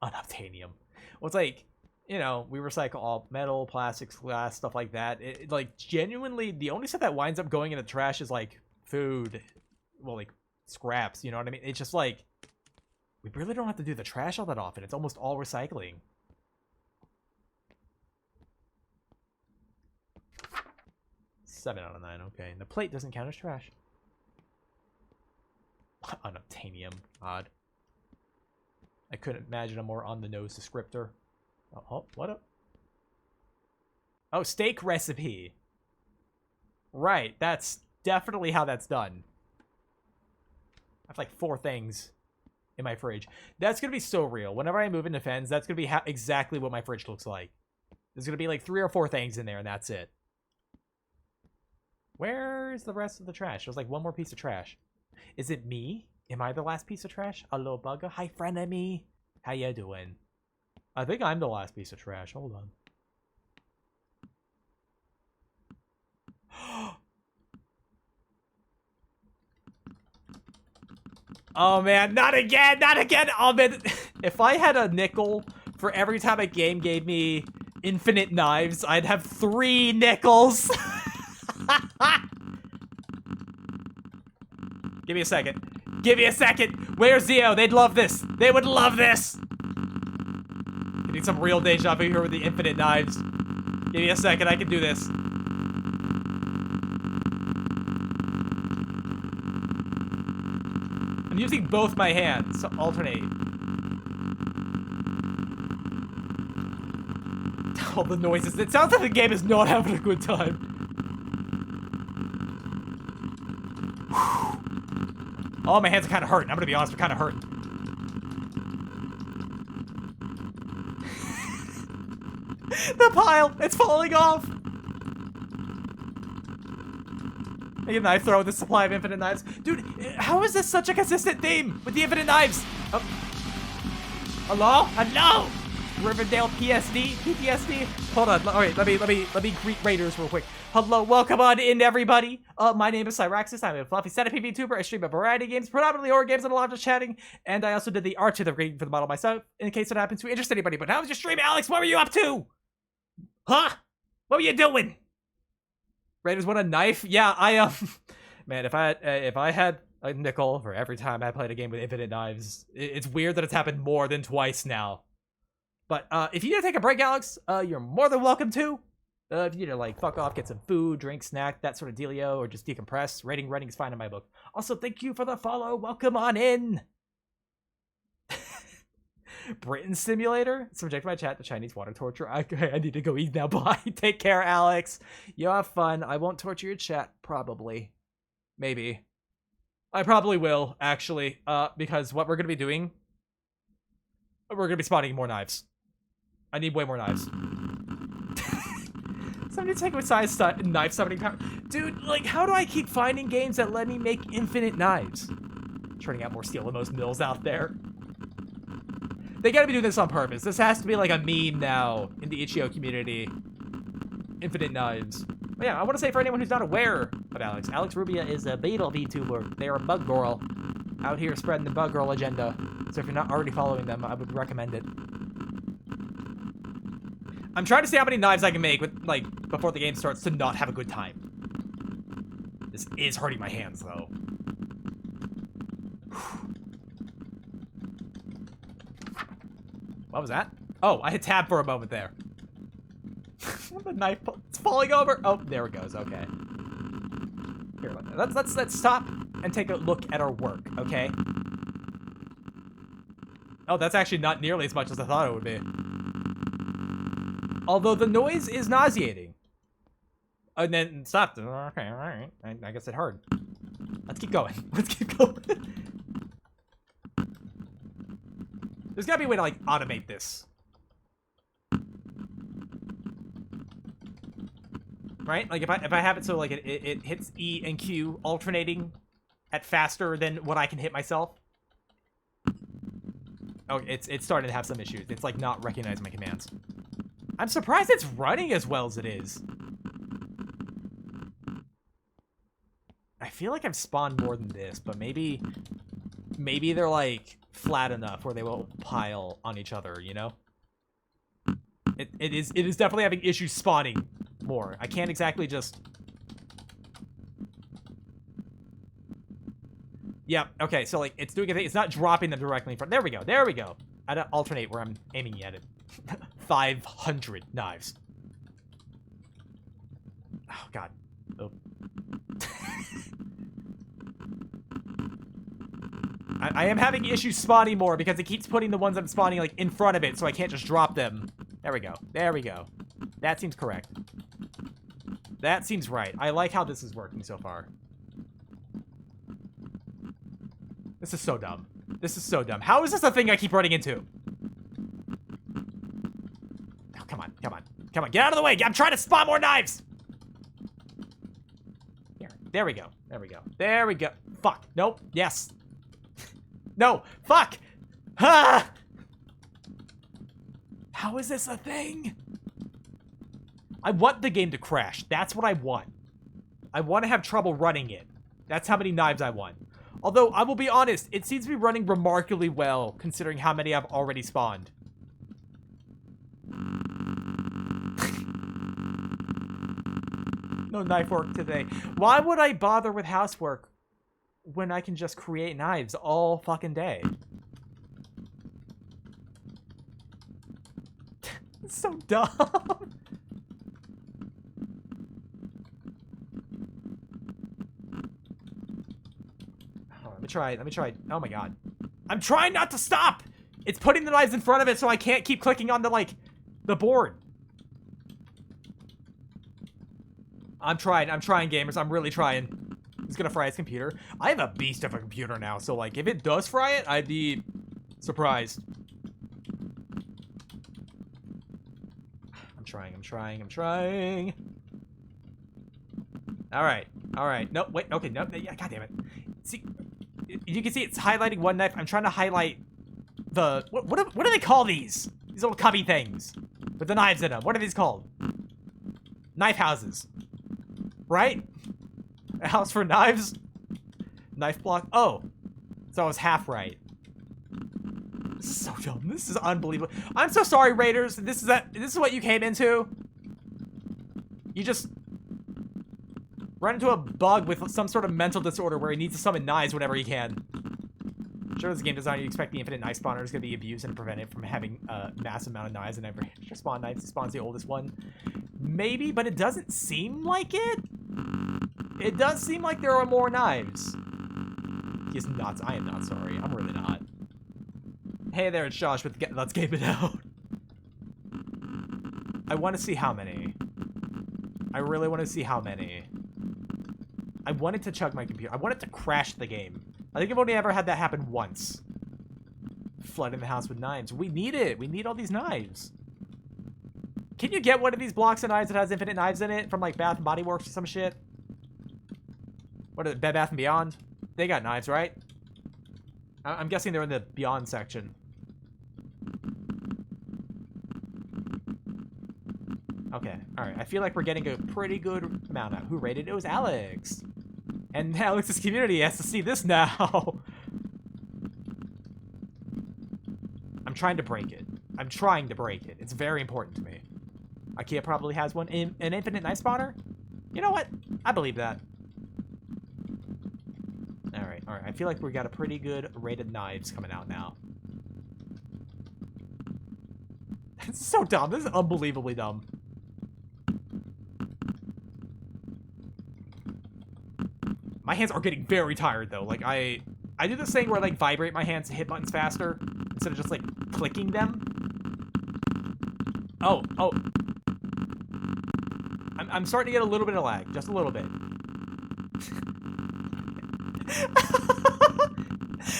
Unobtainium. Well, it's like, you know, we recycle all metal, plastics, glass, stuff like that. Like, genuinely, the only stuff that winds up going in the trash is, like, food. Well, like, scraps, you know what I mean? It's just, like, we really don't have to do the trash all that often. It's almost all recycling. Seven out of 9, okay. And the plate doesn't count as trash. Unobtainium. Odd. I couldn't imagine a more on-the-nose descriptor. Oh, what up? Oh, steak recipe. Right, that's definitely how that's done. I have like 4 things in my fridge. That's gonna be so real. Whenever I move into Fens, that's gonna be exactly what my fridge looks like. There's gonna be like 3 or 4 things in there, and that's it. Where's the rest of the trash? There's like 1 more piece of trash. Is it me? Am I the last piece of trash? Hello, bugger. Hi, frenemy. How you doing? I think I'm the last piece of trash. Hold on. Oh, man. Not again. Not again. Oh, man. If I had a nickel for every time a game gave me infinite knives, I'd have 3 nickels. Give me a second. Give me a second. Where's Zio? They'd love this. They would love this. I need some real deja vu here with the infinite knives. Give me a second. I can do this. I'm using both my hands to alternate. All the noises. It sounds like the game is not having a good time. Oh, my hands are kind of hurting. I'm gonna be honest, they're kind of hurting. The pile, it's falling off. I get a knife throw with the supply of infinite knives. Dude, how is this such a consistent theme with the infinite knives? Oh. Hello? Hello? Riverdale PTSD? Hold on. All right, let me greet Raiders real quick. Hello, welcome on in, everybody. My name is Cyraxis. I'm a fluffy set of PvTuber. I stream a variety of games, predominantly horror games and a lot of chatting. And I also did the art to the reading for the model myself, in case it happens to interest anybody. But how was your stream, Alex? What were you up to? Huh? What were you doing? Raiders want a knife? Yeah, man, if I had a nickel for every time I played a game with infinite knives, it's weird that it's happened more than twice now. But if you need to take a break, Alex, you're more than welcome to. If you need to, like, fuck off, get some food, drink, snack, that sort of dealio, or just decompress, running is fine in my book. Also, thank you for the follow. Welcome on in. Britain Simulator? Subject my chat to Chinese water torture. I need to go eat now. Bye. Take care, Alex. You have fun. I won't torture your chat, probably. Maybe. I probably will, actually, because what we're going to be doing, we're going to be spawning more knives. I need way more knives. Somebody take my knife summoning power. Dude, like, how do I keep finding games that let me make infinite knives? Turning out more steel in those mills out there. They gotta be doing this on purpose. This has to be like a meme now in the itch.io community. Infinite knives. But yeah, I want to say for anyone who's not aware of Alex Rubia is a Beetle VTuber. They're a bug girl out here spreading the bug girl agenda. So if you're not already following them, I would recommend it. I'm trying to see how many knives I can make with, like, before the game starts to not have a good time. This is hurting my hands, though. What was that? Oh, I hit tab for a moment there. The knife, it's falling over. Oh, there it goes. Okay. Here, let's stop and take a look at our work, okay? Oh, that's actually not nearly as much as I thought it would be. Although the noise is nauseating. And then stopped. Okay, all right. I guess it hurt. Let's keep going. Let's keep going. There's gotta be a way to, like, automate this. Right? Like, if I have it so, like, it hits E and Q alternating at faster than what I can hit myself. Oh, it's starting to have some issues. It's like not recognizing my commands. I'm surprised it's running as well as it is. I feel like I've spawned more than this, but maybe they're like flat enough where they won't pile on each other, you know? It is definitely having issues spawning more. I can't exactly just... Yeah, okay, so like it's doing a thing. It's not dropping them directly in front. There we go. There we go. I don't alternate where I'm aiming at it. 500 knives. Oh god. Oh. I am having issues spawning more because it keeps putting the ones I'm spawning like in front of it, so I can't just drop them. There we go. There we go. That seems correct. That seems right. I like how this is working so far. This is so dumb. This is so dumb. How is this a thing I keep running into? Oh, come on. Come on. Come on. Get out of the way. I'm trying to spawn more knives. Here. There we go. There we go. There we go. Fuck. Nope. Yes. No. Fuck. Ah! How is this a thing? I want the game to crash. That's what I want. I want to have trouble running it. That's how many knives I want. Although, I will be honest, it seems to be running remarkably well, considering how many I've already spawned. No knife work today. Why would I bother with housework when I can just create knives all fucking day? It's so dumb. Let me try. Oh my god. I'm trying not to stop! It's putting the knives in front of it so I can't keep clicking on the, like, the board. I'm trying, gamers. I'm really trying. He's gonna fry his computer. I have a beast of a computer now, so, like, if it does fry it, I'd be surprised. I'm trying. Alright. No, wait, okay, no, yeah, god damn it. See... You can see it's highlighting one knife. I'm trying to highlight the... What do they call these? These little cubby things. With the knives in them. What are these called? Knife houses. Right? A house for knives? Knife block? Oh. So I was half right. This is so dumb. This is unbelievable. I'm so sorry, Raiders. This is what you came into? You just... run into a bug with some sort of mental disorder where he needs to summon knives whenever he can. Sure, as a game designer, you expect the infinite knife spawner is going to be abused and prevented from having a massive amount of knives and every spawn knives. He spawns the oldest one. Maybe, but it doesn't seem like it. It does seem like there are more knives. He's nuts. I am not sorry. I'm really not. Hey there, it's Josh with Let's Game It Out. I want to see how many. I really want to see how many. I wanted to chug my computer. I wanted to crash the game. I think I've only ever had that happen once. Flooding the house with knives. We need it. We need all these knives. Can you get one of these blocks of knives that has infinite knives in it from like Bath & Body Works or some shit? What are Bed Bath & Beyond? They got knives, right? I'm guessing they're in the Beyond section. Okay, alright. I feel like we're getting a pretty good amount out. Who rated it? It was Alex. And Alex's community has to see this now. I'm trying to break it. It's very important to me. IKEA probably has one. An infinite knife spawner? You know what? I believe that. Alright. I feel like we got a pretty good rated knives coming out now. It's so dumb. This is unbelievably dumb. My hands are getting very tired, though. Like, I do this thing where I, like, vibrate my hands to hit buttons faster instead of just, like, clicking them. Oh. I'm starting to get a little bit of lag. Just a little bit.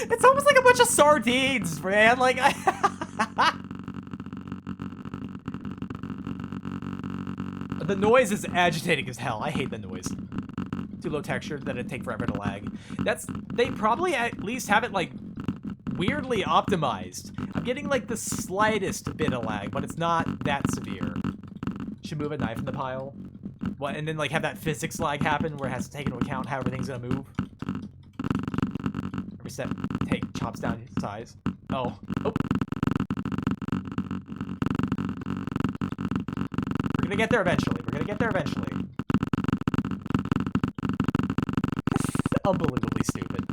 It's almost like a bunch of sardines, man. Like, the noise is agitating as hell. I hate the noise. Too low texture that it'd take forever to lag. They probably at least have it like weirdly optimized. I'm getting like the slightest bit of lag, but it's not that severe. Should move a knife in the pile. What, and then like have that physics lag happen where it has to take into account how everything's gonna move. Reset, take, chops down his size. Oh. Oh. We're gonna get there eventually. We're gonna get there eventually. Unbelievably stupid.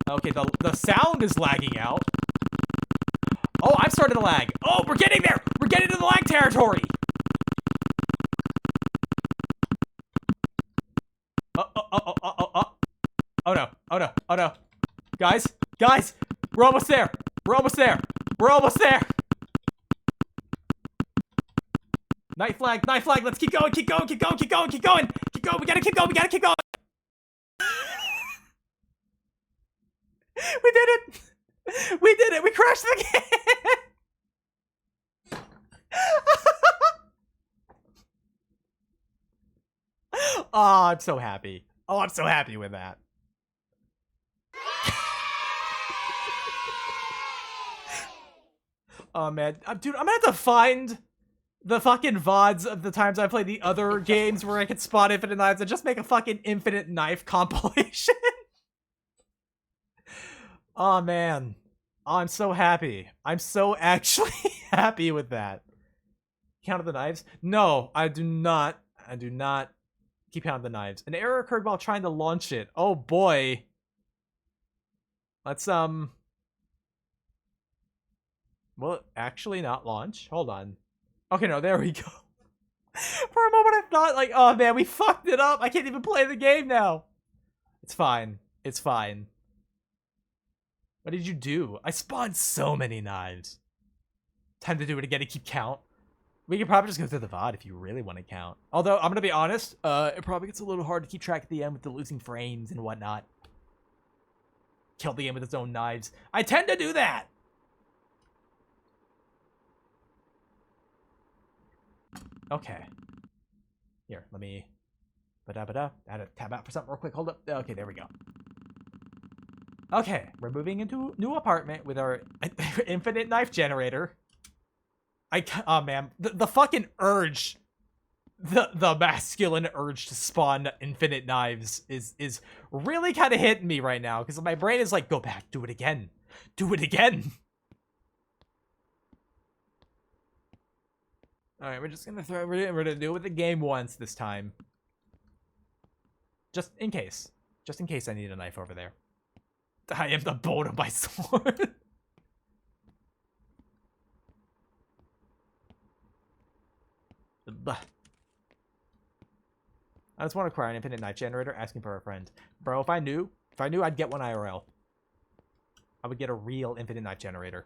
Okay, the sound is lagging out. Oh, I've started to lag. Oh, we're getting there! We're getting to the lag territory! Oh no, oh no, oh no. Guys, guys, we're almost there. We're almost there. We're almost there. Night flag, let's keep going, keep going, keep going, keep going, keep going, keep going, we gotta keep going, we gotta keep going. We did it! We did it! We crashed the game! Oh, I'm so happy. Oh, I'm so happy with that. Oh, man. Dude, I'm gonna have to find the fucking VODs of the times I played the other games where I could spot infinite knives and just make a fucking infinite knife compilation. Oh, man. Oh, I'm so happy. I'm so actually happy with that. Count the knives? No, I do not. I do not keep count the knives. An error occurred while trying to launch it. Oh, boy. Let's, will it actually not launch? Hold on. Okay, no, there we go. For a moment I thought, like, oh, man, we fucked it up. I can't even play the game now. It's fine. It's fine. What did you do? I spawned so many knives. Time to do it again to keep count. We could probably just go through the VOD if you really want to count. Although, I'm gonna be honest, it probably gets a little hard to keep track at the end with the losing frames and whatnot. Killed the game with its own knives. I tend to do that! Okay. Here, let me... Ba-da-ba-da. I had to tab out for something real quick. Hold up. Okay, there we go. Okay, we're moving into a new apartment with our infinite knife generator. Oh man, the fucking urge, the masculine urge to spawn infinite knives is really kind of hitting me right now because my brain is like, go back, do it again, do it again. All right, we're just gonna we're gonna do it with the game once this time, just in case I need a knife over there. I am the bone of my sword. I just want to acquire an infinite knife generator, asking for a friend. Bro, if I knew, I'd get one IRL. I would get a real infinite knife generator.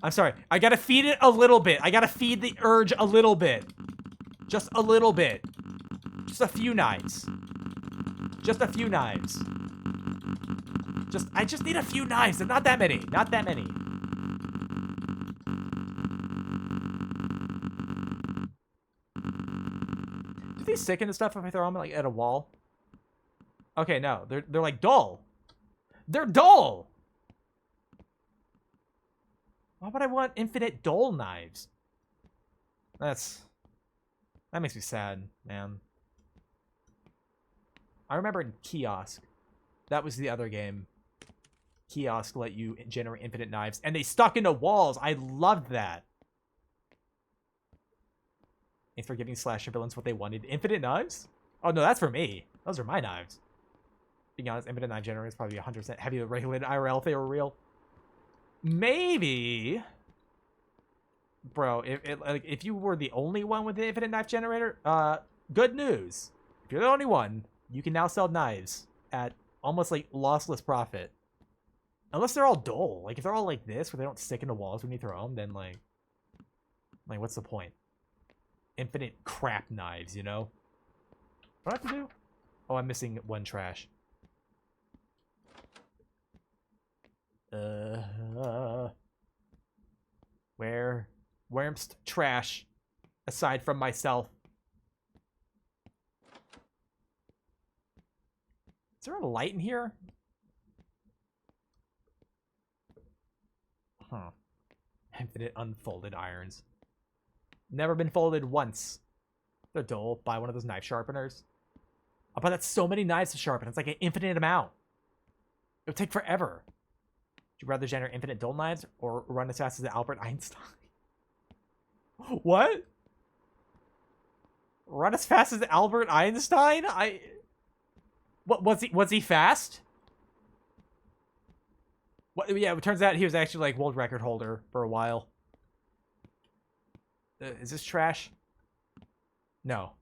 I'm sorry. I gotta feed it a little bit. I gotta feed the urge a little bit. Just a little bit. Just a few knives. Just a few knives. I just need a few knives. And not that many. Not that many. Do they stick into stuff if I throw them like at a wall? Okay, no. They're like dull. They're dull. Why would I want infinite dull knives? That makes me sad, man. I remember in Kiosk. That was the other game. Kiosk let you generate infinite knives, and they stuck into walls. I loved that. Thanks for giving slasher villains what they wanted. Infinite knives? Oh, no, that's for me. Those are my knives. Being honest, infinite knife generator is probably 100% heavy regulated IRL if they were real. Maybe... Bro, if you were the only one with the infinite knife generator, good news. If you're the only one, you can now sell knives at almost like lossless profit. Unless they're all dull. Like if they're all like this, where they don't stick into walls when you throw them, then like what's the point? Infinite crap knives, you know? What do I have to do? Oh, I'm missing one trash. Where's trash aside from myself? Is there a light in here? Huh. Infinite unfolded irons. Never been folded once. They're dull. Buy one of those knife sharpeners. Oh, but that's so many knives to sharpen. It's like an infinite amount. It would take forever. Would you rather generate infinite dull knives or run as fast as Albert Einstein? What? Run as fast as Albert Einstein? What was he fast? What? Yeah, it turns out he was actually like world record holder for a while. Is this trash? No.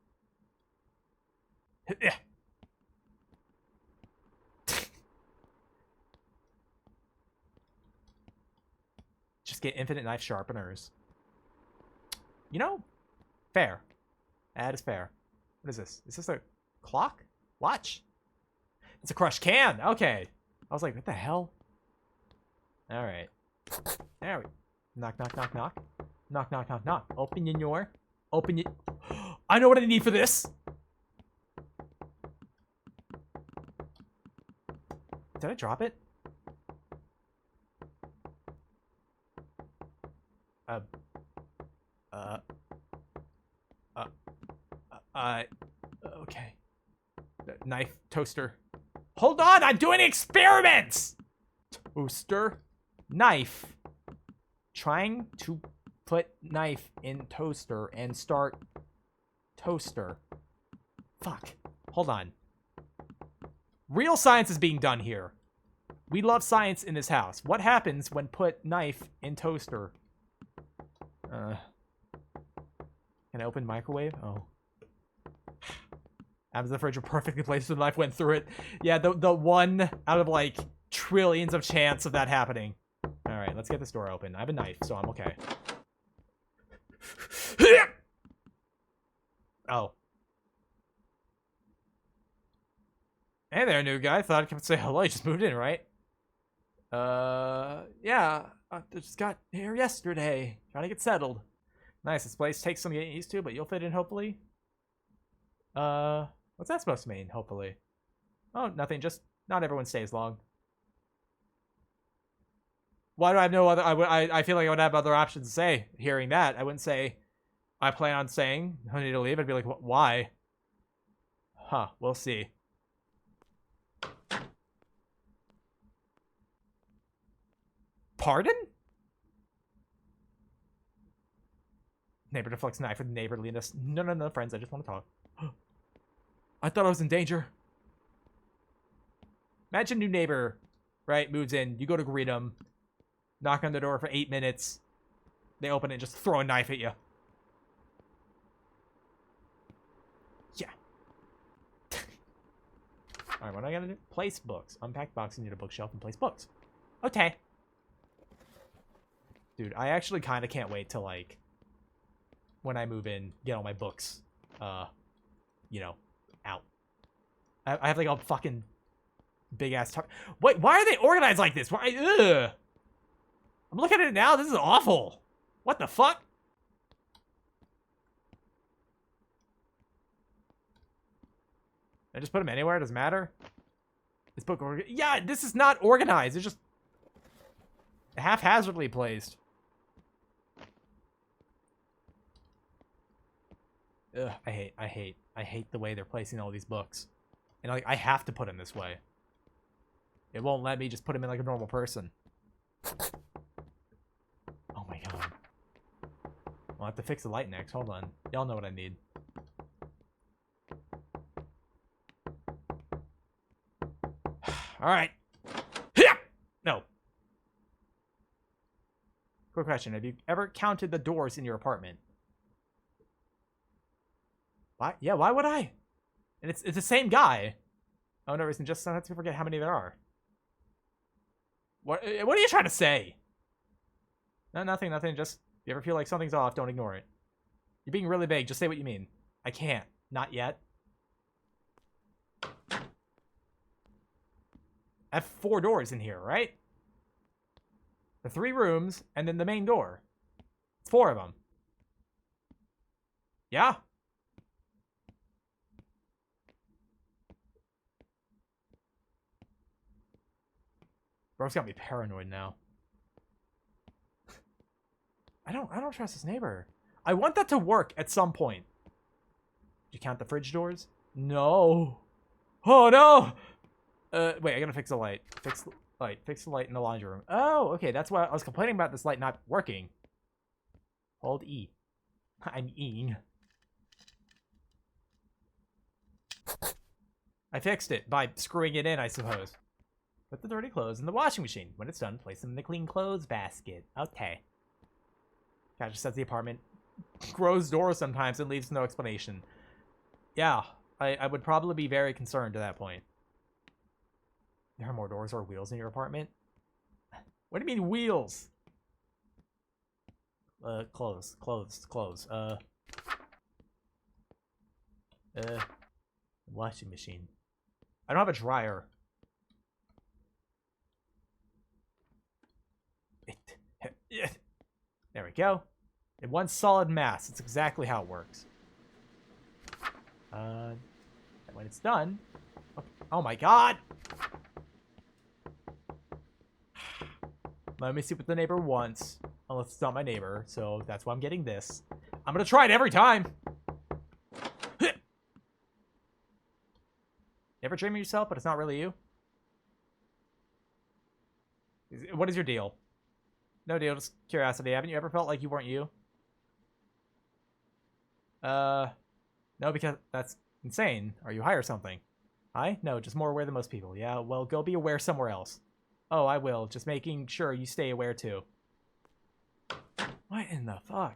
Just get infinite knife sharpeners. You know, fair. That is fair. What is this? Is this a clock? Watch. It's a crushed can. Okay. I was like, what the hell? All right. There we. Knock, knock, knock, knock. Knock, knock, knock, knock. Open your door. Open your. I know what I need for this. Did I drop it? Okay. Knife, toaster. Hold on, I'm doing experiments! Toaster, knife. Trying to put knife in toaster and start toaster. Fuck. Hold on. Real science is being done here. We love science in this house. What happens when put knife in toaster? Can I open microwave? Oh. Happens the fridge were perfectly placed so the knife went through it. Yeah, the one out of like trillions of chance of that happening. Alright, let's get this door open. I have a knife, so I'm okay. Oh. Hey there, new guy. Thought I'd come and say hello. You just moved in, right? Yeah. I just got here yesterday. Trying to get settled. Nice. This place takes some getting used to, but you'll fit in, hopefully. What's that supposed to mean, hopefully? Oh, nothing. Just not everyone stays long. Why do I have no other... I feel like I would have other options to say. Hearing that, I wouldn't say, I plan on staying. I need to leave. I'd be like, why? Huh. We'll see. Pardon? Neighbor deflects knife with neighborliness. No, friends. I just want to talk. I thought I was in danger. Imagine new neighbor, right, moves in. You go to greet him. Knock on the door for 8 minutes. They open it and just throw a knife at you. Yeah. Alright, what do I gotta do? Place books. Unpack boxes into a bookshelf and place books. Okay. Dude, I actually kind of can't wait to, like, when I move in, get all my books, you know, out. I have, like, a fucking big-ass... Wait, why are they organized like this? Why? Ugh. I'm looking at it now. This is awful. What the fuck? I just put them anywhere. It doesn't matter. This book... Yeah, this is not organized. It's just haphazardly placed. Ugh, I hate the way they're placing all these books. And like, I have to put them this way. It won't let me just put them in like a normal person. Oh my god. I'll have to fix the light next. Hold on. Y'all know what I need. Alright. No. Quick question. Have you ever counted the doors in your apartment? Why? Yeah, why would I? And it's the same guy. Oh, no reason. Just sometimes I forget how many there are. What are you trying to say? No, nothing. Just, if you ever feel like something's off, don't ignore it. You're being really vague. Just say what you mean. I can't. Not yet. I have 4 doors in here, right? The 3 rooms, and then the main door. It's 4 of them. Yeah. Bro's got me paranoid now. I don't trust this neighbor. I want that to work at some point. Did you count the fridge doors? No. Oh no! Wait, I gotta fix the light. Fix the light. Fix the light in the laundry room. Oh, okay, that's why I was complaining about this light not working. Hold E. I'm Eing. I fixed it by screwing it in, I suppose. Put the dirty clothes in the washing machine. When it's done, place them in the clean clothes basket. Okay. Guy just says the apartment grows doors sometimes and leaves no explanation. Yeah, I would probably be very concerned to that point. There are more doors or wheels in your apartment? What do you mean wheels? Clothes. Washing machine. I don't have a dryer. There we go. In one solid mass. It's exactly how it works. And when it's done... Oh my god! Let me see what the neighbor wants. Unless it's not my neighbor, so that's why I'm getting this. I'm gonna try it every time! Never dream of yourself, but it's not really you? What is your deal? No deal, just curiosity. Haven't you ever felt like you weren't you? No, because that's insane. Are you high or something? High? No, just more aware than most people. Yeah, well, go be aware somewhere else. Oh, I will. Just making sure you stay aware, too. What in the fuck?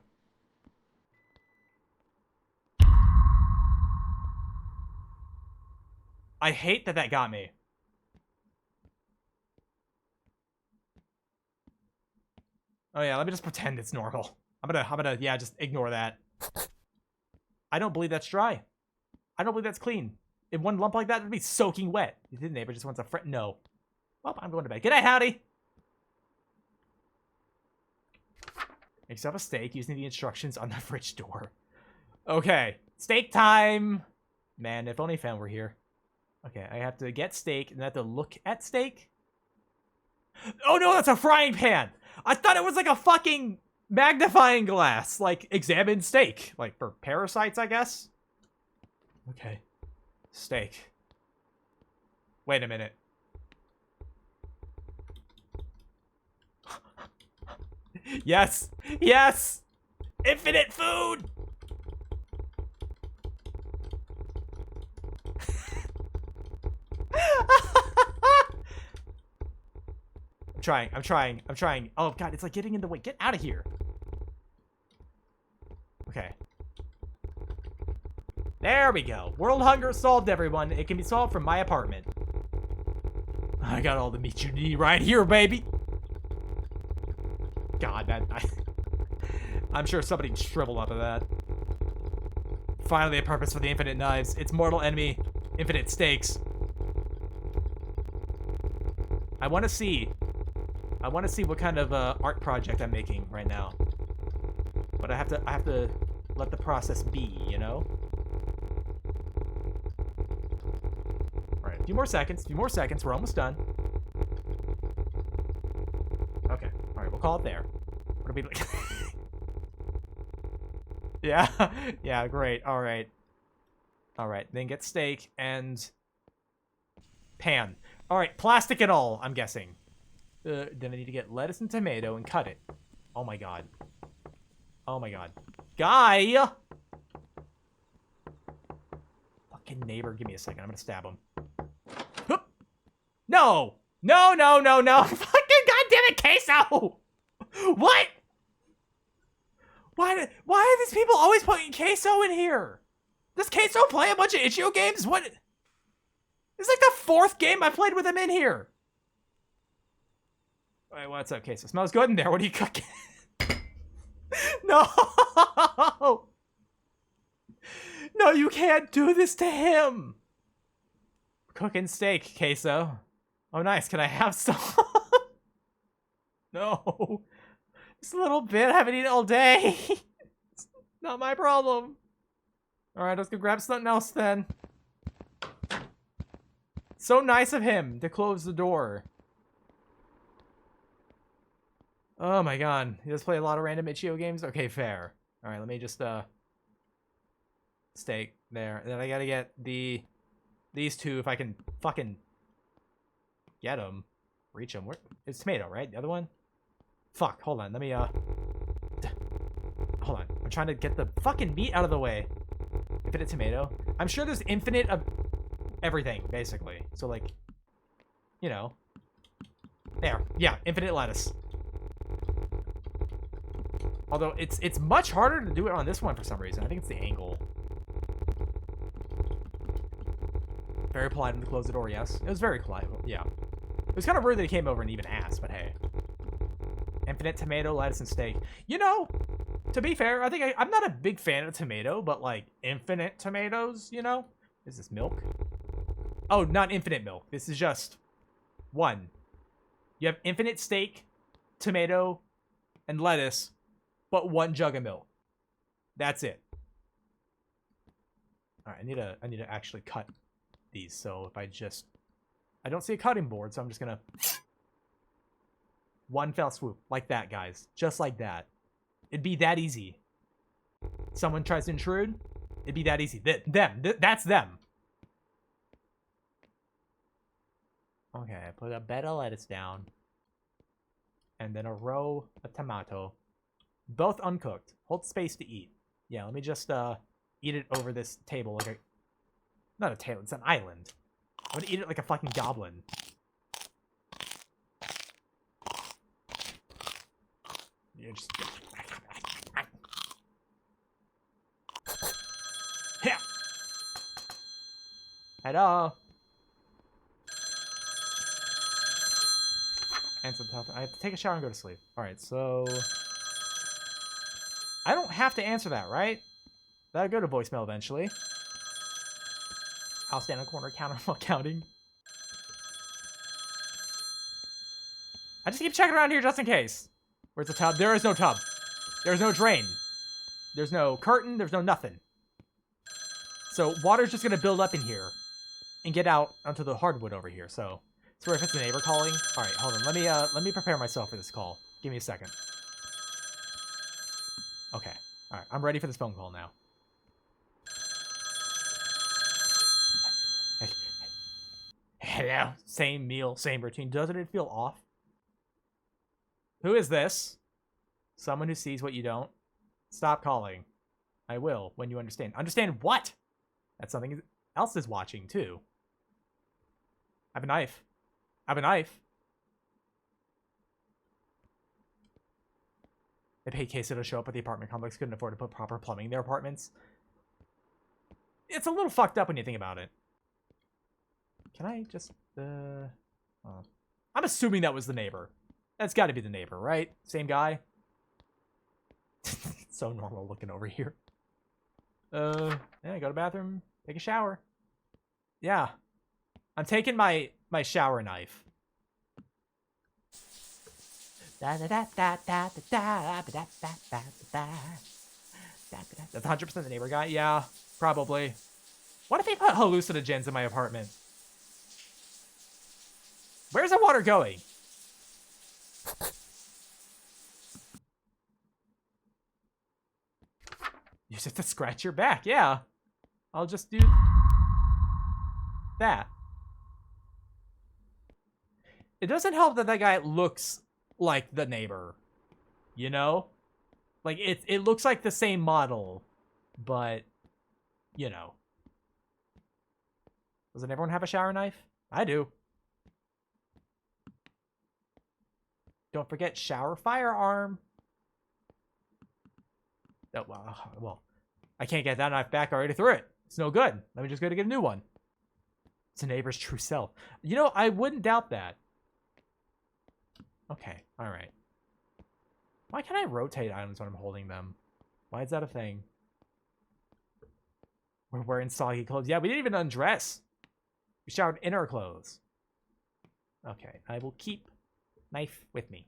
I hate that that got me. Oh yeah, let me just pretend it's normal. I'm gonna, yeah, just ignore that. I don't believe that's dry. I don't believe that's clean. In one lump like that, it'd be soaking wet. The neighbor just wants a friend. No. Well, I'm going to bed. Good night, howdy. Make yourself a steak using the instructions on the fridge door. Okay, steak time. Man, if only Fan were here. Okay, I have to get steak and I have to look at steak. Oh no, that's a frying pan. I thought it was like a fucking magnifying glass. Like, examine steak. Like, for parasites, I guess? Okay. Steak. Wait a minute. Yes! Yes! Infinite food! I'm trying. Oh god, it's like getting in the way. Get out of here. Okay. There we go. World hunger solved, everyone. It can be solved from my apartment. I got all the meat you need right here, baby. God, I'm sure somebody shriveled up of that. Finally a purpose for the infinite knives. Its mortal enemy, infinite steaks. I want to see what kind of art project I'm making right now. But I have to let the process be, you know? Alright, a few more seconds, we're almost done. Okay, alright, we'll call it there. What are we like? Yeah, yeah, great, alright. Alright, then get steak and pan. Alright, plastic and all, I'm guessing. Then I need to get lettuce and tomato and cut it. Oh my god. Oh my god. Guy! Fucking neighbor, give me a second. I'm gonna stab him. Hup. No! No, no, no, no! Fucking goddamn it, Queso! What? Why are these people always putting Queso in here? Does Queso play a bunch of Itch.io games? What? It's like the 4th game I played with him in here. Wait, what's up, Queso? Smells good in there. What are you cooking? No! No, you can't do this to him! Cooking steak, Queso. Oh, nice. Can I have some? No. Just a little bit. I haven't eaten all day. It's not my problem. Alright, let's go grab something else then. So nice of him to close the door. Oh my god. He does play a lot of random itch.io games? Okay, fair. Alright, let me just, steak there. And then I gotta get these two if I can fucking get them. Reach them. Where? It's tomato, right? The other one? Fuck, hold on. Let me, hold on. I'm trying to get the fucking meat out of the way. Infinite tomato. I'm sure there's infinite of everything, basically. So, like, you know. There. Yeah, infinite lettuce. Although, it's much harder to do it on this one for some reason. I think it's the angle. Very polite of him to close the door, yes. It was very polite, yeah. It was kind of rude that he came over and even asked, but hey. Infinite tomato, lettuce, and steak. You know, to be fair, I think I'm not a big fan of tomato, but like infinite tomatoes, you know? Is this milk? Oh, not infinite milk. This is just one. You have infinite steak, tomato, and lettuce, but one jug of milk. That's it. All right, I need to actually cut these. So if I don't see a cutting board, so I'm just gonna one fell swoop like that, guys, just like that. It'd be that easy. Someone tries to intrude, it'd be that easy. That's them. Okay, I put a bed of lettuce down, and then a row of tomato, both uncooked. Hold space to eat. Yeah, let me just eat it over this table like a, not a table, it's an island. I'm gonna eat it like a fucking goblin. You just... Yeah. Hello. And some tough. I have to take a shower and go to sleep. All right, so I don't have to answer that, right? That'll go to voicemail eventually. I'll stand on a corner counter while counting. I just keep checking around here just in case. Where's the tub? There is no tub. There's no drain. There's no curtain. There's no nothing. So water's just gonna build up in here and get out onto the hardwood over here. So if it's the neighbor calling. All right, hold on. Let me prepare myself for this call. Give me a second. Okay. All right, I'm ready for this phone call now. Hello. Same meal, same routine. Doesn't it feel off? Who is this? Someone who sees what you don't. Stop calling. I will, when you understand. Understand what? That's something else is watching, too. I have a knife. I have a knife. They paid Queso to show up at the apartment complex. Couldn't afford to put proper plumbing in their apartments. It's a little fucked up when you think about it. Can I just... I'm assuming that was the neighbor. That's got to be the neighbor, right? Same guy? So normal looking over here. Yeah, go to the bathroom, take a shower. Yeah. I'm taking my shower knife. That's 100% the neighbor guy? Yeah, probably. What if they put hallucinogens in my apartment? Where's the water going? You just have to scratch your back, yeah. I'll just do that. It doesn't help that guy looks like the neighbor, you know? Like, it looks like the same model, but, you know. Doesn't everyone have a shower knife? I do. Don't forget shower firearm. Oh, well, I can't get that knife back. I already threw it. It's no good. Let me just go to get a new one. It's a neighbor's true self. You know, I wouldn't doubt that. Okay, all right. Why can't I rotate items when I'm holding them? Why is that a thing? We're wearing soggy clothes. Yeah, we didn't even undress. We showered in our clothes. Okay, I will keep knife with me.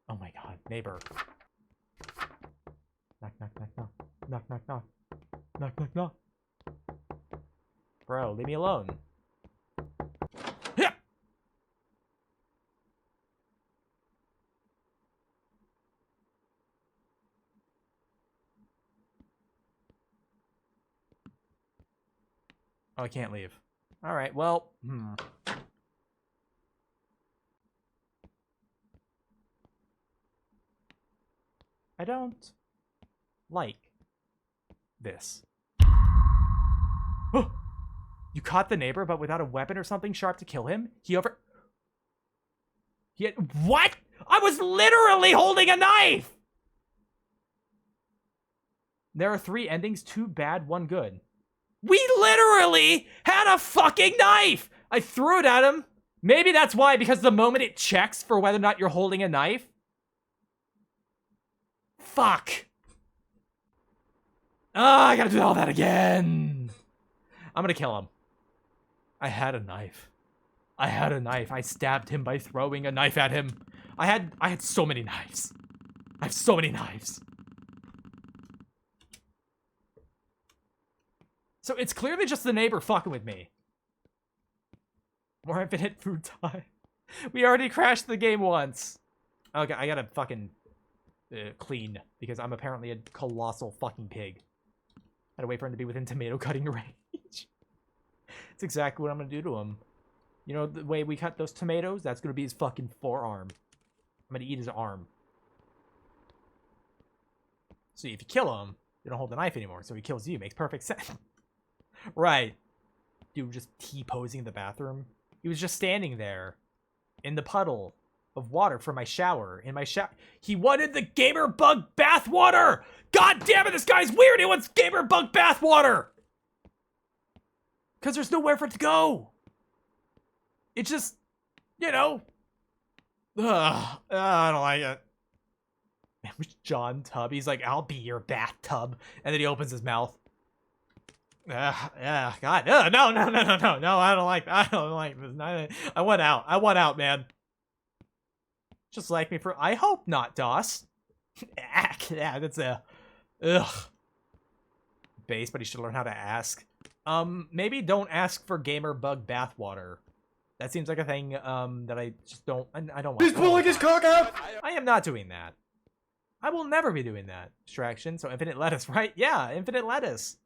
Oh my god, neighbor. Knock, knock, knock, knock. Knock, knock, knock. Knock, knock, knock. Bro, leave me alone. Yeah. Oh, I can't leave. All right, well, I don't like this. Oh! You caught the neighbor, but without a weapon or something sharp to kill him? He had... What? I was literally holding a knife! There are 3 endings, 2 bad, 1 good. We literally had a fucking knife! I threw it at him. Maybe that's why, because the moment it checks for whether or not you're holding a knife. Fuck. I gotta do all that again. I'm gonna kill him. I had a knife. I stabbed him by throwing a knife at him. I had so many knives. I have so many knives. So it's clearly just the neighbor fucking with me. More infinite food time. We already crashed the game once. Okay, I gotta fucking clean because I'm apparently a colossal fucking pig. Had to wait for him to be within tomato cutting range. That's exactly what I'm gonna do to him. You know the way we cut those tomatoes? That's gonna be his fucking forearm. I'm gonna eat his arm. So if you kill him, you don't hold the knife anymore. So he kills you. Makes perfect sense. Right. Dude just T-posing in the bathroom. He was just standing there in the puddle of water for my shower. In my shower. He wanted the Gamer Bug bath water! God damn it, this guy's weird! He wants Gamer Bug bath water! Because there's nowhere for it to go. It's just, you know. I don't like it. It was John Tub. He's like, I'll be your bathtub. And then he opens his mouth. God. No, I don't like this. I want out, man. Just like me for, I hope not, DOS. Yeah, that's a, base, but he should learn how to ask. Maybe don't ask for Gamer Bug bathwater. That seems like a thing, that I just don't, I don't want. He's pulling his cock out! I am not doing that. I will never be doing that. Distraction, so infinite lettuce, right? Yeah, infinite lettuce.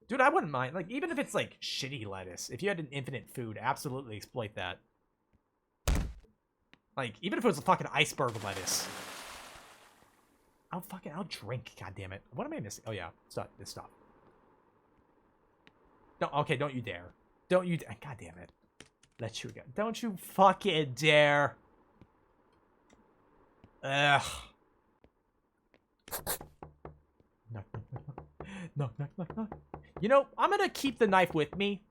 Dude, I wouldn't mind. Like, even if it's, like, shitty lettuce. If you had an infinite food, absolutely exploit that. Like, even if it was a fucking iceberg lettuce. I'll drink, goddammit. What am I missing? Oh, yeah. Stop. Stop. No, okay, don't you dare. Don't you dare. God damn it. Let you go. Don't you fucking dare. Ugh. No. You know, I'm gonna keep the knife with me.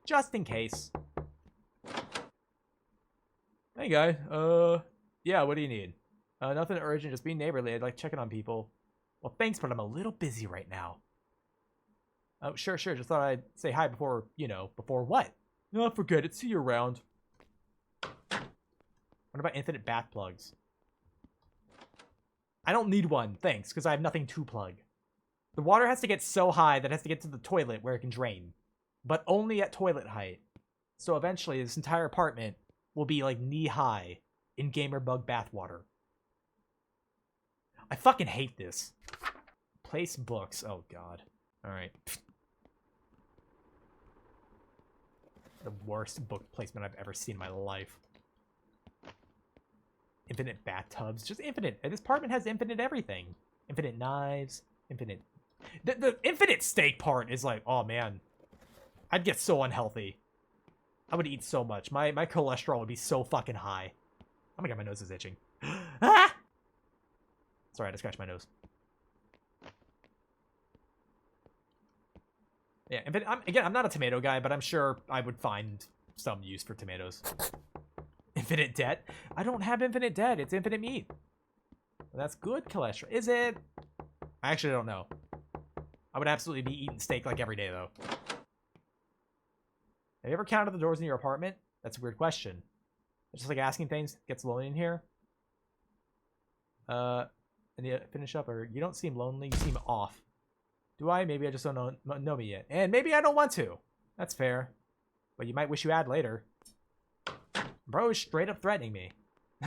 Just in case. Hey, guy. Yeah, what do you need? Nothing urgent, just being neighborly. I'd like checking on people. Well, thanks, but I'm a little busy right now. Oh, sure. Just thought I'd say hi before, you know, before what? No, forget it. See you around. What about infinite bath plugs? I don't need one, thanks, because I have nothing to plug. The water has to get so high that it has to get to the toilet where it can drain. But only at toilet height. So eventually, this entire apartment will be like knee-high in Gamer Bug bathwater. I fucking hate this. Place books. Oh, God. Alright. The worst book placement I've ever seen in my life. Infinite bathtubs. Just infinite. This apartment has infinite everything. Infinite knives. Infinite... The infinite steak part is like, oh, man. I'd get so unhealthy. I would eat so much. My cholesterol would be so fucking high. Oh my god, my nose is itching. Ah! Sorry, I had to scratch my nose. Yeah, I'm not a tomato guy, but I'm sure I would find some use for tomatoes. Infinite debt? I don't have infinite debt. It's infinite meat. Well, that's good cholesterol. Is it? I actually don't know. I would absolutely be eating steak like every day, though. Have you ever counted the doors in your apartment? That's a weird question. It's just like asking things. Gets lonely in here. And you finish up, or you don't seem lonely. You seem off. Do I? Maybe I just don't know me yet. And maybe I don't want to. That's fair. But you might wish you had later. Bro is straight up threatening me.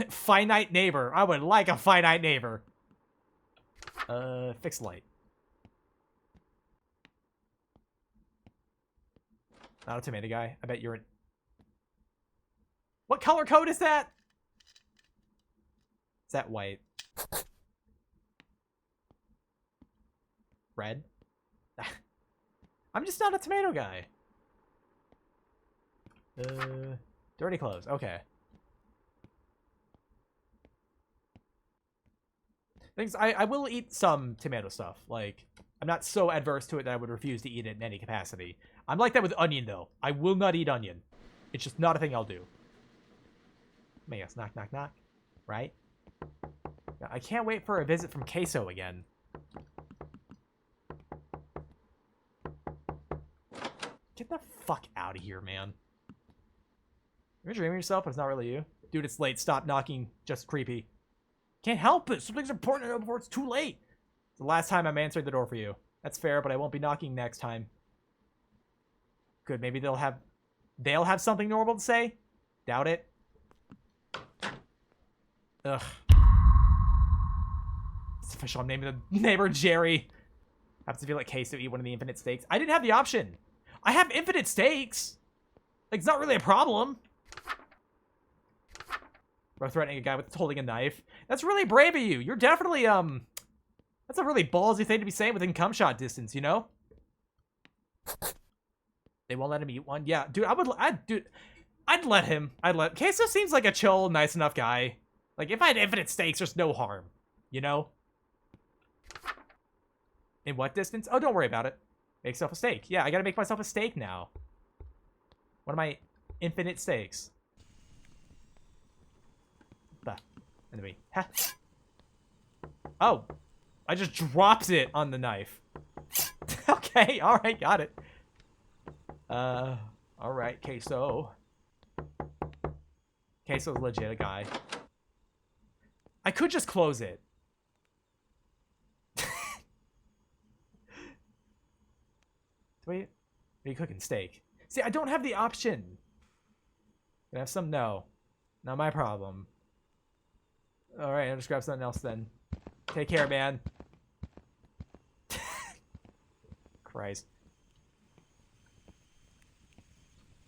Finite neighbor. I would like a finite neighbor. Fix light. Not a tomato guy. I bet you're an... What color code is that? Is that white? Red? I'm just not a tomato guy. Dirty clothes. Okay. Things I will eat some tomato stuff. Like, I'm not so adverse to it that I would refuse to eat it in any capacity. I'm like that with onion, though. I will not eat onion. It's just not a thing I'll do. Yes, knock, knock, knock. Right? I can't wait for a visit from Queso again. Get the fuck out of here, man. You're dreaming yourself, but it's not really you. Dude, it's late. Stop knocking. Just creepy. Can't help it. Something's important to know before it's too late. It's the last time I'm answering the door for you. That's fair, but I won't be knocking next time. Good, maybe they'll have something normal to say? Doubt it. Ugh. It's official. I'm naming the neighbor Jerry. Happens to feel like Queso to eat one of the infinite steaks. I didn't have the option. I have infinite steaks. Like, it's not really a problem. Bro threatening a guy with holding a knife. That's really brave of you. You're definitely, that's a really ballsy thing to be saying within cum shot distance, you know? They won't let him eat one? Yeah, dude, I'd let him. Queso seems like a chill, nice enough guy. Like, if I had infinite steaks, there's no harm. You know? In what distance? Oh, don't worry about it. Make yourself a steak. Yeah, I gotta make myself a steak now. What are my infinite steaks? Anyway. Oh. I just dropped it on the knife. Okay, alright, got it. Alright, Queso. Queso's legit a guy. I could just close it. Wait, are you cooking steak? See, I don't have the option. Can I have some? No. Not my problem. Alright, I'll just grab something else then. Take care, man. Christ.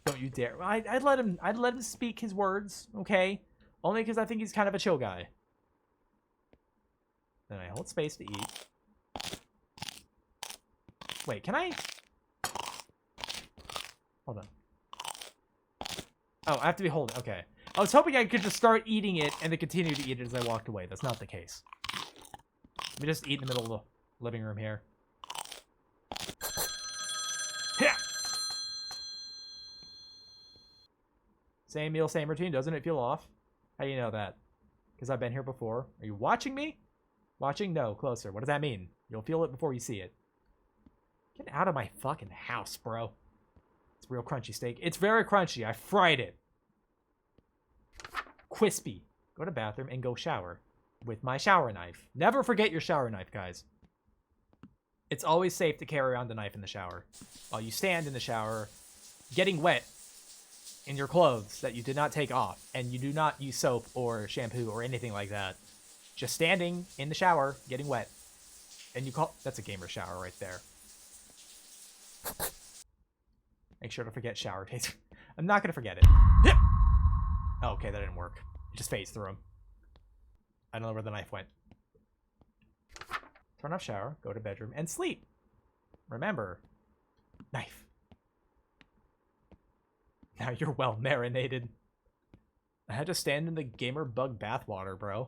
Don't you dare. I'd let him speak his words, okay? Only because I think he's kind of a chill guy. Then I hold space to eat. Wait, can I? Hold on. Oh, I have to be holding. Okay. I was hoping I could just start eating it and then continue to eat it as I walked away. That's not the case. Let me just eat in the middle of the living room here. Yeah. Same meal, same routine. Doesn't it feel off? How do you know that? Because I've been here before. Are you watching me? Watching? No, closer. What does that mean? You'll feel it before you see it. Get out of my fucking house, bro. It's real crunchy steak. It's very crunchy. I fried it. Crispy. Go to bathroom and go shower. With my shower knife. Never forget your shower knife, guys. It's always safe to carry around the knife in the shower. While you stand in the shower, getting wet in your clothes that you did not take off. And you do not use soap or shampoo or anything like that. Just standing in the shower, getting wet. And you call... That's a gamer shower right there. Make sure to forget shower taste. I'm not going to forget it. Oh, okay, that didn't work. It just phased through him. I don't know where the knife went. Turn off shower, go to bedroom, and sleep. Remember, knife. Now you're well marinated. I had to stand in the gamer bug bathwater, bro.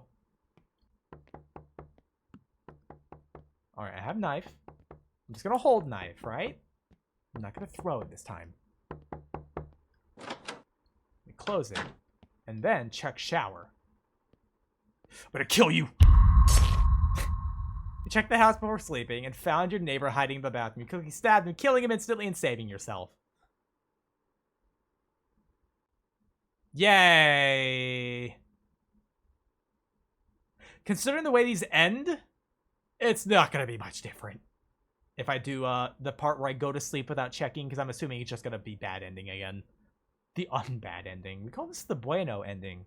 Alright, I have knife. I'm just gonna hold knife, right? I'm not gonna throw it this time. Let me close it. And then check shower. I'm gonna kill you! You checked the house before sleeping and found your neighbor hiding in the bathroom. You quickly stabbed him, killing him instantly and saving yourself. Yay! Considering the way these end, it's not gonna be much different. If I do the part where I go to sleep without checking, because I'm assuming it's just gonna be bad ending again. The unbad ending. We call this the bueno ending.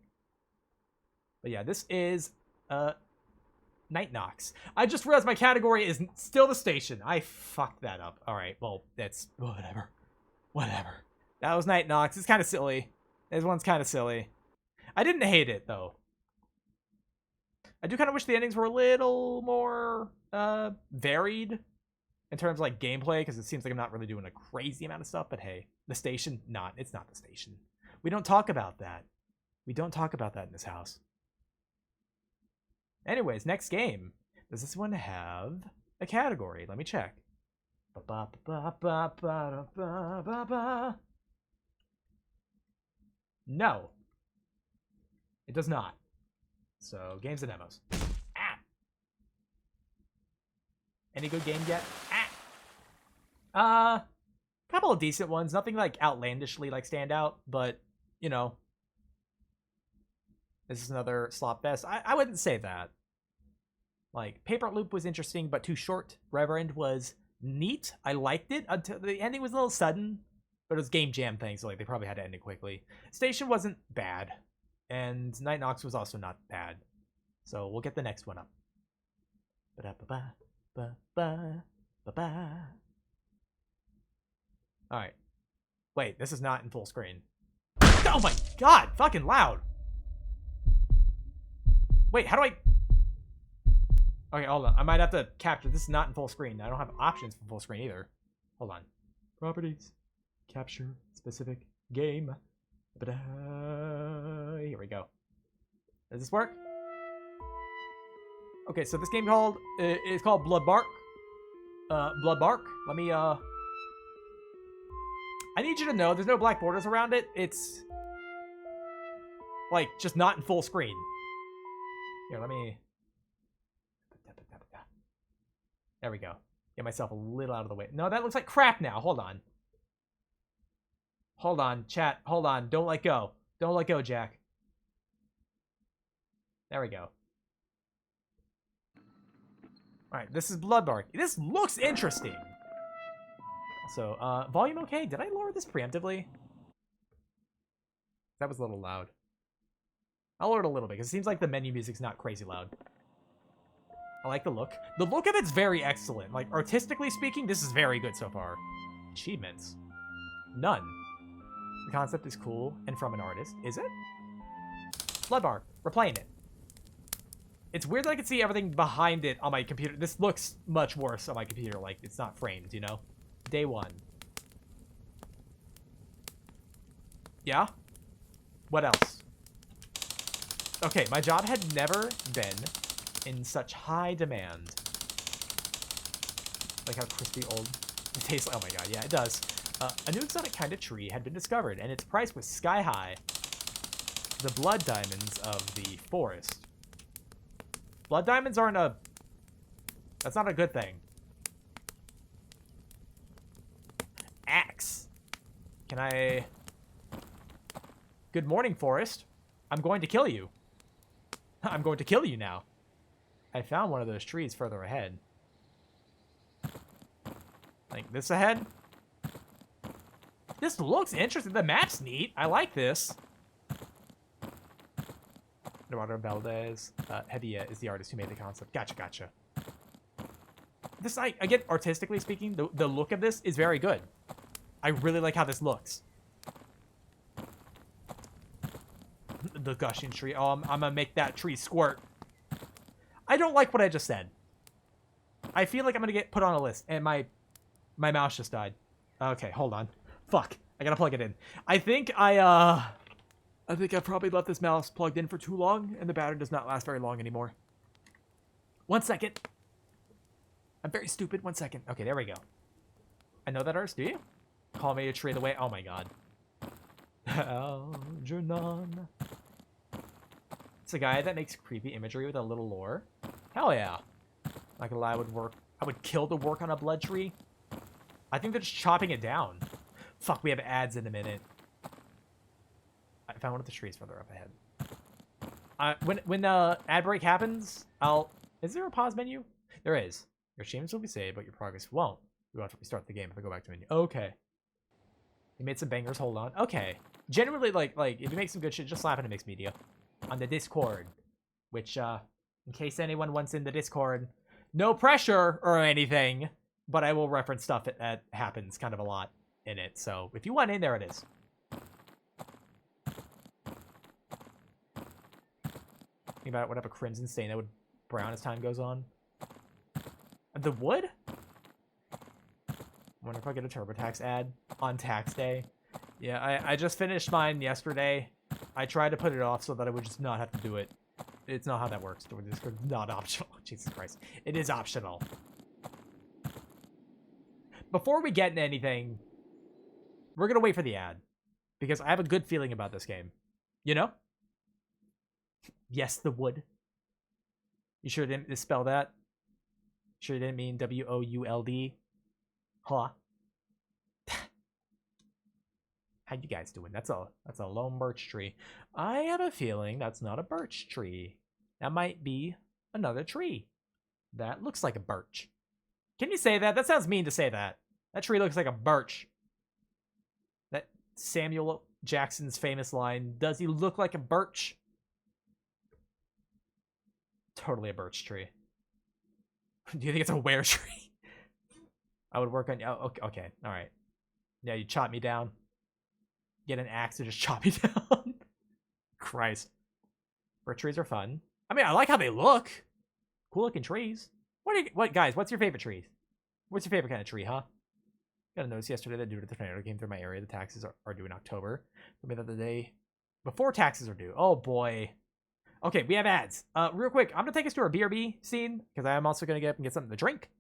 But yeah, this is Night Knocks. I just realized my category is still the station. I fucked that up. Alright, well, that's whatever. Whatever. That was Night Nox. It's kind of silly. This one's kind of silly. I didn't hate it, though. I do kind of wish the endings were a little more varied in terms of like gameplay, because it seems like I'm not really doing a crazy amount of stuff. But hey, the station, it's not the station. We don't talk about that. We don't talk about that in this house. Anyways, next game. Does this one have a category? Let me check. No. It does not. So, games and demos. Ah. Any good game yet? Ah. Couple of decent ones. Nothing like outlandishly like stand out, but you know, this is another slop fest. I wouldn't say that. Like, Paper Loop was interesting, but too short. Reverend was neat. I liked it until the ending was a little sudden, but it was game jam thing, so like they probably had to end it quickly. Station wasn't bad, and Night Nox was also not bad. So we'll get the next one up. All right. Wait, this is not in full screen. Oh my god, fucking loud. Wait, how do I... Okay, hold on. I might have to capture. This is not in full screen. I don't have options for full screen either. Hold on. Properties. Capture. Specific. Game. Here we go. Does this work? Okay, so this game is called Bloodbark. Bloodbark. Let me, I need you to know there's no black borders around it. It's, like, just not in full screen. Here, let me... There we go. Get myself a little out of the way. No, that looks like crap now. Hold on. Hold on, chat. Hold on. Don't let go. Don't let go, Jack. There we go. Alright, this is Bloodbark. This looks interesting. Also, volume okay? Did I lower this preemptively? That was a little loud. I'll lower it a little bit, because it seems like the menu music's not crazy loud. I like the look. The look of it's very excellent. Like, artistically speaking, this is very good so far. Achievements. None. The concept is cool and from an artist. Is it? Bloodbark. We're playing it. It's weird that I can see everything behind it on my computer. This looks much worse on my computer. Like, it's not framed, you know? Day one. Yeah? What else? Okay, my job had never been in such high demand. Like how crispy old it tastes like. Oh my god, yeah, it does. A new exotic kind of tree had been discovered, and its price was sky high. The blood diamonds of the forest. Blood diamonds aren't a... That's not a good thing. Axe. Can I... Good morning, forest. I'm going to kill you. I'm going to kill you now. I found one of those trees further ahead. Like this ahead? This looks interesting. The map's neat. I like this. Eduardo Valdez. Hevia is the artist who made the concept. Gotcha. This, again, artistically speaking, the look of this is very good. I really like how this looks. The gushing tree. Oh, I'm gonna make that tree squirt. I don't like what I just said. I feel like I'm gonna get put on a list, and my mouse just died. Okay, hold on. Fuck. I gotta plug it in. I think I probably left this mouse plugged in for too long, and the battery does not last very long anymore. 1 second. I'm very stupid. 1 second. Okay, there we go. I know that artist, do you? Call me a tree the way. Oh my god. Algernon. It's a guy that makes creepy imagery with a little lore. Hell yeah. Not gonna lie, I would kill to work on a blood tree. I think they're just chopping it down. Fuck, we have ads in a minute. I found one of the trees further up ahead. When ad break happens, is there a pause menu? There is. Your achievements will be saved, but your progress won't. You have to restart the game if I go back to menu. Okay. You made some bangers, hold on. Okay. Generally, like, if you make some good shit, just slap it in mixed media. On the Discord. Which, in case anyone wants in the Discord, no pressure or anything, but I will reference stuff that happens kind of a lot. in it. So if you want in, there it is. Think about it, would have a crimson stain that would brown as time goes on. The wood? I wonder if I get a TurboTax ad on tax day. Yeah, I just finished mine yesterday. I tried to put it off so that I would just not have to do it. It's not how that works. It's not optional. Jesus Christ. It is optional. Before we get into anything, we're going to wait for the ad. Because I have a good feeling about this game. You know? Yes, the wood. You sure didn't misspell that? Sure you didn't mean W-O-U-L-D? Huh? How you guys doing? That's a lone birch tree. I have a feeling that's not a birch tree. That might be another tree. That looks like a birch. Can you say that? That sounds mean to say that. That tree looks like a birch. That Samuel Jackson's famous line, does he look like a birch? Totally a birch tree. Do you think it's a were tree? I would work on... Oh, okay. All right. Yeah, you chop me down. Get an axe to just chop me down. Christ. Birch trees are fun. I mean, I like how they look. Cool looking trees. What guys, what's your favorite tree? What's your favorite kind of tree, huh? Got a notice yesterday that due to the tornado came through my area, the taxes are due in October. Told me that the day before taxes are due. Oh boy. Okay, we have ads. Real quick, I'm gonna take us to our BRB scene because I am also gonna get up and get something to drink.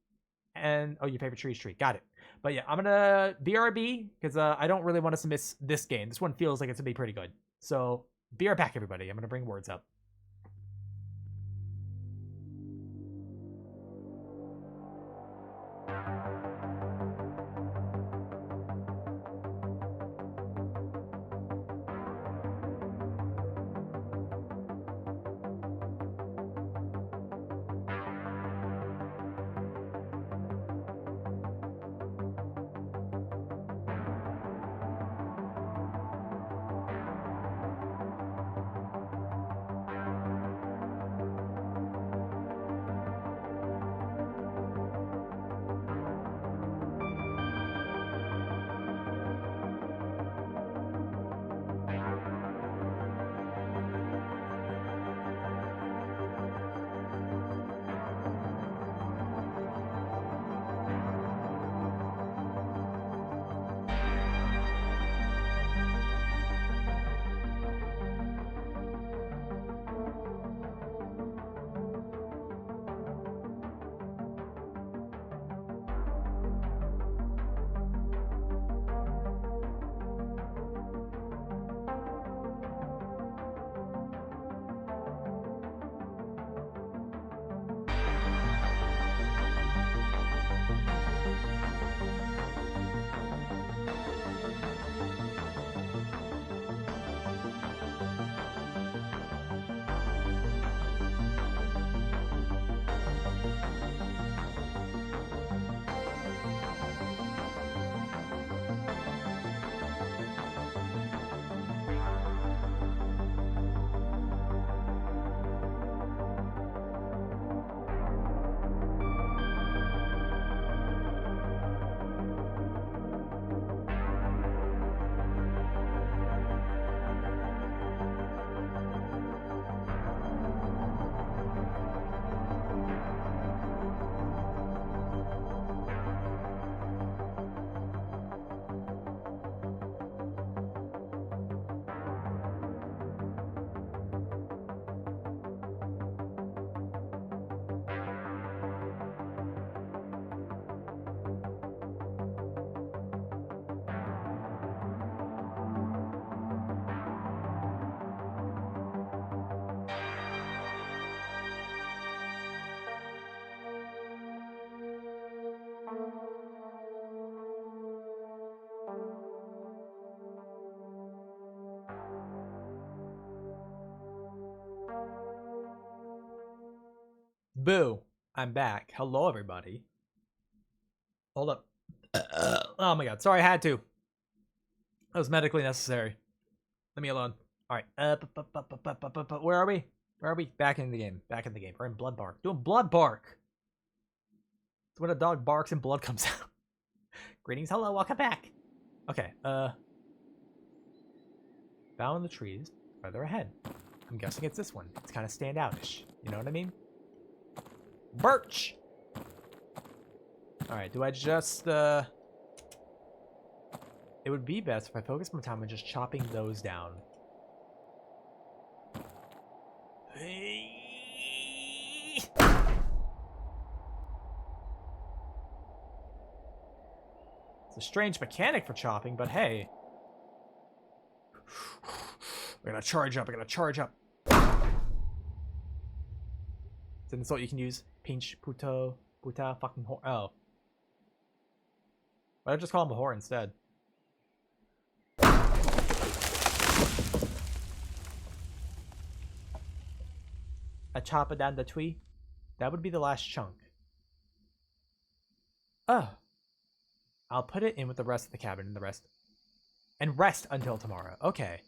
And oh, your favorite tree is tree. Got it. But yeah, I'm gonna BRB because I don't really want us to miss this game. This one feels like it's gonna be pretty good. So be right back, everybody. I'm gonna bring words up. Boo. I'm back. Hello, everybody. Hold up. Oh my god. Sorry, I had to. That was medically necessary. Leave me alone. All right. Where are we? Where are we? Back in the game. Back in the game. We're in Blood Bark. Doing Blood Bark. It's when a dog barks and blood comes out. Greetings. Hello. Welcome back. Okay, found the trees further ahead. I'm guessing it's this one. It's kind of standoutish. You know what I mean? Birch! Alright, do I just, It would be best if I focus my time on just chopping those down. It's a strange mechanic for chopping, but hey. I gotta charge up, I gotta charge up. It's an insult you can use. Pinch, puto, puta, fucking whore. Oh. Why don't I just call him a whore instead? A choppa down the tree. That would be the last chunk. Oh. I'll put it in with the rest of the cabin and the rest. And rest until tomorrow. Okay.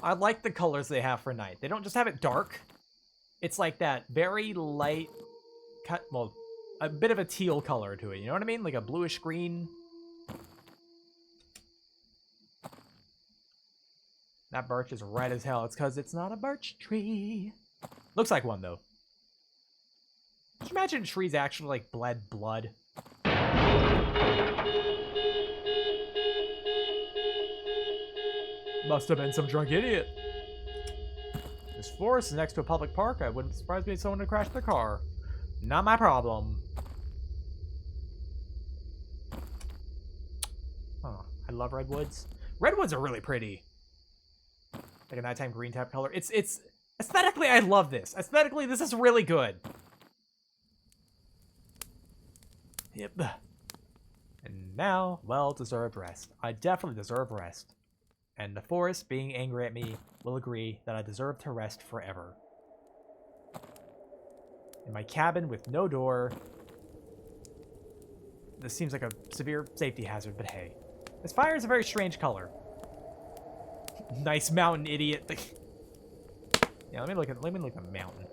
I like the colors they have for night. They don't just have it dark. It's like that very light cut, well, a bit of a teal color to it. You know what I mean? Like a bluish green. That birch is red as hell. It's because it's not a birch tree. Looks like one, though. Can you imagine trees actually, like, bled blood? Must have been some drunk idiot. This forest is next to a public park. I wouldn't surprise me if someone had crashed their car. Not my problem. Oh, I love redwoods. Redwoods are really pretty. Like a nighttime green type color. It's aesthetically, I love this. Aesthetically, this is really good. Yep. And now, well-deserved rest. I definitely deserve rest. And the forest, being angry at me, will agree that I deserve to rest forever. In my cabin with no door. This seems like a severe safety hazard, but hey. This fire is a very strange color. Nice mountain, idiot. Yeah, let me look at the mountain.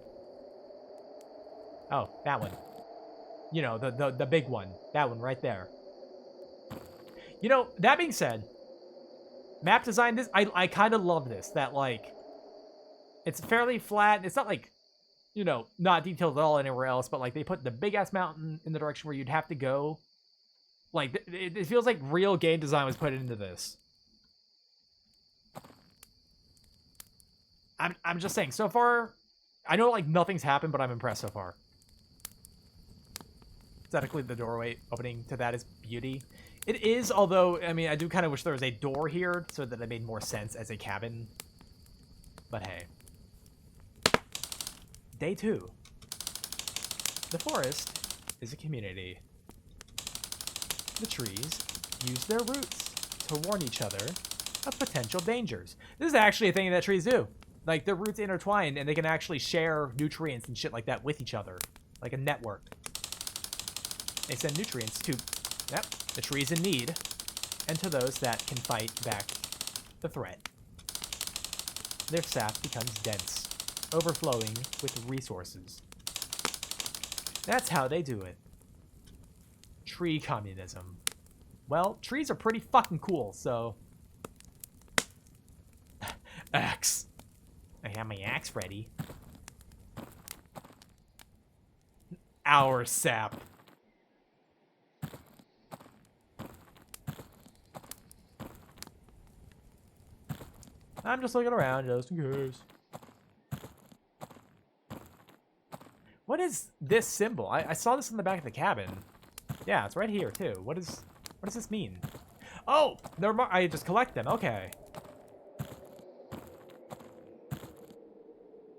Oh, that one. You know, the big one. That one right there. You know, that being said, map design, this I kind of love this. That, like, it's fairly flat. It's not like, you know, not detailed at all anywhere else, but like they put the big ass mountain in the direction where you'd have to go. Like, it feels like real game design was put into this. I'm just saying, so far, I know like nothing's happened, but I'm impressed so far. Aesthetically, the doorway opening to that is beauty. It is, although, I mean, I do kind of wish there was a door here so that it made more sense as a cabin. But hey. Day 2. The forest is a community. The trees use their roots to warn each other of potential dangers. This is actually a thing that trees do. Like, their roots intertwine, and they can actually share nutrients and shit like that with each other. Like a network. They send nutrients to, yep, the trees in need, and to those that can fight back the threat. Their sap becomes dense, overflowing with resources. That's how they do it. Tree communism. Well, trees are pretty fucking cool, so... Axe. I have my axe ready. Our sap. I'm just looking around just in case. What is this symbol? I saw this in the back of the cabin. Yeah, it's right here too. What does this mean? Oh, I just collect them. Okay.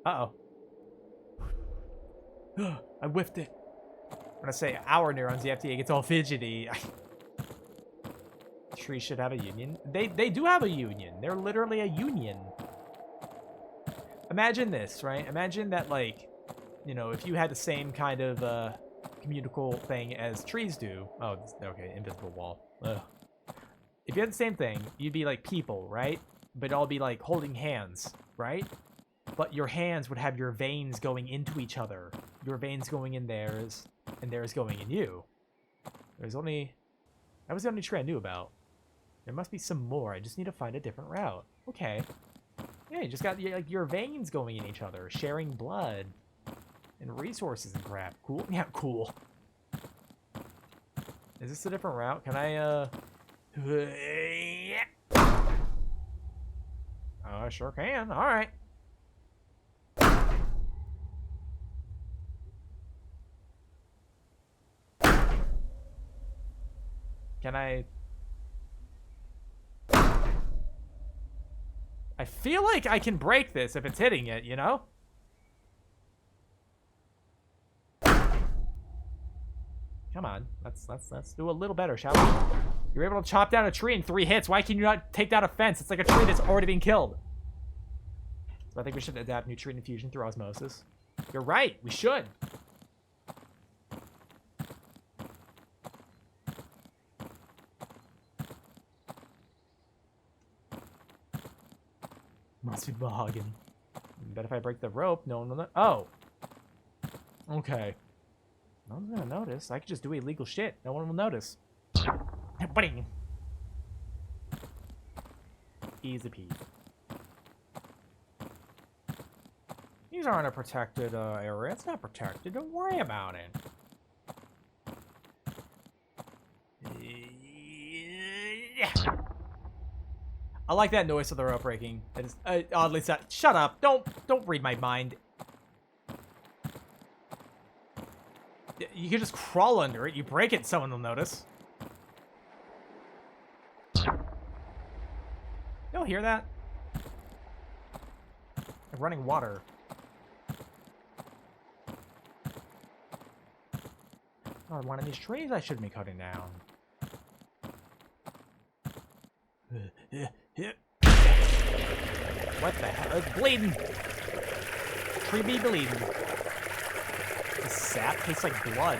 Uh-oh. I whiffed it. When I say our neurons, the FDA gets all fidgety. Trees should have a union. They do have a union. They're literally a union. Imagine this, right? Imagine that, like, you know, if you had the same kind of communical thing as trees do. Oh, okay, invisible wall. Ugh. If you had the same thing, you'd be like people, right? But all be like holding hands, right? But your hands would have your veins going into each other. Your veins going in theirs, and theirs going in you. That was the only tree I knew about. There must be some more. I just need to find a different route. Okay. Yeah, you just got like your veins going in each other, sharing blood and resources and crap. Cool. Yeah, cool. Is this a different route? Can I Oh, I sure can. All right. Can I feel like I can break this if it's hitting it, you know? Come on, let's do a little better, shall we? You're able to chop down a tree in 3 hits. Why can you not take down a fence? It's like a tree that's already been killed. So I think we should adapt nutrient infusion through osmosis. You're right, we should. Must be mahogany. Bet if I break the rope, no one will know. Oh. Okay. No one's gonna notice. I could just do illegal shit. No one will notice. Bing. Easy peasy. These aren't a protected area. It's not protected. Don't worry about it. I like that noise of the rope breaking. It is oddly sad. Shut up! Don't read my mind. You can just crawl under it. You break it, someone will notice. You'll hear that? Like running water. Oh, one of these trees I should be cutting down. What the hell? It's bleeding! Tree be bleeding. The sap tastes like blood.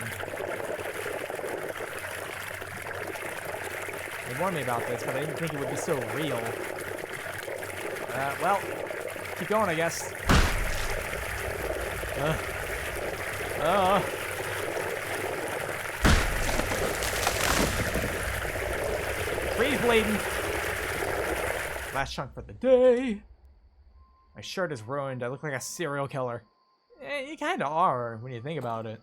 They warned me about this, but I didn't think it would be so real. Well, keep going, I guess. Tree's bleeding. Last chunk for the day. My shirt is ruined. I look like a serial killer. You kind of are when you think about it.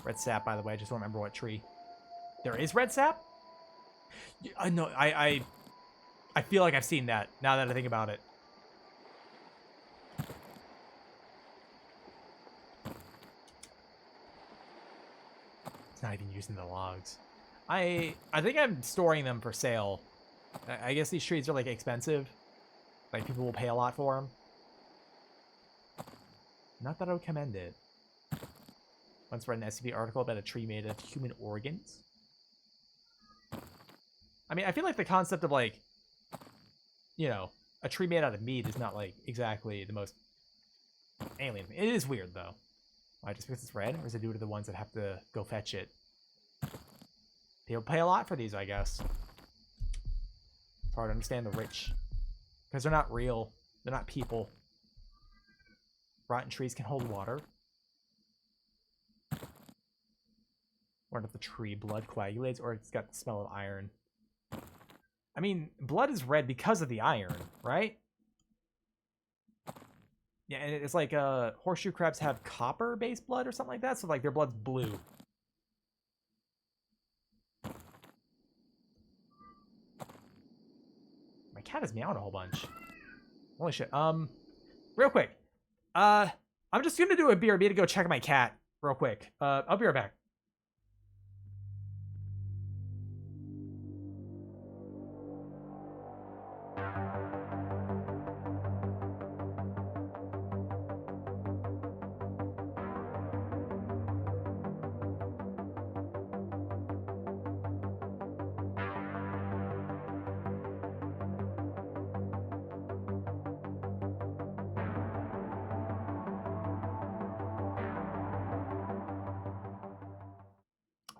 Red sap, by the way. I just don't remember what tree. There is red sap? I know. I feel like I've seen that now that I think about it. It's not even using the logs. I think I'm storing them for sale. I guess these trees are like expensive. Like people will pay a lot for them. Not that I would commend it. Once read an SCP article about a tree made of human organs. I mean, I feel like the concept of like, you know, a tree made out of meat is not like exactly the most alien thing. It is weird though. Why, just because it's red? Or is it due to the ones that have to go fetch it? People pay a lot for these, I guess. It's hard to understand the rich. Because they're not real. They're not people. Rotten trees can hold water. Wonder if the tree blood coagulates or it's got the smell of iron. I mean, blood is red because of the iron, right? Yeah, and it's like horseshoe crabs have copper-based blood or something like that, so like their blood's blue. My cat is meowing a whole bunch. Holy shit. Real quick. I'm just gonna do a BRB to go check my cat real quick. I'll be right back.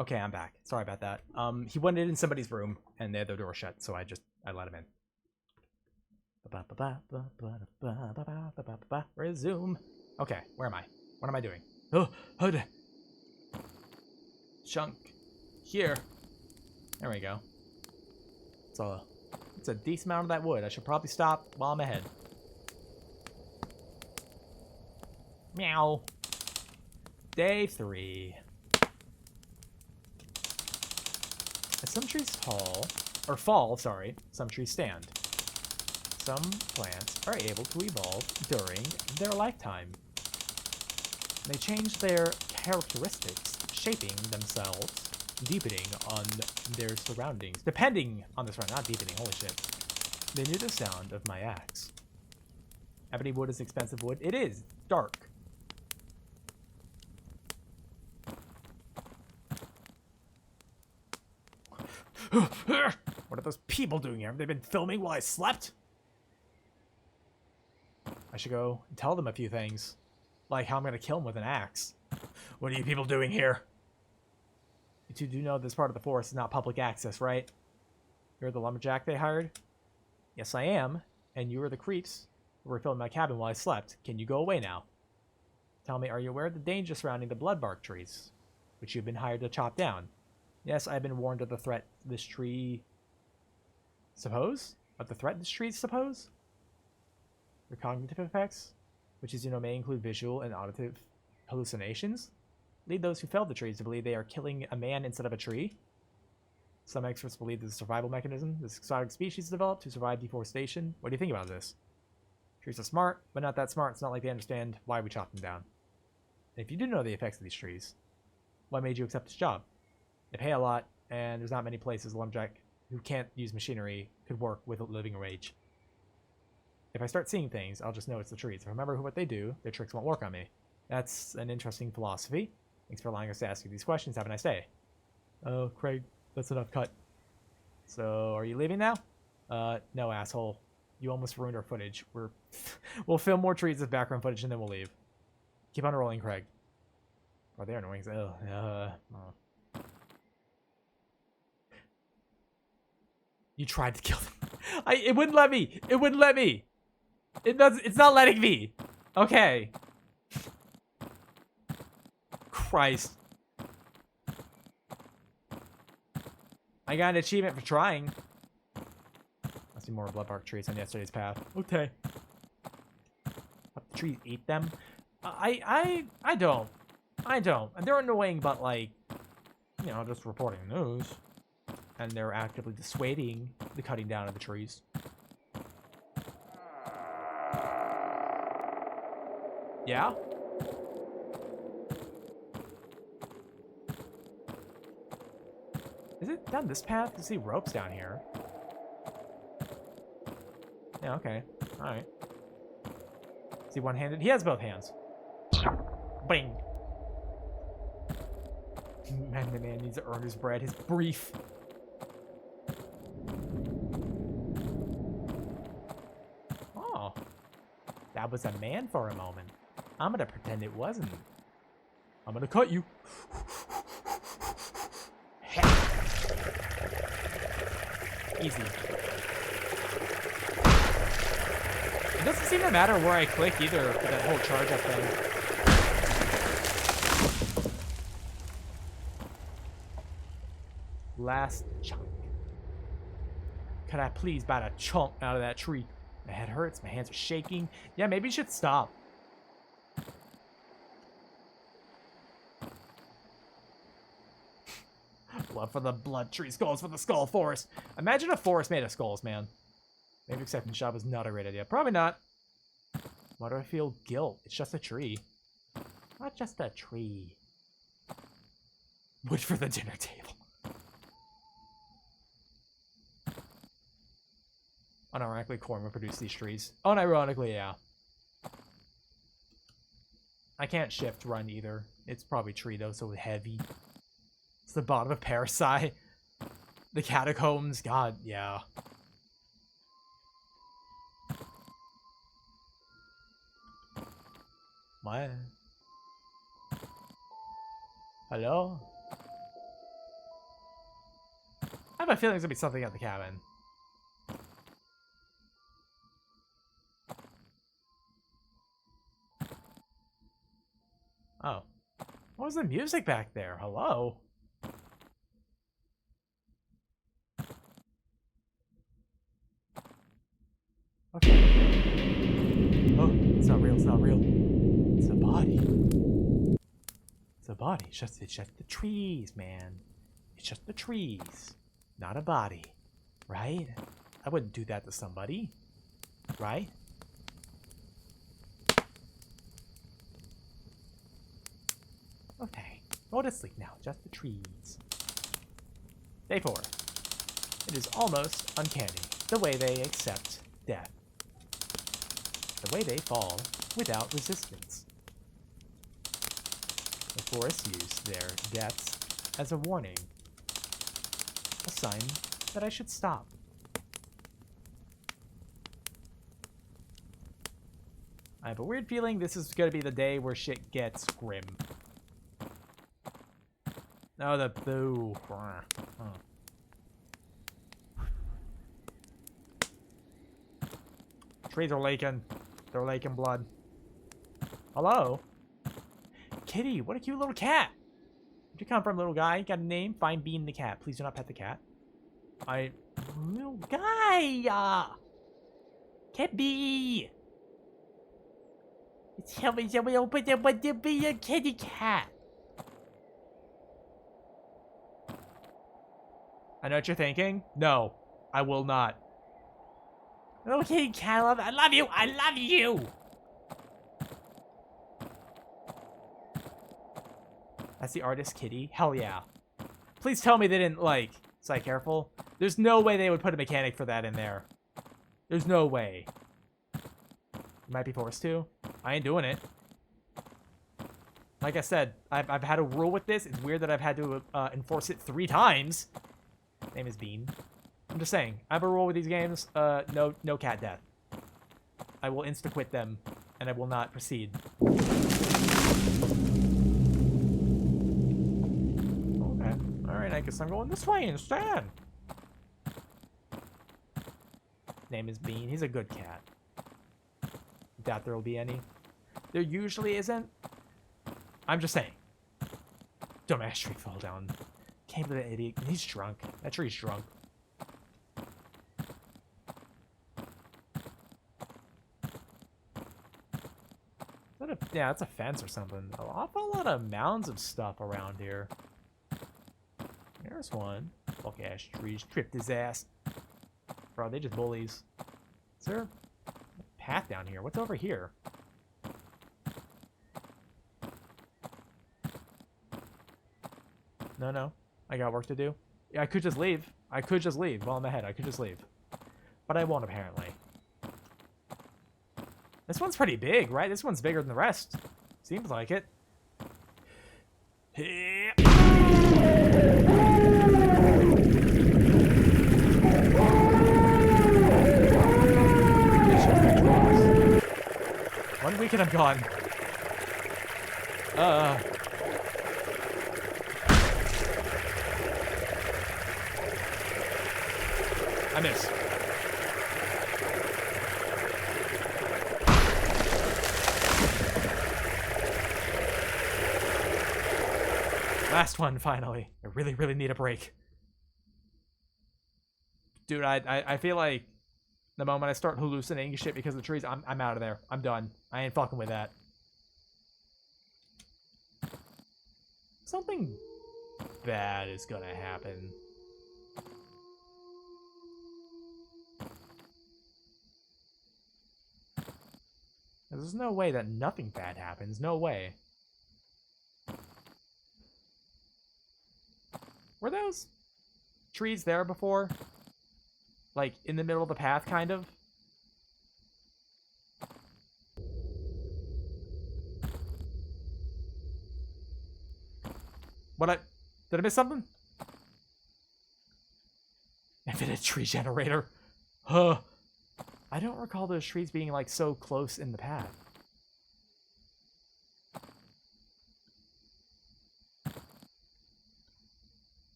Okay, I'm back. Sorry about that. He went in somebody's room and they had their door shut, so I let him in. Resume. Okay, where am I? What am I doing? Oh, chunk here. There we go. It's a decent amount of that wood. I should probably stop while I'm ahead. Meow. Day 3. As some trees fall, some trees stand. Some plants are able to evolve during their lifetime. They change their characteristics, shaping themselves, deepening on their surroundings. Depending on the surroundings, not deepening, holy shit. They knew the sound of my axe. Ebony wood is expensive wood. It is dark. What are those people doing here? Have they been filming while I slept? I should go and tell them a few things. Like how I'm gonna kill them with an axe. What are you people doing here? You two do know this part of the forest is not public access, right? You're the lumberjack they hired? Yes, I am. And you were the creeps who were filming my cabin while I slept. Can you go away now? Tell me, are you aware of the danger surrounding the bloodbark trees, which you've been hired to chop down? Yes, I've been warned of the threat this tree... Suppose? Of the threat this tree suppose? Your cognitive effects, which as you know may include visual and auditive hallucinations, lead those who felled the trees to believe they are killing a man instead of a tree. Some experts believe this is a survival mechanism this exotic species developed to survive deforestation. What do you think about this? Trees are smart, but not that smart. It's not like they understand why we chop them down. And if you do know the effects of these trees, what made you accept this job? They pay a lot, and there's not many places a lumberjack who can't use machinery could work with a living wage. If I start seeing things, I'll just know it's the trees. If I remember what they do, their tricks won't work on me. That's an interesting philosophy. Thanks for allowing us to ask you these questions. Have a nice day. Oh, Craig, that's enough cut. So, are you leaving now? No, asshole. You almost ruined our footage. We'll film more trees as background footage and then we'll leave. Keep on rolling, Craig. Oh, they're annoying. Oh. You tried to kill them. It wouldn't let me. It wouldn't let me. It's not letting me. Okay. Christ. I got an achievement for trying. Must be more bloodbark trees on yesterday's path. Okay. Hope the trees eat them. I don't. They're annoying, but like, you know, just reporting news. And they're actively dissuading the cutting down of the trees. Yeah? Is it down this path? I see ropes down here. Yeah, okay. Alright. Is he one-handed? He has both hands. Bing! Man, the man needs to earn his bread. His brief. Oh. That was a man for a moment. I'm gonna pretend it wasn't. I'm gonna cut you. Easy. It doesn't seem to matter where I click either for that whole charge up thing. Last chunk. Could I please bite a chunk out of that tree? My head hurts, my hands are shaking. Yeah, maybe you should stop. Blood for the blood tree, skulls for the skull forest. Imagine a forest made of skulls, man. Maybe accepting the job is not a great idea. Probably not. Why do I feel guilt? It's just a tree. Not just a tree. Wood for the dinner table. Unironically, corn will produce these trees. Unironically, yeah. I can't shift run either. It's probably tree though, so heavy. It's the bottom of Parasite. The catacombs, god, yeah. What? Hello? I have a feeling there's gonna be something at the cabin. Oh. What was the music back there? Hello? Okay. Oh, it's not real. It's not real. It's a body. It's a body. It's just the trees, man. It's just the trees, not a body, right? I wouldn't do that to somebody, right? Okay, go to sleep now. Just the trees. Day 4. It is almost uncanny the way they accept death. The way they fall without resistance. The forest used their deaths as a warning. A sign that I should stop. I have a weird feeling this is going to be the day where shit gets grim. Oh, the boo. Oh. Trees are leaking. They're leaking blood. Hello? Kitty, what a cute little cat. Where'd you come from, little guy? Got a name? Find Bean the cat. Please do not pet the cat. Little guy! Kitty! Tell me somebody open it, but there be a kitty cat. I know what you're thinking. No, I will not. Little kitty cat, I love you! I love you! That's the artist Kitty? Hell yeah. Please tell me they didn't, like... Psy, careful. There's no way they would put a mechanic for that in there. There's no way. You might be forced to. I ain't doing it. Like I said, I've had a rule with this. It's weird that I've had to enforce it 3 times. Name is Bean. I'm just saying. I have a rule with these games. No cat death. I will insta-quit them, and I will not proceed. I guess I'm going this way instead. Name is Bean. He's a good cat. Doubt there will be any. There usually isn't. I'm just saying. Dumbass tree fall down. Can't believe that idiot. He's drunk. That tree's drunk. Yeah, that's a fence or something. An awful lot of mounds of stuff around here. There's one. Fuck ass trees. Tripped his ass. Bro, they just bullies. Is there a path down here? What's over here? No. I got work to do. Yeah, I could just leave. I could just leave while I'm ahead. I could just leave. But I won't, apparently. This one's pretty big, right? This one's bigger than the rest. Seems like it. One week and I'm gone. I miss. Last one, finally. I really need a break. Dude, I feel like the moment I start hallucinating shit because of the trees, I'm out of there. I'm done. I ain't fucking with that. Something bad is gonna happen. There's no way that nothing bad happens. No way. Were those trees there before? Like, in the middle of the path, kind of? Did I miss something? Infinite tree generator. Huh. I don't recall those trees being, like, so close in the path.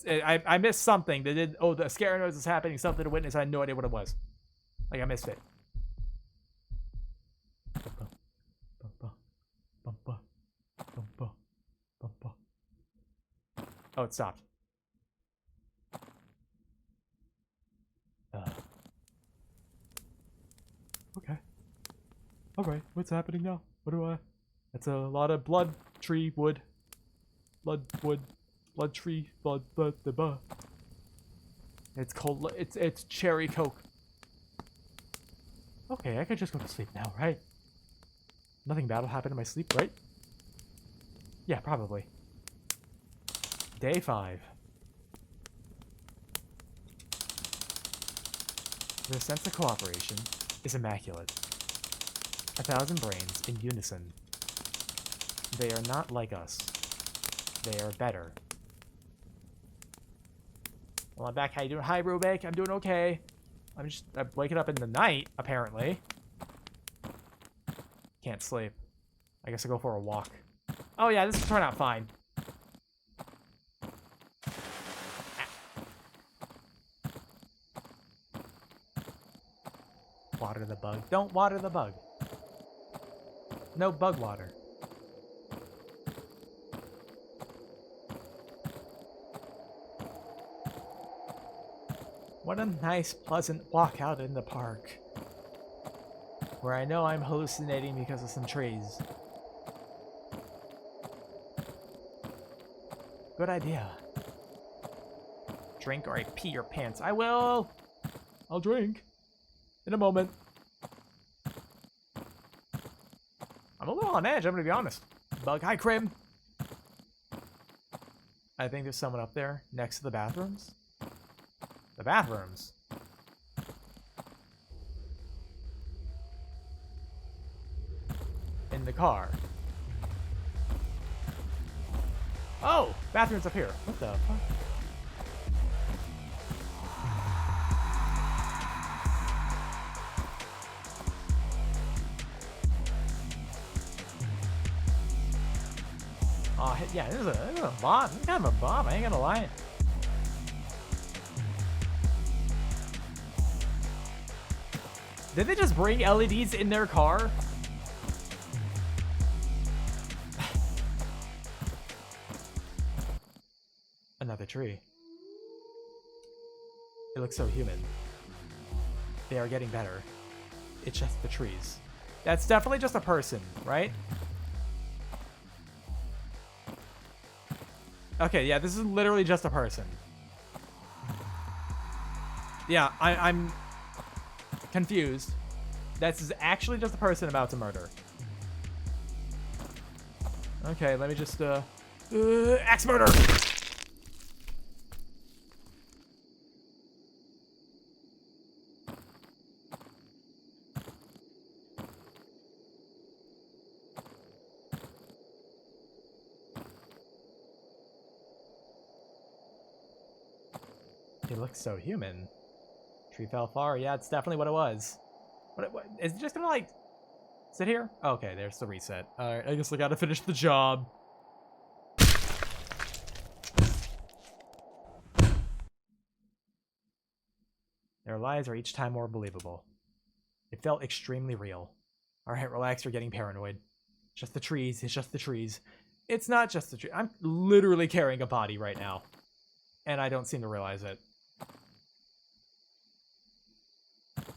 I missed something. They did. Oh, the scare noise is happening. Something to witness. I had no idea what it was. Like, I missed it. Oh, it stopped. Alright, what's happening now? What do I... That's a lot of blood, tree, wood. Blood, wood, blood, tree, blood, blah. It's cold, it's cherry coke. Okay, I could just go to sleep now, right? Nothing bad will happen in my sleep, right? Yeah, probably. Day 5. Their sense of cooperation is immaculate. 1,000 brains in unison. They are not like us. They are better. Well, I'm back. How you doing? Hi, Rubik. I'm doing okay. I'm waking up in the night, apparently. Can't sleep. I guess I'll go for a walk. Oh, yeah, this will turn out fine. Water the bug. Don't water the bug. No bug water. What a nice, pleasant walk out in the park. Where I know I'm hallucinating because of some trees. Good idea. Drink or I pee your pants. I will! I'll drink. In a moment. I'm a little on edge, I'm gonna be honest. Bug, hi Crim! I think there's someone up there next to the bathrooms. The bathrooms? In the car. Oh! Bathroom's up here. What the fuck? Oh, yeah, this is a bomb. This is kind of a bomb, I ain't gonna lie. Did they just bring LEDs in their car? Another tree. It looks so human. They are getting better. It's just the trees. That's definitely just a person, right? Okay, yeah, this is literally just a person. Yeah, I'm confused. This is actually just a person about to murder. Okay, let me just, axe murder! He looks so human. Tree fell far. Yeah, it's definitely what it was. What is it just gonna, like, sit here? Okay, there's the reset. Alright, I guess I gotta finish the job. Their lies are each time more believable. It felt extremely real. Alright, relax, you're getting paranoid. Just the trees, it's just the trees. It's not just the tree. I'm literally carrying a body right now. And I don't seem to realize it.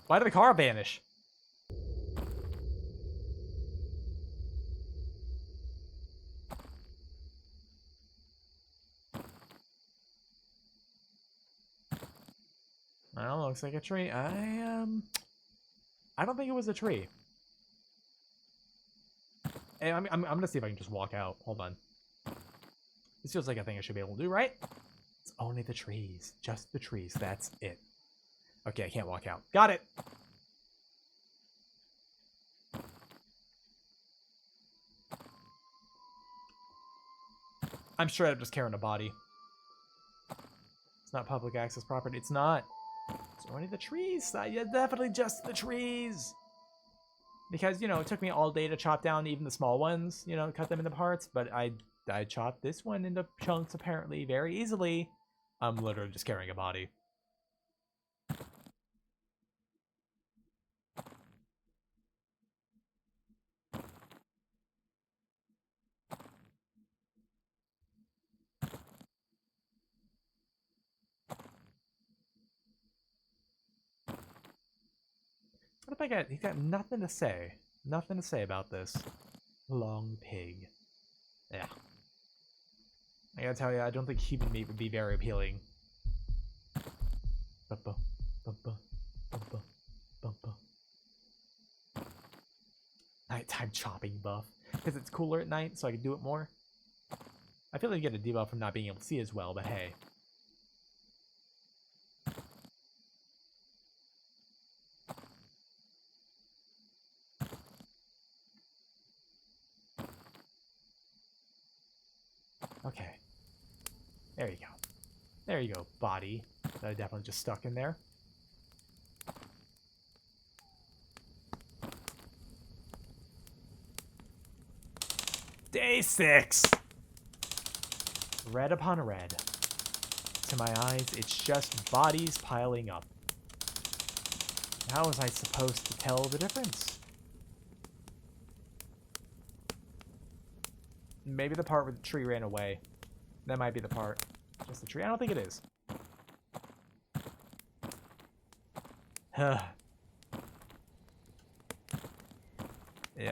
Why did the car vanish? Well, looks like a tree. I don't think it was a tree. Hey, I'm gonna see if I can just walk out. Hold on. This feels like a thing I should be able to do, right? It's only the trees. Just the trees. That's it. Okay, I can't walk out. Got it! I'm straight up just carrying a body. It's not public access property. It's not. It's only the trees. Yeah, definitely just the trees. Because, you know, it took me all day to chop down even the small ones, you know, cut them into parts. But I chopped this one into chunks, apparently, very easily. I'm literally just carrying a body. What if I got... He's got nothing to say. Nothing to say about this. Long pig. Yeah. I gotta tell you, I don't think human meat would be very appealing. Bumpa, bumpa, bumpa, bumpa. Nighttime chopping buff. Because it's cooler at night, so I can do it more. I feel like you get a debuff from not being able to see as well, but hey. Okay. There you go. There you go, body. That I definitely just stuck in there. Day 6! Red upon red. To my eyes, it's just bodies piling up. How was I supposed to tell the difference? Maybe the part where the tree ran away. That might be the part. Just the tree? I don't think it is. Yeah,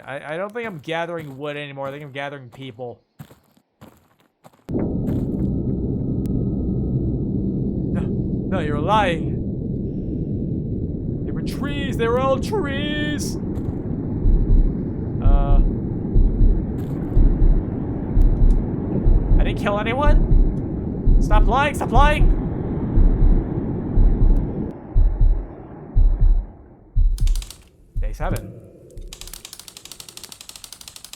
I don't think I'm gathering wood anymore. I think I'm gathering people. No, you're lying. They were trees. They were all trees. I didn't kill anyone. Stop lying. Stop lying. Day 7.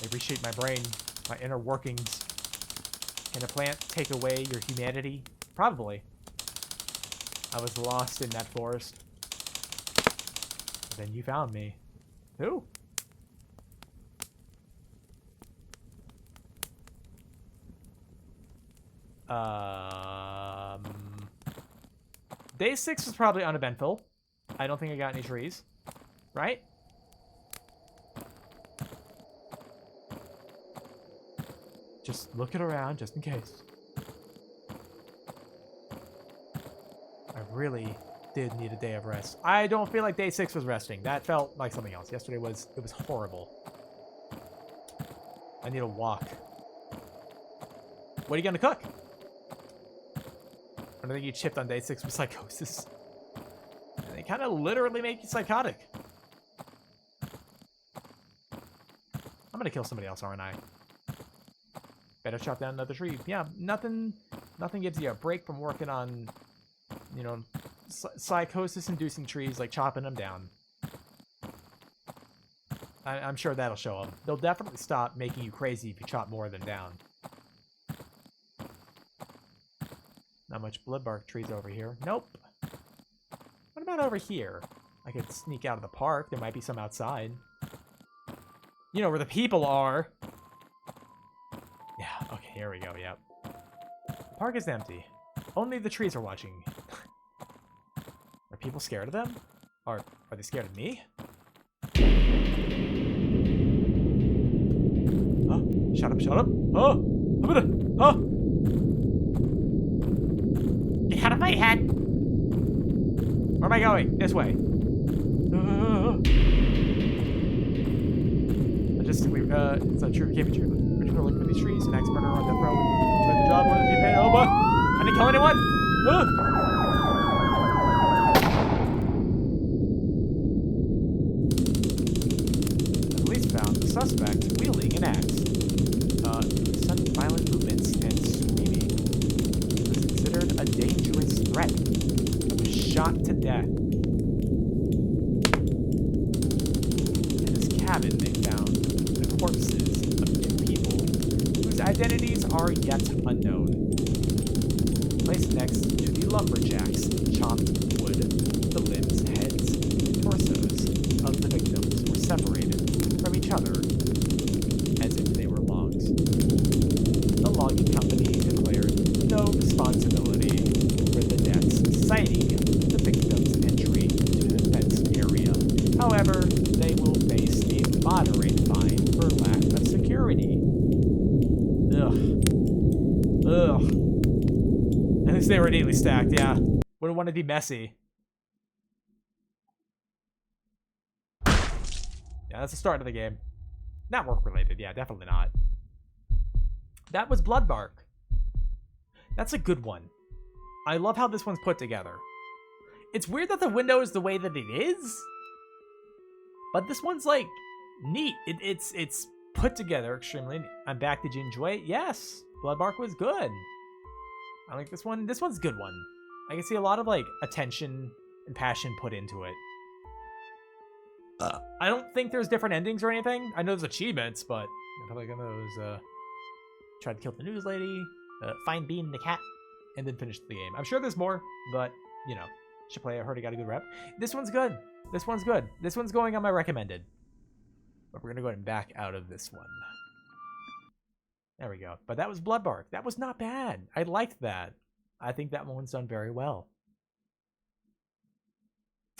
I appreciate my brain, my inner workings. Can a plant take away your humanity? Probably. I was lost in that forest. But then you found me. Who? Day 6 was probably uneventful. I don't think I got any trees. Right? Just looking around, just in case. I really did need a day of rest. I don't feel like day 6 was resting. That felt like something else. Yesterday was horrible. I need a walk. What are you gonna cook? I don't think you chipped on day 6 with psychosis. And they kind of literally make you psychotic. I'm gonna kill somebody else, aren't I? Better chop down another tree. Yeah, nothing gives you a break from working on, you know, psychosis-inducing trees, like chopping them down. I'm sure that'll show them. They'll definitely stop making you crazy if you chop more of them down. Not much bloodbark trees over here. Nope. What about over here? I could sneak out of the park. There might be some outside. You know, where the people are. Yeah, okay, here we go, yep. The park is empty. Only the trees are watching. Are people scared of them? Are they scared of me? Oh, shut up, shut up. Oh, I'm gonna, oh. Get out of my head. Where am I going? This way. It's not true. It can't be true. We're just gonna look for these trees. An ex-murderer on death row. Tried the job more than he paid. Oh, boy. I didn't kill anyone. The police found the suspect wielding an axe. Sudden violent movements and screaming. He was considered a dangerous threat. He was shot to death. In his cabin, they found the corpses of 2 people whose identities are yet unknown. Placed next to the lumberjacks, chopped wood, the limbs, heads, and torsos of the victims were separated from each other as if they were logs. The logging company declared no responsibility for the deaths, citing the victim's entry to the fenced area. However, they will face a moderate fine for lack of security. Ugh. At least they were neatly stacked, yeah. Wouldn't want to be messy. Yeah, that's the start of the game. Not work-related. Yeah, definitely not. That was Bloodbark. That's a good one. I love how this one's put together. It's weird that the window is the way that it is, but this one's like neat. It's put together extremely neat. I'm back. Did you enjoy it? Yes. Bloodbark was good. I like this one. This one's a good one. I can see a lot of like attention and passion put into it. I don't think there's different endings or anything. I know there's achievements, but I feel like on those, tried to kill the news lady, find Bean the cat, and then finish the game. I'm sure there's more, but, you know, should play. I heard it got a good rep. This one's good. This one's good. This one's going on my recommended. But we're going to go ahead and back out of this one. There we go. But that was Bloodbark. That was not bad. I liked that. I think that one's done very well.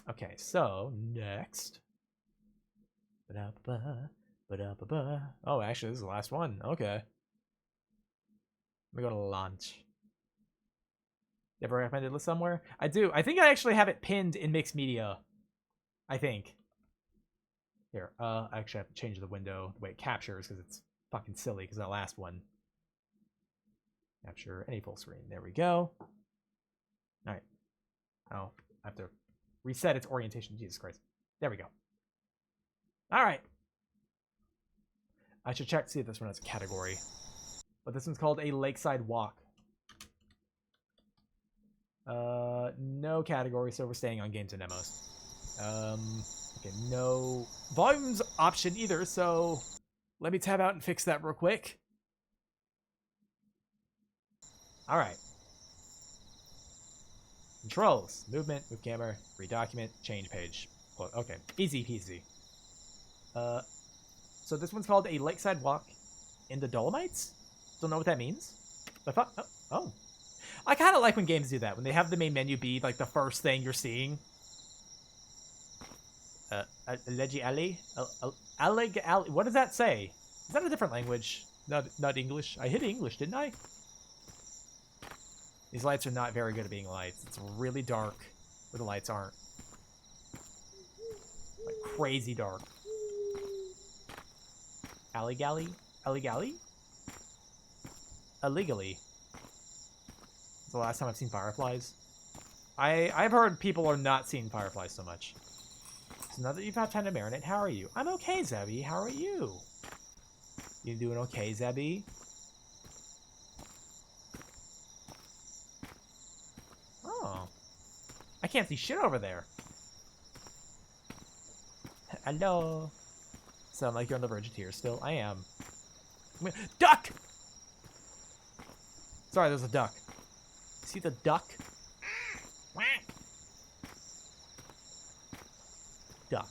Okay, so next. Oh, actually, this is the last one. Okay. Let me go to launch. You ever recommended list somewhere? I do. I think I actually have it pinned in mixed media. I think. Here, I actually have to change the window the way it captures because it's fucking silly because that last one. Capture any full screen. There we go. Alright. Oh, I have to reset its orientation. Jesus Christ. There we go. Alright. I should check to see if this one has a category. But this one's called A Lakeside Walk. No category, so we're staying on games and demos. Okay, no volumes option either, so let me tab out and fix that real quick. Alright. Controls. Movement, move camera, redocument, change page. Okay, easy peasy. So this one's called A Lakeside Walk in the Dolomites? Don't know what that means. Oh. I kind of like when games do that, when they have the main menu be like the first thing you're seeing. Alley Alley? What does that say? Is that a different language? Not English? I hit English, didn't I? These lights are not very good at being lights. It's really dark where the lights aren't. Like crazy dark. Alley Galley? Alley Galley? Illegally. It's the last time I've seen fireflies. I've heard people are not seeing fireflies so much. So now that you've had time to marinate, how are you? I'm okay, Zebby. How are you? You doing okay, Zebby? Oh. I can't see shit over there. Hello. Sound like you're on the verge of tears still? I am. Duck! Sorry, there's a duck. See the duck? Duck.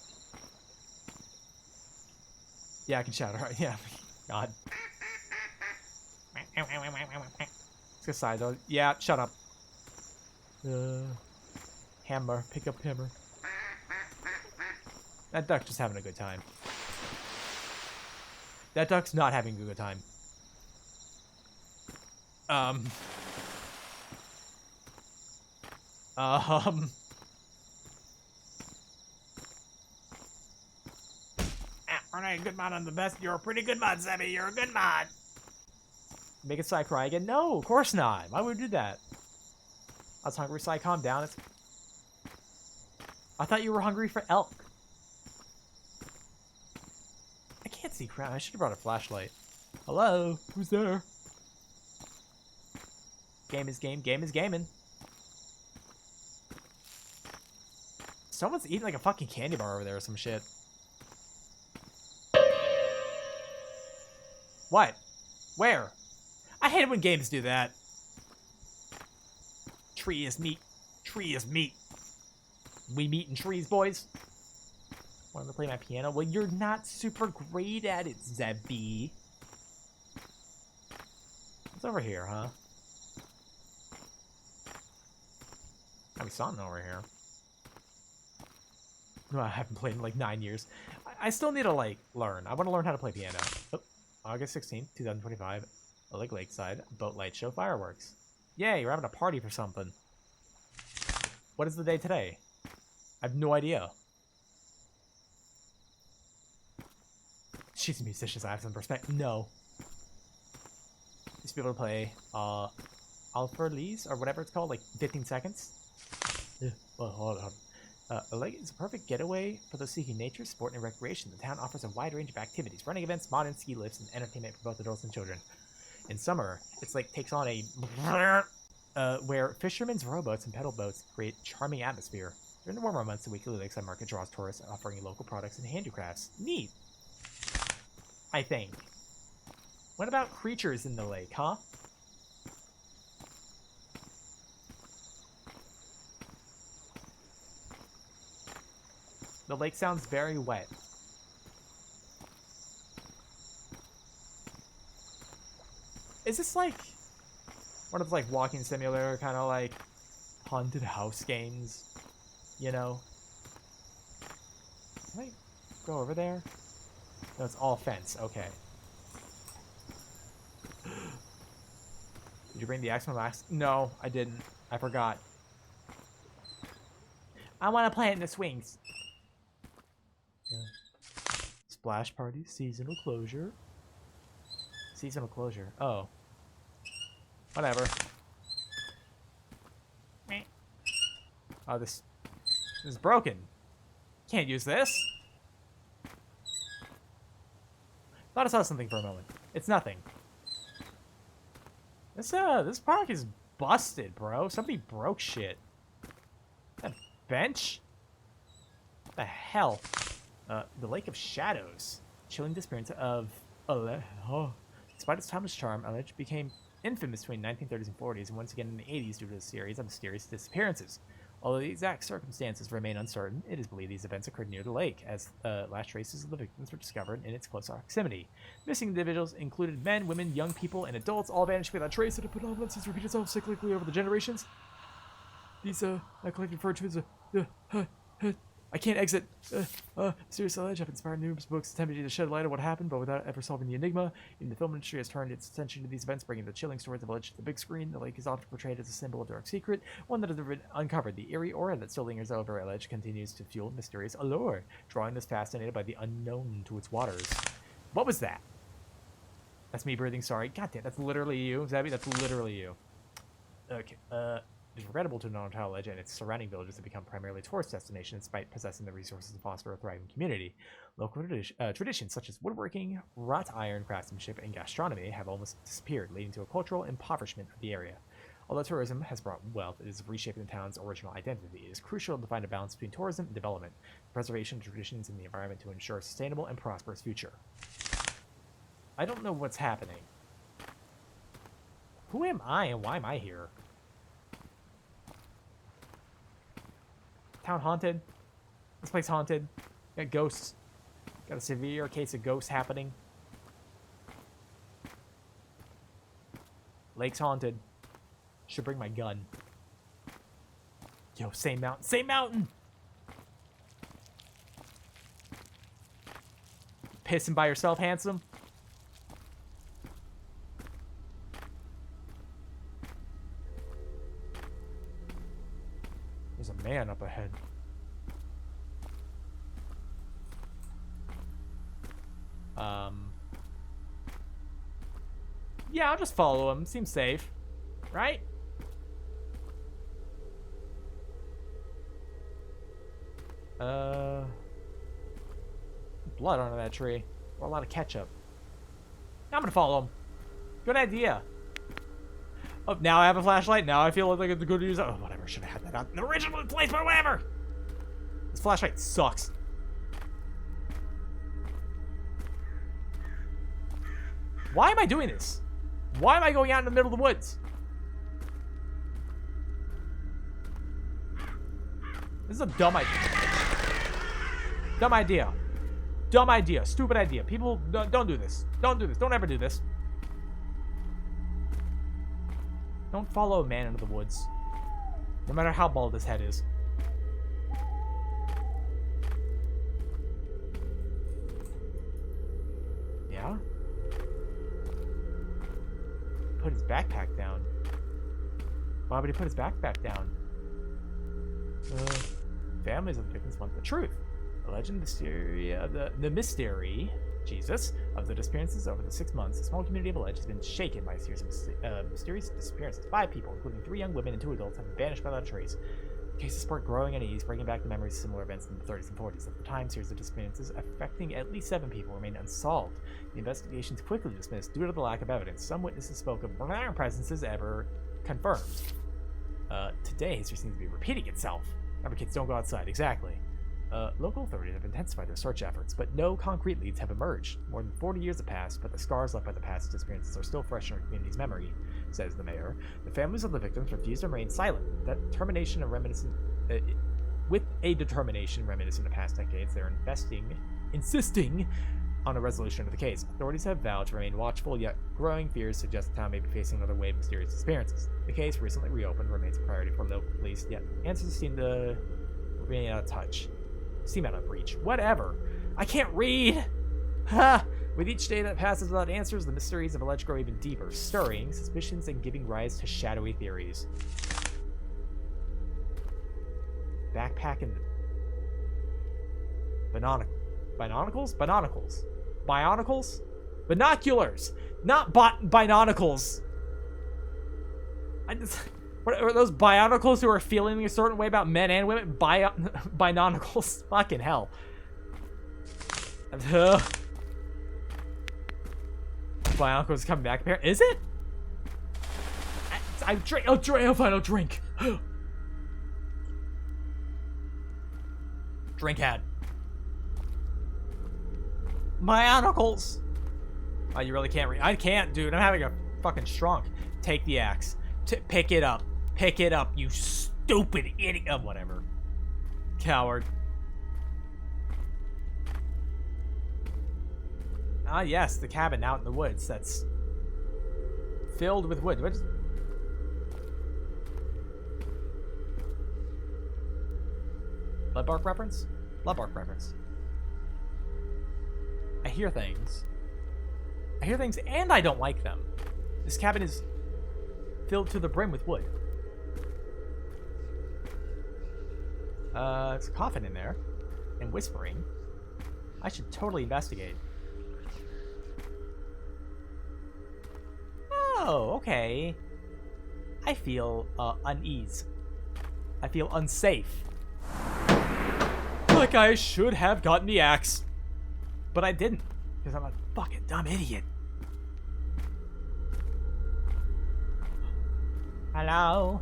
Yeah, I can shout. Alright, yeah. God. Let's go side though. Yeah, shut up. Hammer. Pick up hammer. That duck's just having a good time. That duck's not having a good time. Aren't I a good mod? I'm the best. You're a pretty good mod, Zebby. You're a good mod. Make it Psy cry again? No, of course not. Why would we do that? I was hungry, Psy. Calm down. I thought you were hungry for elk. I can't see crap. I should have brought a flashlight. Hello? Who's there? Game is game. Game is gaming. Someone's eating like a fucking candy bar over there or some shit. What? Where? I hate it when games do that. Tree is meat. Tree is meat. We meat in trees, boys. Want to play my piano? Well, you're not super great at it, Zebby. What's over here, huh? I saw something over here. I haven't played in like 9 years. I still need to like learn. I want to learn how to play piano. Oh, August 16th, 2025. Lake Lakeside Boat Light Show fireworks. Yay, you're having a party for something. What is the day today? I have no idea. she's a musician, so I have some respect. No. Used to be able to play Alpha Lees or whatever it's called, like 15 seconds. Yeah. Well, hold on. A lake is a perfect getaway for those seeking nature, sport, and recreation. The town offers a wide range of activities, running events, modern ski lifts, and entertainment for both adults and children. In summer, its lake takes on a where fishermen's rowboats and pedal boats create charming atmosphere. During the warmer months, the weekly lakeside market draws tourists, offering local products and handicrafts. Neat. I think. What about creatures in the lake, huh? The lake sounds very wet. Is this like one of like walking simulator kind of like haunted house games? You know? Can I go over there? No, it's all fence. Okay. Did you bring the X-Men mask? No, I didn't. I forgot. I want to play it in the swings. Yeah. Splash party, seasonal closure. Seasonal closure. Oh. Whatever. Oh, this is broken. Can't use this. Thought I saw something for a moment. It's nothing. This park is busted, bro. Somebody broke shit. That bench? What the hell? The Lake of Shadows. Chilling disappearance of despite its timeless charm, Alej became infamous between 1930s and 40s, and once again in the 80s due to a series of mysterious disappearances. Although the exact circumstances remain uncertain, it is believed these events occurred near the lake, as last traces of the victims were discovered in its close proximity. Missing individuals included men, women, young people, and adults, all vanished without trace, and the phenomenon seems to repeat itself cyclically over the generations. These, I collected referred to as I can't exit. Serious Alej have inspired numerous books attempting to shed light on what happened, but without ever solving the enigma. Even the film industry has turned its attention to these events, bringing the chilling stories of Alej to the big screen. The lake is often portrayed as a symbol of dark secret, one that has never been uncovered. The eerie aura that still lingers over Alej continues to fuel mysterious allure, drawing us fascinated by the unknown to its waters. What was that? That's me breathing. Sorry. God damn, that's literally you, Zabby. That's literally you. Okay. It is regrettable to know how Alej and its surrounding villages have become primarily tourist destinations despite possessing the resources to foster a thriving community. Local traditions such as woodworking, wrought iron craftsmanship, and gastronomy have almost disappeared, leading to a cultural impoverishment of the area. Although tourism has brought wealth, it is reshaping the town's original identity. It is crucial to find a balance between tourism and development, preservation of traditions and the environment to ensure a sustainable and prosperous future. I don't know what's happening. Who am I and why am I here? Town haunted. This place haunted. Got ghosts. Got a severe case of ghosts happening. Lake's haunted. Should bring my gun. Yo, same mountain. Same mountain! Pissing by yourself, handsome? There's a man up ahead. Yeah, I'll just follow him. Seems safe. Right? Blood under that tree. Or a lot of ketchup. I'm gonna follow him. Good idea. Oh, now I have a flashlight. Now I feel like it's a good use. Oh, whatever. Should have had that out in the original place, but whatever. This flashlight sucks. Why am I doing this? Why am I going out in the middle of the woods? This is a dumb idea. Dumb idea. Dumb idea. Stupid idea. People, don't do this. Don't do this. Don't ever do this. Don't follow a man into the woods. No matter how bald his head is. Yeah? Put his backpack down. Why would he put his backpack down? Families of the victims want the truth. The legend, the mystery, Jesus, of the disappearances over the 6 months, the small community of Ledge has been shaken by a series of mysterious disappearances. 5 people, including 3 young women and 2 adults, have vanished without a trace. Cases spark growing unease, bringing back the memories of similar events in the 30s and 40s. At the time, series of disappearances affecting at least 7 people remain unsolved. The investigations quickly dismissed due to the lack of evidence. Some witnesses spoke of presences ever confirmed. Today, history seems to be repeating itself. Remember, kids, don't go outside. Exactly. Local authorities have intensified their search efforts, but no concrete leads have emerged. More than 40 years have passed, but the scars left by the past disappearances are still fresh in our community's memory, says the mayor. The families of the victims refuse to remain silent. With a determination reminiscent of past decades, they're insisting on a resolution of the case. Authorities have vowed to remain watchful, yet growing fears suggest the town may be facing another wave of mysterious disappearances. The case, recently reopened, remains a priority for local police, yet answers seem to remain out of touch. Seem out of reach. Whatever. I can't read! Ha! With each day that passes without answers, the mysteries of Ledge grow even deeper, stirring suspicions and giving rise to shadowy theories. Backpack and Binoculars? Binoculars! Not binoculars! What are those bionicles who are feeling a certain way about men and women? Binoculars. Fucking hell. Bionicles coming back. Is it? I'll drink. Drink had. Bionicles. Oh, you really can't read. I can't, dude. I'm having a fucking stroke. Take the axe. Pick it up. Pick it up, you stupid idiot. Oh, whatever. Coward. Ah, yes, the cabin out in the woods that's filled with wood. What is... Bloodbark reference? Bloodbark reference. I hear things. And I don't like them. This cabin is filled to the brim with wood. It's a coffin in there. And whispering. I should totally investigate. Oh, okay. I feel, unease. I feel unsafe. Like I should have gotten the axe. But I didn't. Because I'm a fucking dumb idiot. Hello?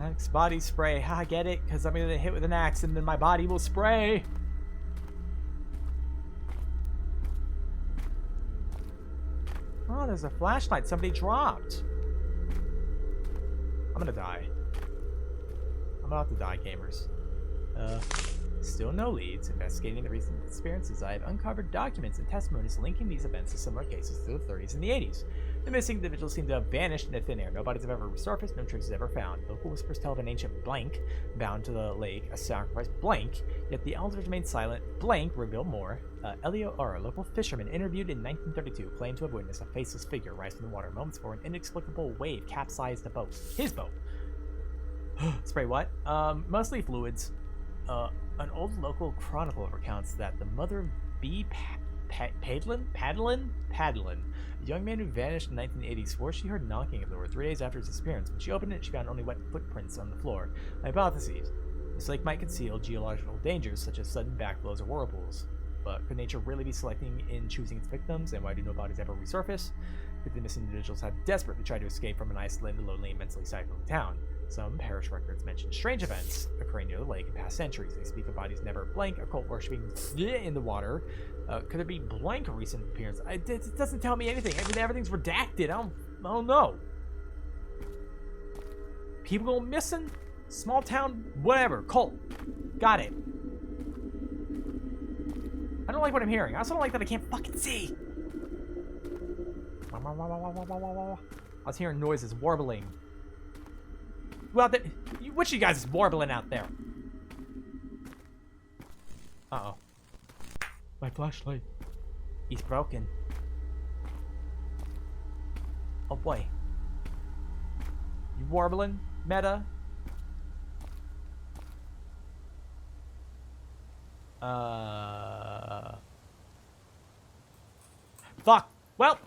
Axe body spray. Ha, get it? Because I'm gonna hit with an axe and then my body will spray. Oh, there's a flashlight somebody dropped. I'm gonna die. I'm about to die, gamers. Still no leads. Investigating the recent disappearances, I have uncovered documents and testimonies linking these events to similar cases through the 30s and the 80s. The missing individuals seem to have vanished into thin air. No bodies have ever resurfaced, no traces ever found. Local whispers tell of an ancient blank bound to the lake, a sacrifice blank, yet the elders remain silent. Blank reveal more. Elio R, a local fisherman interviewed in 1932, claimed to have witnessed a faceless figure rise from the water moments before an inexplicable wave capsized the boat. His boat. Spray what? Mostly fluids. An old local chronicle recounts that the mother of B. Padlin, a young man who vanished in the 1980s, swore she heard knocking at the door 3 days after his disappearance. When she opened it, she found only wet footprints on the floor. Hypotheses. This lake might conceal geological dangers such as sudden backflows or whirlpools. But could nature really be selecting in choosing its victims, and why do no bodies ever resurface? Could the missing individuals have desperately tried to escape from an isolated, lonely, and mentally stifling town? Some parish records mention strange events occurring near the lake in past centuries. They speak of bodies never blank, occult worshipping in the water. Could there be blank recent appearance? It doesn't tell me anything. I mean, everything's redacted. I don't know. People go missing? Small town? Whatever. Cult. Got it. I don't like what I'm hearing. I also don't like that I can't fucking see. I was hearing noises, warbling. Who out there? Which of you guys is warbling out there? Uh-oh. My flashlight. He's broken. Oh boy. You warbling, Meta? Fuck. Well.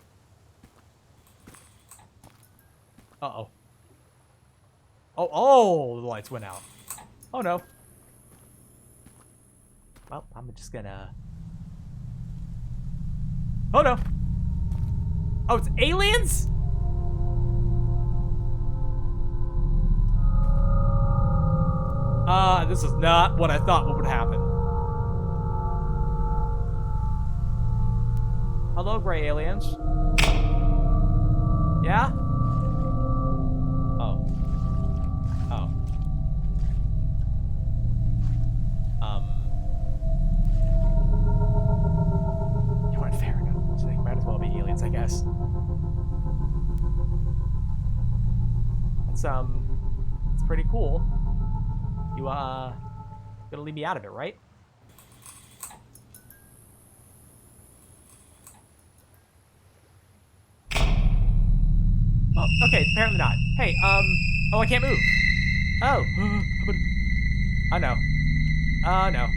Uh-oh. Oh, the lights went out. Oh, no. Well, I'm just gonna... Oh, no. Oh, it's aliens? This is not what I thought would happen. Hello, gray aliens. Yeah? Oh. Oh. You weren't fair enough, so they might as well be aliens, I guess. It's pretty cool. You, gonna leave me out of it, right? Oh, okay, apparently not. Hey, oh, I can't move. Oh. Oh, no. Oh, no.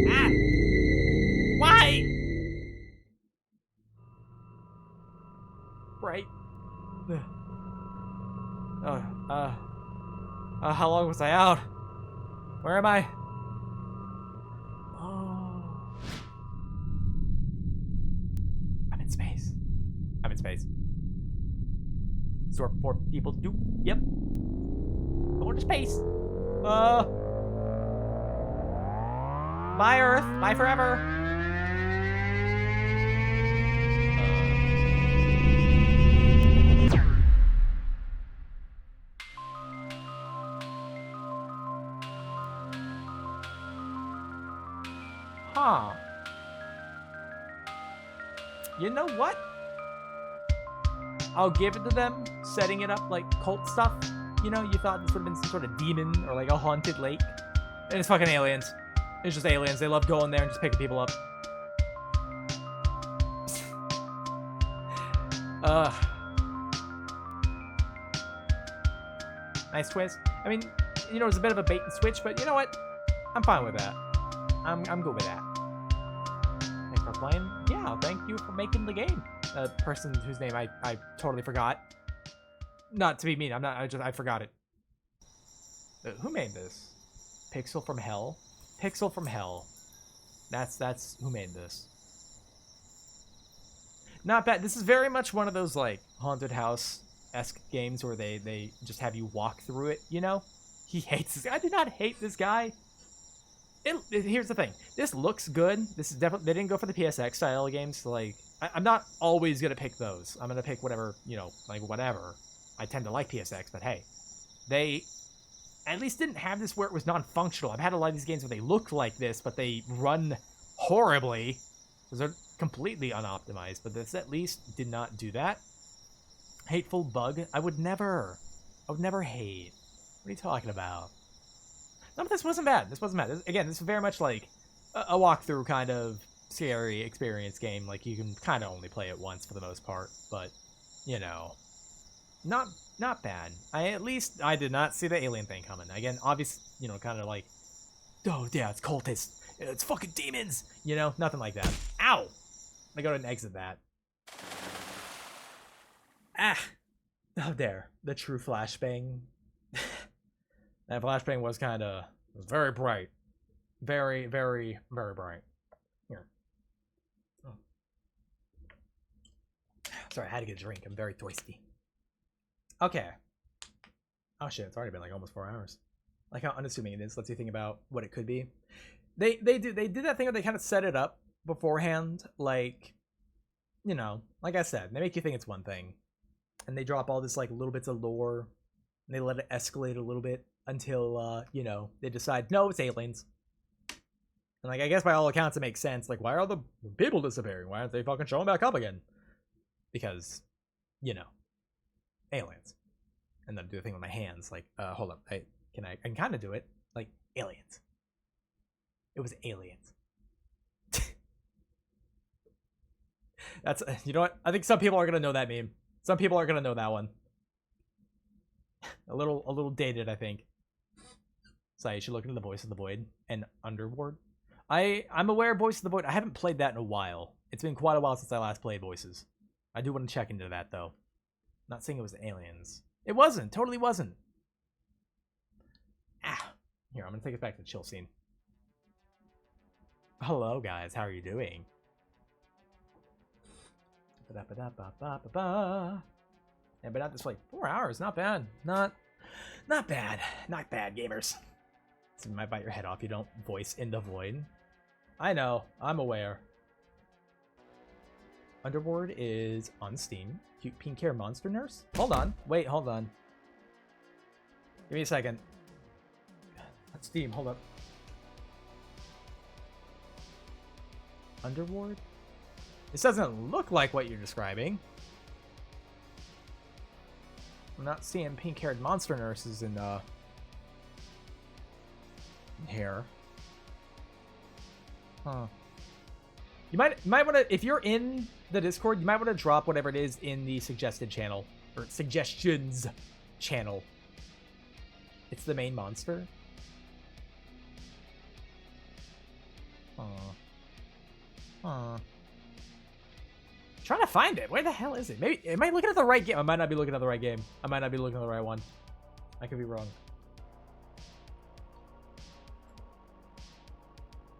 Ah! Why? Right. How long was I out? Where am I? Oh. I'm in space. I'm in space. That's what poor people do. Yep. Going to space. Bye, Earth. Bye forever. Huh. You know what? I'll give it to them, setting it up like cult stuff. You know, you thought this would have been some sort of demon or like a haunted lake. And it's fucking aliens. It's just aliens. They love going there and just picking people up. Nice twist. I mean, you know, it's a bit of a bait and switch, but you know what? I'm fine with that. I'm good with that. Thanks for playing. Yeah, thank you for making the game. A person whose name I totally forgot. Not to be mean, I forgot it. Who made this? Pixel from Hell? Pixel from Hell. That's who made this. Not bad. This is very much one of those like haunted house-esque games where they just have you walk through it, you know? He hates this. I do not hate this guy. Here's the thing. This looks good. This is definitely, they didn't go for the PSX style games. So like, I'm not always gonna pick those. I'm gonna pick whatever, you know, like whatever. I tend to like PSX, but hey, they at least didn't have this where it was non-functional. I've had a lot of these games where they look like this, but they run horribly because they're completely unoptimized. But this at least did not do that. Hateful Bug. I would never hate. What are you talking about? No, but this wasn't bad. This wasn't bad. Again, this is very much like a walkthrough kind of scary experience game. Like, you can kind of only play it once for the most part. But, you know, not bad. I did not see the alien thing coming. Again, obvious, you know, kind of like, oh, yeah, it's cultists. It's fucking demons. You know, nothing like that. Ow! I go and exit that. Ah! Oh, there. The true flashbang. That flashbang was very bright. Very, very, very bright. Here. Oh. Sorry, I had to get a drink. I'm very thirsty. Okay. Oh shit, it's already been like almost 4 hours. Like how unassuming it is. Lets you think about what it could be. They did that thing where they kind of set it up beforehand. Like, you know, like I said, they make you think it's one thing. And they drop all this like little bits of lore. And they let it escalate a little bit until, you know, they decide, no, it's aliens. And, like, I guess by all accounts it makes sense. Like, why are the people disappearing? Why aren't they fucking showing back up again? Because, you know, aliens. And then do the thing with my hands. Like, hold up. I can kind of do it. Like, aliens. It was aliens. That's, you know what? I think some people are going to know that meme. Some people are going to know that one. A little dated, I think. So you should look into the Voice of the Void and Underworld. I'm aware of Voice of the Void. I haven't played that in a while. It's been quite a while since I last played Voices. I do want to check into that, though. Not saying it was aliens. It wasn't. Totally wasn't. Here, I'm going to take us back to the chill scene. Hello, guys. How are you doing? Yeah, been out this for like 4 hours. Not bad. Not bad. Not bad, gamers. So you might bite your head off. You don't voice in the void. I know. I'm aware. Underworld is on Steam. Cute pink hair monster nurse. Hold on. Wait, hold on. Give me a second. That's Steam. Hold up. Underworld? This doesn't look like what you're describing. I'm not seeing pink-haired monster nurses in here. Huh. You might want to, if you're in the Discord, you might want to drop whatever it is in the suggested channel or suggestions channel. It's the main monster. Trying to find it. Where the hell is it? Maybe am I looking at the right game? I might not be looking at the right game. I might not be looking at the right one. I could be wrong.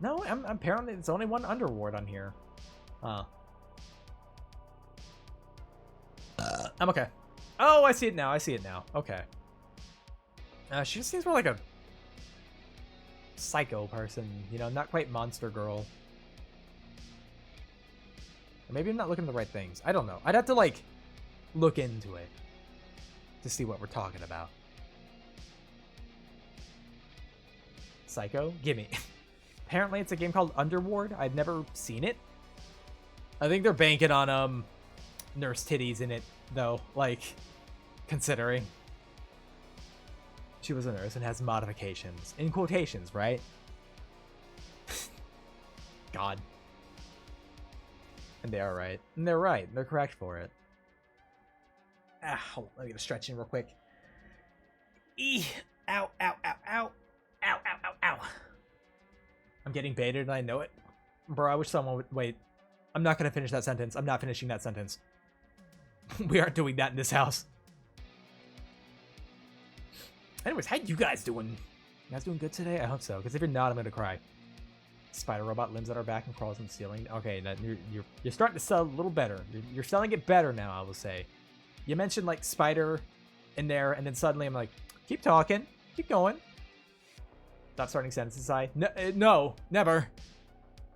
No, apparently it's only one Underworld on here. I'm okay. Oh, I see it now. I see it now. Okay. She just seems more like a psycho person, you know, not quite monster girl. Or maybe I'm not looking at the right things. I don't know. I'd have to, like, look into it to see what we're talking about. Psycho? Gimme. Apparently it's a game called Underworld. I've never seen it. I think they're banking on, nurse titties in it, though. Like, considering she was a nurse and has modifications. In quotations, right? God. And they are right. And they're right. They're correct for it. Hold on. Let me get a stretch in real quick. Ow, ow, ow, ow. Ow, ow, ow, ow. I'm getting baited and I know it. Bro, I wish someone would... Wait. I'm not going to finish that sentence. I'm not finishing that sentence. We aren't doing that in this house. Anyways, how you guys doing? You guys doing good today? I hope so. Because if you're not, I'm going to cry. Spider robot limbs at our back and crawls on the ceiling. Okay, you're starting to sell a little better. You're selling it better now, I will say. You mentioned like spider in there, and then suddenly I'm like, keep talking, keep going. Stop starting sentences. No, never.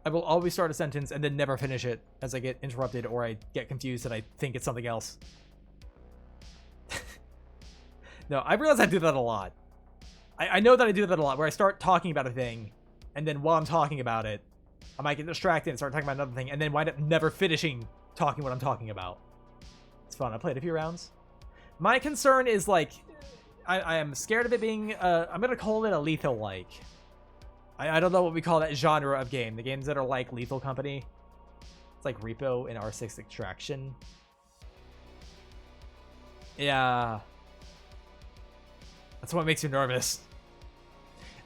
I will always start a sentence and then never finish it as I get interrupted or I get confused and I think it's something else. No, I realize I do that a lot. I know that I do that a lot, where I start talking about a thing, and then while I'm talking about it, I might get distracted and start talking about another thing, and then wind up never finishing talking what I'm talking about. It's fun. I played a few rounds. My concern is, like, I am scared of it being, I'm going to call it a lethal-like. I don't know what we call that genre of game. The games that are like Lethal Company. It's like Repo and R6 Extraction. Yeah. That's what makes you nervous.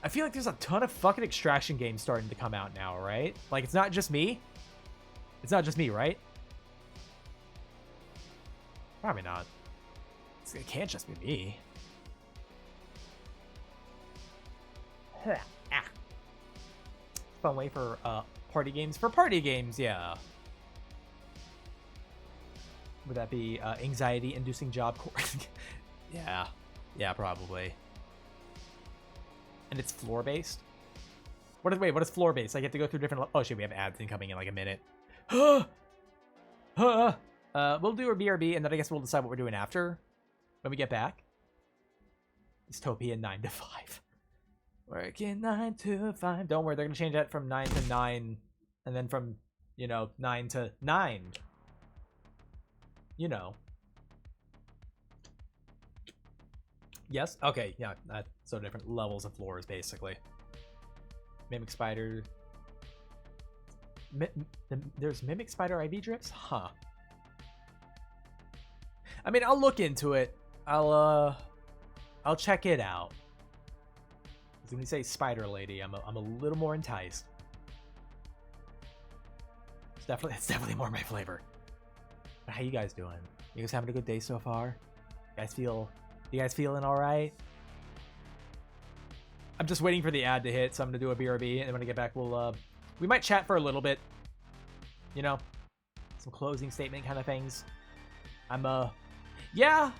I feel like there's a ton of fucking extraction games starting to come out now, right? Like, it's not just me. It's not just me, right? Probably not. It can't just be me. Fun way for party games. For party games, yeah. Would that be anxiety-inducing job course? Yeah. Yeah, probably. And it's floor-based? Wait, what is floor-based? I get to go through different... Oh, shit, we have ads incoming in like a minute. We'll do a BRB, and then I guess we'll decide what we're doing after when we get back. Dystopia 9 to 5. Working 9 to 5. Don't worry, they're going to change that from 9 to 9, and then from, 9 to 9. You know. Yes? Okay, yeah. So different levels of floors, basically. Mimic Spider. There's Mimic Spider IV drips? Huh. I mean, I'll look into it. I'll I'll check it out. 'Cause when you say spider lady, I'm a little more enticed. It's definitely more my flavor. But how you guys doing? You guys having a good day so far? You guys feeling all right? I'm just waiting for the ad to hit, so I'm gonna do a BRB, and then when I get back, we might chat for a little bit. You know, some closing statement kind of things. Yeah,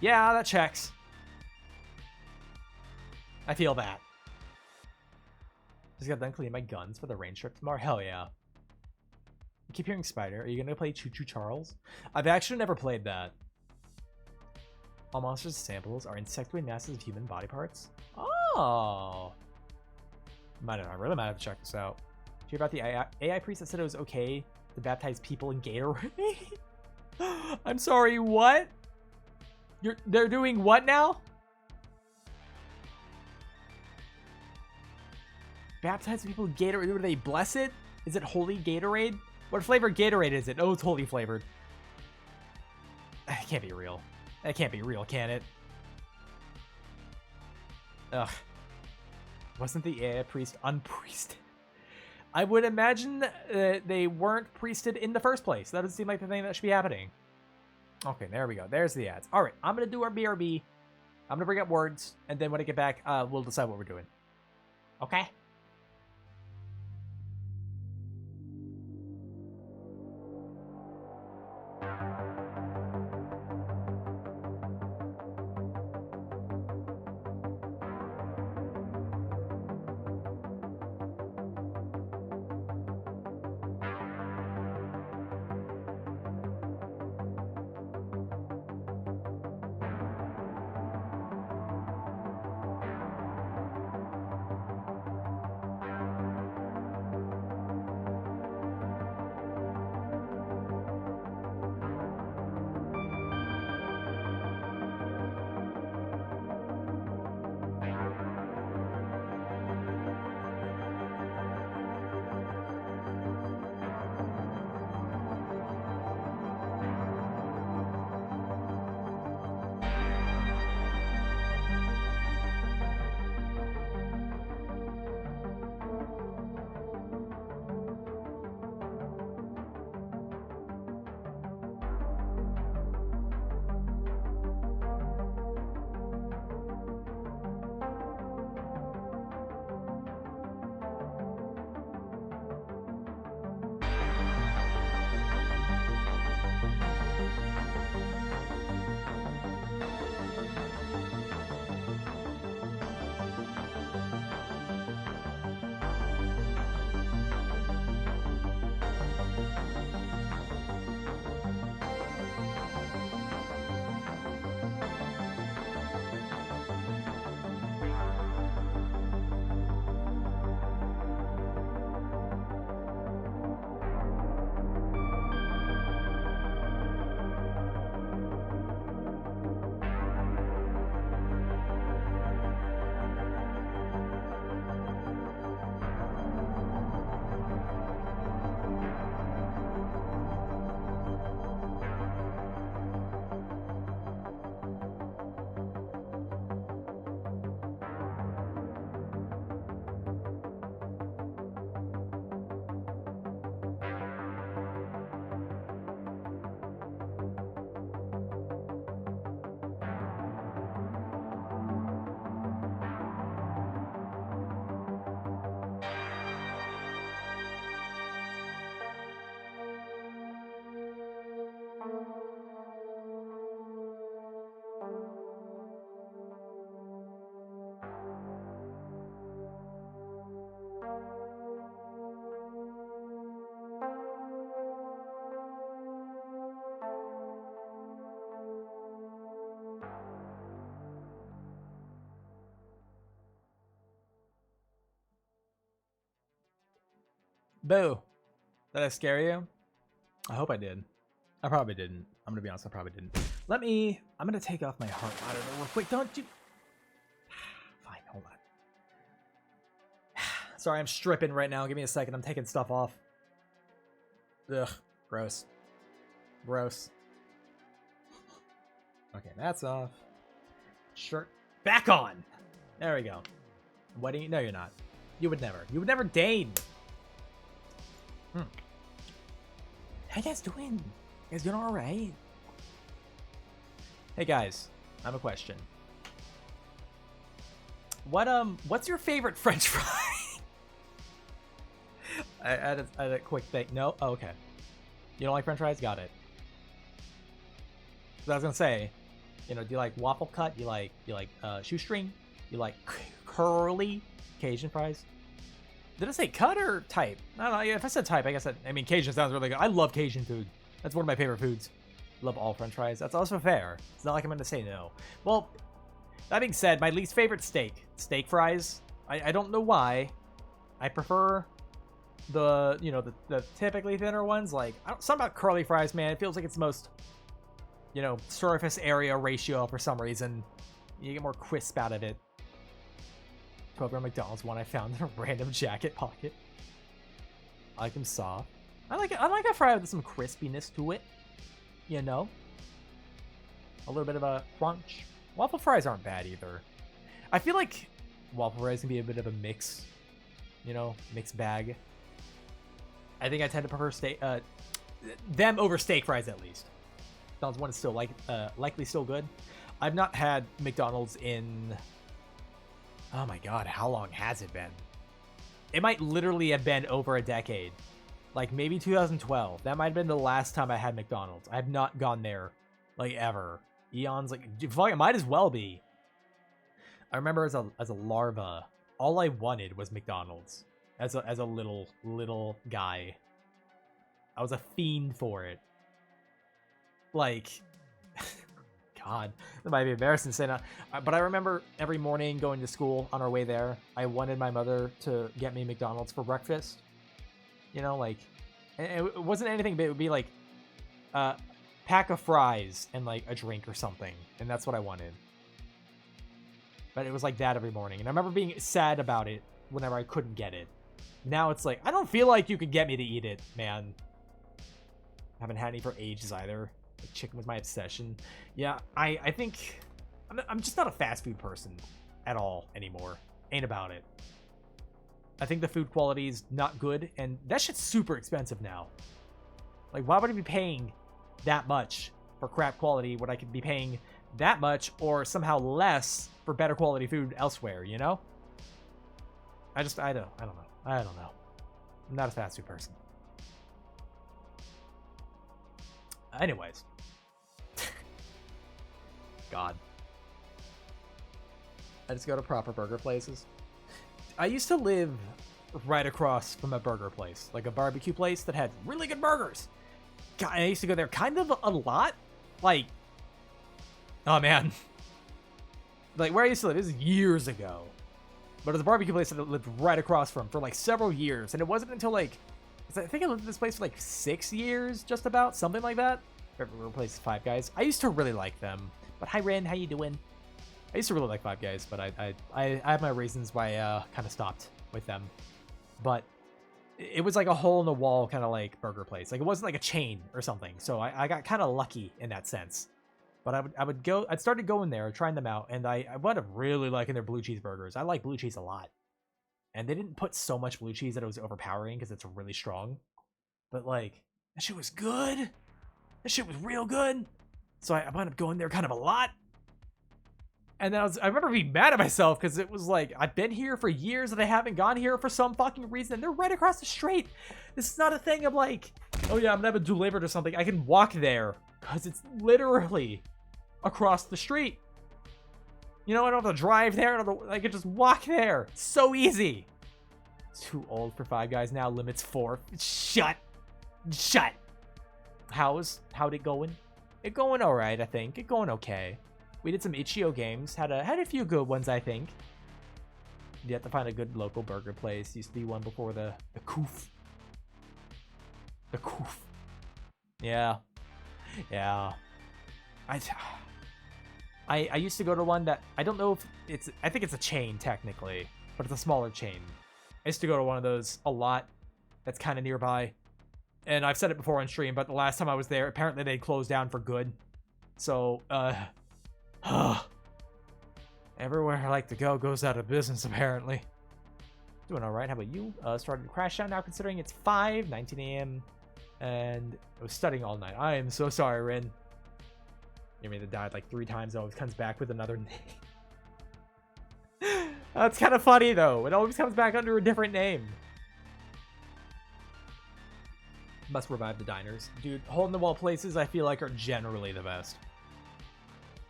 that checks. I feel that. Just got done cleaning my guns for the range trip tomorrow. Hell yeah. I keep hearing Spider. Are you gonna play Choo Choo Charles? I've actually never played that. All monsters' samples are insectoid masses of human body parts. Oh. I really might have to check this out. Did you hear about the AI priest that said it was okay to baptize people in Gatorade? I'm sorry, what? They're doing what now? Baptize people in Gatorade? Are they blessed? Is it holy Gatorade? What flavor Gatorade is it? Oh, it's holy flavored. It can't be real. That can't be real, can it? Ugh. Wasn't the AI priest unpriested? I would imagine they weren't priested in the first place. That doesn't seem like the thing that should be happening. Okay, there we go. There's the ads. All right, I'm going to do our BRB. I'm going to bring up words, and then when I get back, we'll decide what we're doing. Okay? Boo. Did I scare you? I hope I did. I probably didn't. I'm gonna be honest, I probably didn't. I'm gonna take off my heart monitor real quick. Don't you? Fine, hold on. Sorry, I'm stripping right now. Give me a second. I'm taking stuff off. Ugh, gross. Gross. Okay, that's off. Shirt back on. There we go. What do you? No, you're not. You would never. You would never deign. How you guys doing? You guys doing all right? Hey guys, I have a question. What's your favorite French fry? I had a quick thing. No, oh, okay. You don't like French fries? Got it. 'Cause I was gonna say, you know, do you like waffle cut? You like shoestring? You like curly Cajun fries? Did I say cut or type? I don't know. If I said type, I guess I mean Cajun sounds really good. I love Cajun food. That's one of my favorite foods. Love all French fries. That's also fair. It's not like I'm gonna say no. Well, that being said, my least favorite steak fries. I don't know why. I prefer the, you know, the typically thinner ones. Like, something about curly fries, man. It feels like it's most, you know, surface area ratio for some reason. You get more crisp out of it. 12-year McDonald's one I found in a random jacket pocket. I like them soft. I like a fry with some crispiness to it. You know? A little bit of a crunch. Waffle fries aren't bad either. I feel like waffle fries can be a bit of a mix. You know? Mixed bag. I think I tend to prefer them over steak fries at least. McDonald's one is still likely still good. I've not had McDonald's in... Oh my god, how long has it been? It might literally have been over a decade. Like, maybe 2012. That might have been the last time I had McDonald's. I have not gone there, like, ever. Eons, like, it might as well be. I remember as a larva, all I wanted was McDonald's. As a little guy. I was a fiend for it. Like... God, that might be embarrassing to say that. But I remember every morning going to school on our way there, I wanted my mother to get me McDonald's for breakfast. You know, like, it wasn't anything, but it would be like a pack of fries and like a drink or something. And that's what I wanted. But it was like that every morning. And I remember being sad about it whenever I couldn't get it. Now it's like, I don't feel like you could get me to eat it, man. Haven't had any for ages either. Like, chicken was my obsession. Yeah, I think I'm just not a fast food person at all anymore. Ain't about it. I think the food quality is not good, and that shit's super expensive now. Like, why would I be paying that much for crap quality when I could be paying that much or somehow less for better quality food elsewhere, you know? I don't know. I'm not a fast food person. Anyways. God. I just go to proper burger places. I used to live right across from a burger place, like a barbecue place that had really good burgers. God, I used to go there kind of a lot. Like, oh man. Like, where I used to live, this is years ago. But it was a barbecue place that I lived right across from for like several years. And it wasn't until like, I think I lived in this place for like 6 years, just about, something like that. Replaced Five Guys. I used to really like them. But hi, Ren, how you doing? I used to really like Five Guys, but I have my reasons why I kind of stopped with them. But it was like a hole in the wall kind of like burger place. Like, it wasn't like a chain or something. So I got kind of lucky in that sense. But I'd started going there, trying them out, and I wound up really liking their blue cheeseburgers. I like blue cheese a lot. And they didn't put so much blue cheese that it was overpowering because it's really strong. But like, that shit was good. That shit was real good. So I wound up going there kind of a lot. And then I remember being mad at myself because it was like, I've been here for years and I haven't gone here for some fucking reason. They're right across the street. This is not a thing of like, oh yeah, I'm gonna have it delivered or something. I can walk there because it's literally across the street. You know, I don't have to drive there. I can just walk there. It's so easy. Too old for Five Guys now. Limits 4. Shut. How'd it going? It going all right, I think. It going okay. We did some Itch.io games. Had a few good ones, I think. You have to find a good local burger place. Used to be one before the Koof. The Koof. Yeah. I used to go to one that I don't know if it's. I think it's a chain technically, but it's a smaller chain. I used to go to one of those a lot. That's kind of nearby. And I've said it before on stream, but the last time I was there, apparently they closed down for good. So, Everywhere I like to go goes out of business, apparently. Doing alright, how about you? Started to crash out now, considering it's 5:19 a.m. And I was studying all night. I am so sorry, Rin. You mean that died like 3 times, always comes back with another name. That's kind of funny, though. It always comes back under a different name. Must revive the diners. Dude, hole-in-the-wall places I feel like are generally the best.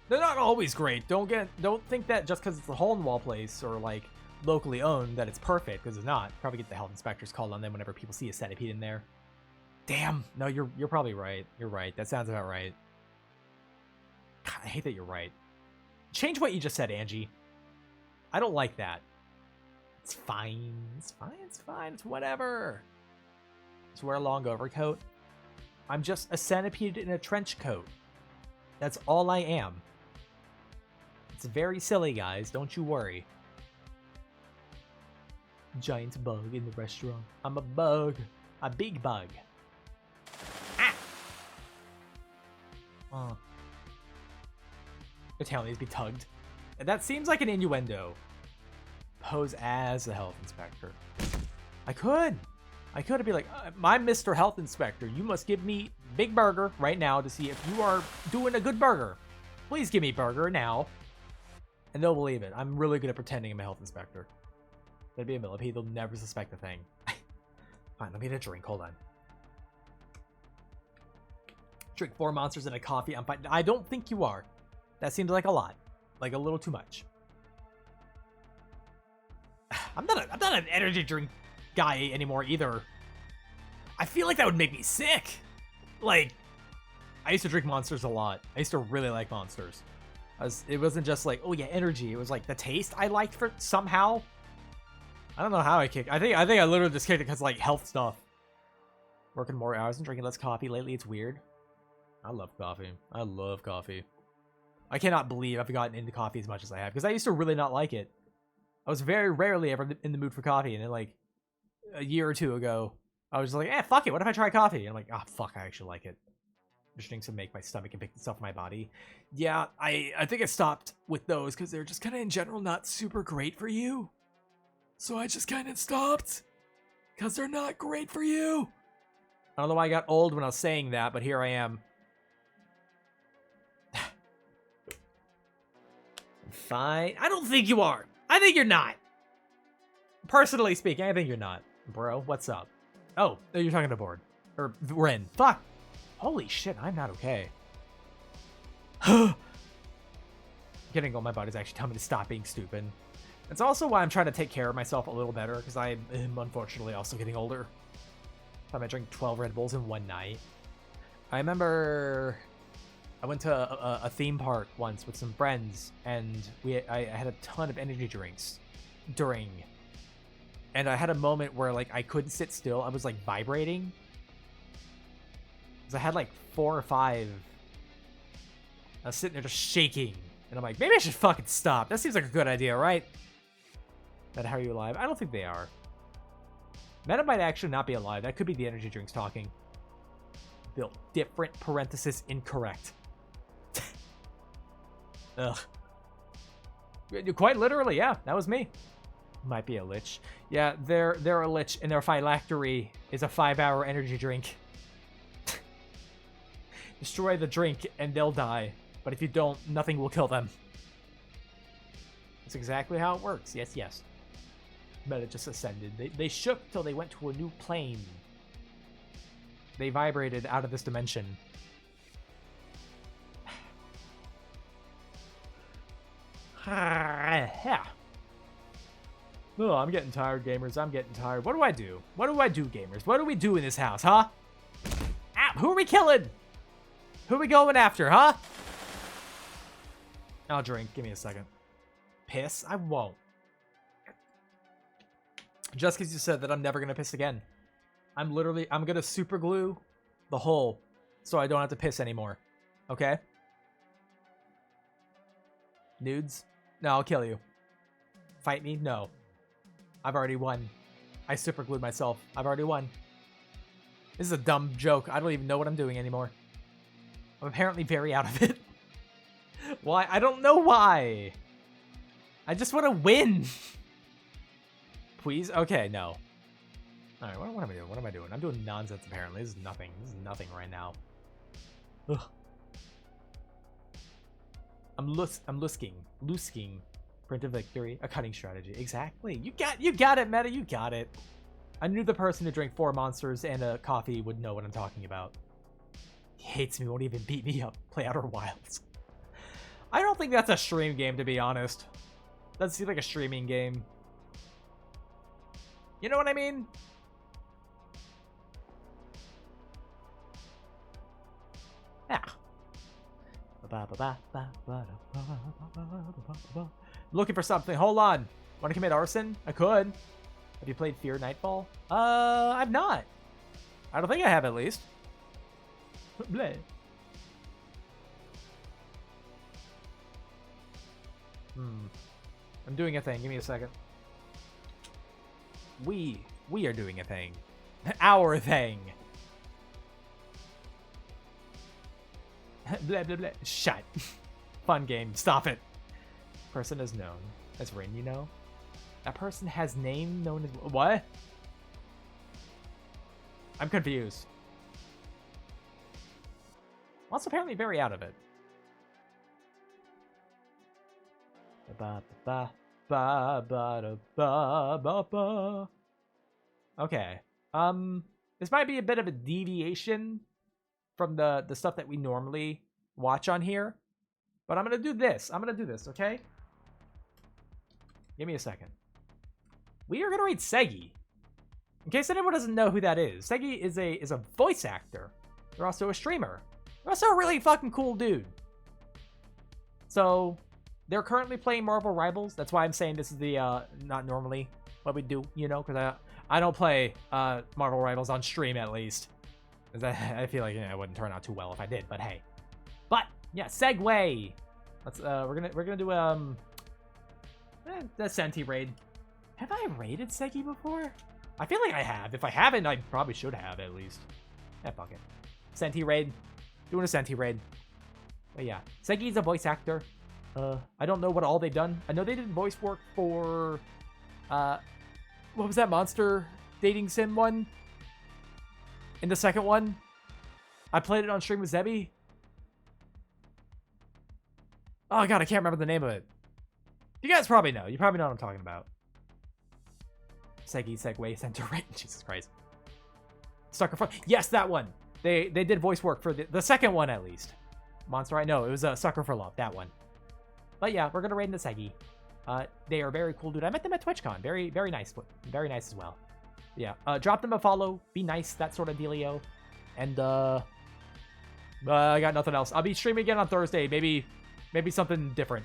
They're not always great. Don't think that just because it's a hole-in-the-wall place or like locally owned that it's perfect, because it's not. Probably get the health inspectors called on them whenever people see a centipede in there. Damn. No, you're probably right. You're right. That sounds about right. God, I hate that you're right. Change what you just said, Angie. I don't like that. It's fine. It's fine. It's fine. It's whatever. Just wear a long overcoat. I'm just a centipede in a trench coat. That's all I am. It's very silly, guys. Don't you worry. Giant bug in the restaurant. I'm a bug. A big bug. Ah! Oh. The tail needs to be tugged. That seems like an innuendo. Pose as a health inspector. I could be like, I'm Mr. Health Inspector. You must give me Big Burger right now to see if you are doing a good burger. Please give me burger now. And they'll believe it. I'm really good at pretending I'm a health inspector. That'd be a millipede. They'll never suspect a thing. Fine, let me get a drink. Hold on. Drink 4 monsters and a coffee. I'm fine. I don't think you are. That seems like a lot. Like a little too much. I'm not an energy drink guy anymore either. I feel like that would make me sick. Like, I used to drink Monsters a lot. I used to really like Monsters. It wasn't just like, oh yeah, energy. It was like the taste I liked for somehow. I don't know how I kicked. I think I literally just kicked it because like health stuff. Working more hours and drinking less coffee lately. It's weird. I love coffee. I love coffee. I cannot believe I've gotten into coffee as much as I have because I used to really not like it. I was very rarely ever in the mood for coffee, and then like a year or 2 ago, I was just like, fuck it. What if I try coffee? And I'm like, fuck, I actually like it. Just drinks to make my stomach and pick the stuff in my body. Yeah, I think I stopped with those because they're just kind of in general not super great for you. So I just kind of stopped because they're not great for you. I don't know why I got old when I was saying that, but here I am. Fine. I don't think you are. I think you're not. Personally speaking, I think you're not. Bro, what's up? Oh, you're talking to Board. Or Ren. Fuck. Holy shit, I'm not okay. Getting on my body's actually telling me to stop being stupid. It's also why I'm trying to take care of myself a little better, because I am unfortunately also getting older. I drank 12 Red Bulls in one night. I remember I went to a theme park once with some friends, and I had a ton of energy drinks during. And I had a moment where like I couldn't sit still. I was like vibrating. Because I had like 4 or 5. I was sitting there just shaking. And I'm like, maybe I should fucking stop. That seems like a good idea, right? That how are you alive? I don't think they are. Meta might actually not be alive. That could be the energy drinks talking. Built different parenthesis incorrect. Ugh. Quite literally, yeah. That was me. Might be a lich. Yeah, they're a lich, and their phylactery is a 5-hour energy drink. Destroy the drink, and they'll die. But if you don't, nothing will kill them. That's exactly how it works. Yes, yes. Meta just ascended. They shook till they went to a new plane. They vibrated out of this dimension. Yeah. Oh, I'm getting tired, gamers. I'm getting tired. What do I do? What do I do, gamers? What do we do in this house, huh? Ah, who are we killing? Who are we going after, huh? I'll drink. Give me a second. Piss? I won't. Just because you said that I'm never going to piss again. I'm going to super glue the hole so I don't have to piss anymore. Okay? Nudes? No, I'll kill you. Fight me? No. I've already won. I super glued myself. I've already won. This is a dumb joke. I don't even know what I'm doing anymore. I'm apparently very out of it. Why? I don't know why. I just want to win. Please? Okay, no. All right, what am I doing? What am I doing? I'm doing nonsense, apparently. This is nothing. This is nothing right now. Ugh. I'm lusking. Print of victory. A cutting strategy. Exactly. You got it, Meta. You got it. I knew the person who drank 4 monsters and a coffee would know what I'm talking about. He hates me, won't even beat me up. Play Outer Wilds. I don't think that's a stream game, to be honest. Doesn't seem like a streaming game. You know what I mean? Yeah. Looking for something. Hold on. Want to commit arson? I could. Have you played Fear Nightfall? I've not. I don't think I have, at least. Bleh. I'm doing a thing. Give me a second. We are doing a thing. Our thing. Blah, blah, blah. Shut. Fun game. Stop it. Person is known. That's Rin, you know? That person has name known as... What? I'm confused. Well, it's apparently very out of it. Okay. This might be a bit of a deviation from the stuff that we normally watch on here, but I'm gonna do this. Okay? Give me a second. We are gonna read Segi. In case anyone doesn't know who that is, Segi is a voice actor. They're also a streamer. They're also a really fucking cool dude. So they're currently playing Marvel Rivals. That's why I'm saying this is the not normally what we do, you know, because I don't play Marvel Rivals on stream, at least. I feel like it wouldn't turn out too well if I did, but hey. But yeah, segue. Let's we're gonna do the Senti raid. Have I raided Segi before? I feel like I have. If I haven't, I probably should have, at least. Yeah, fuck it. Senti raid. Doing a Senti raid. But yeah, Segi's a voice actor. I don't know what all they've done. I know they did voice work for what was that monster dating sim one? In the second one, I played it on stream with Zebby. Oh god, I can't remember the name of it. You guys probably know. You probably know what I'm talking about. Segi, Segway, Center Right. Jesus Christ. Sucker Front. Yes, that one. They did voice work for the second one, at least. Monster, I know. It was Sucker for Love, that one. But yeah, we're going to raid into Segi. They are very cool, dude. I met them at TwitchCon. Very, very nice. Very nice as well. Yeah, drop them a follow. Be nice, that sort of dealio. And, I got nothing else. I'll be streaming again on Thursday. Maybe something different.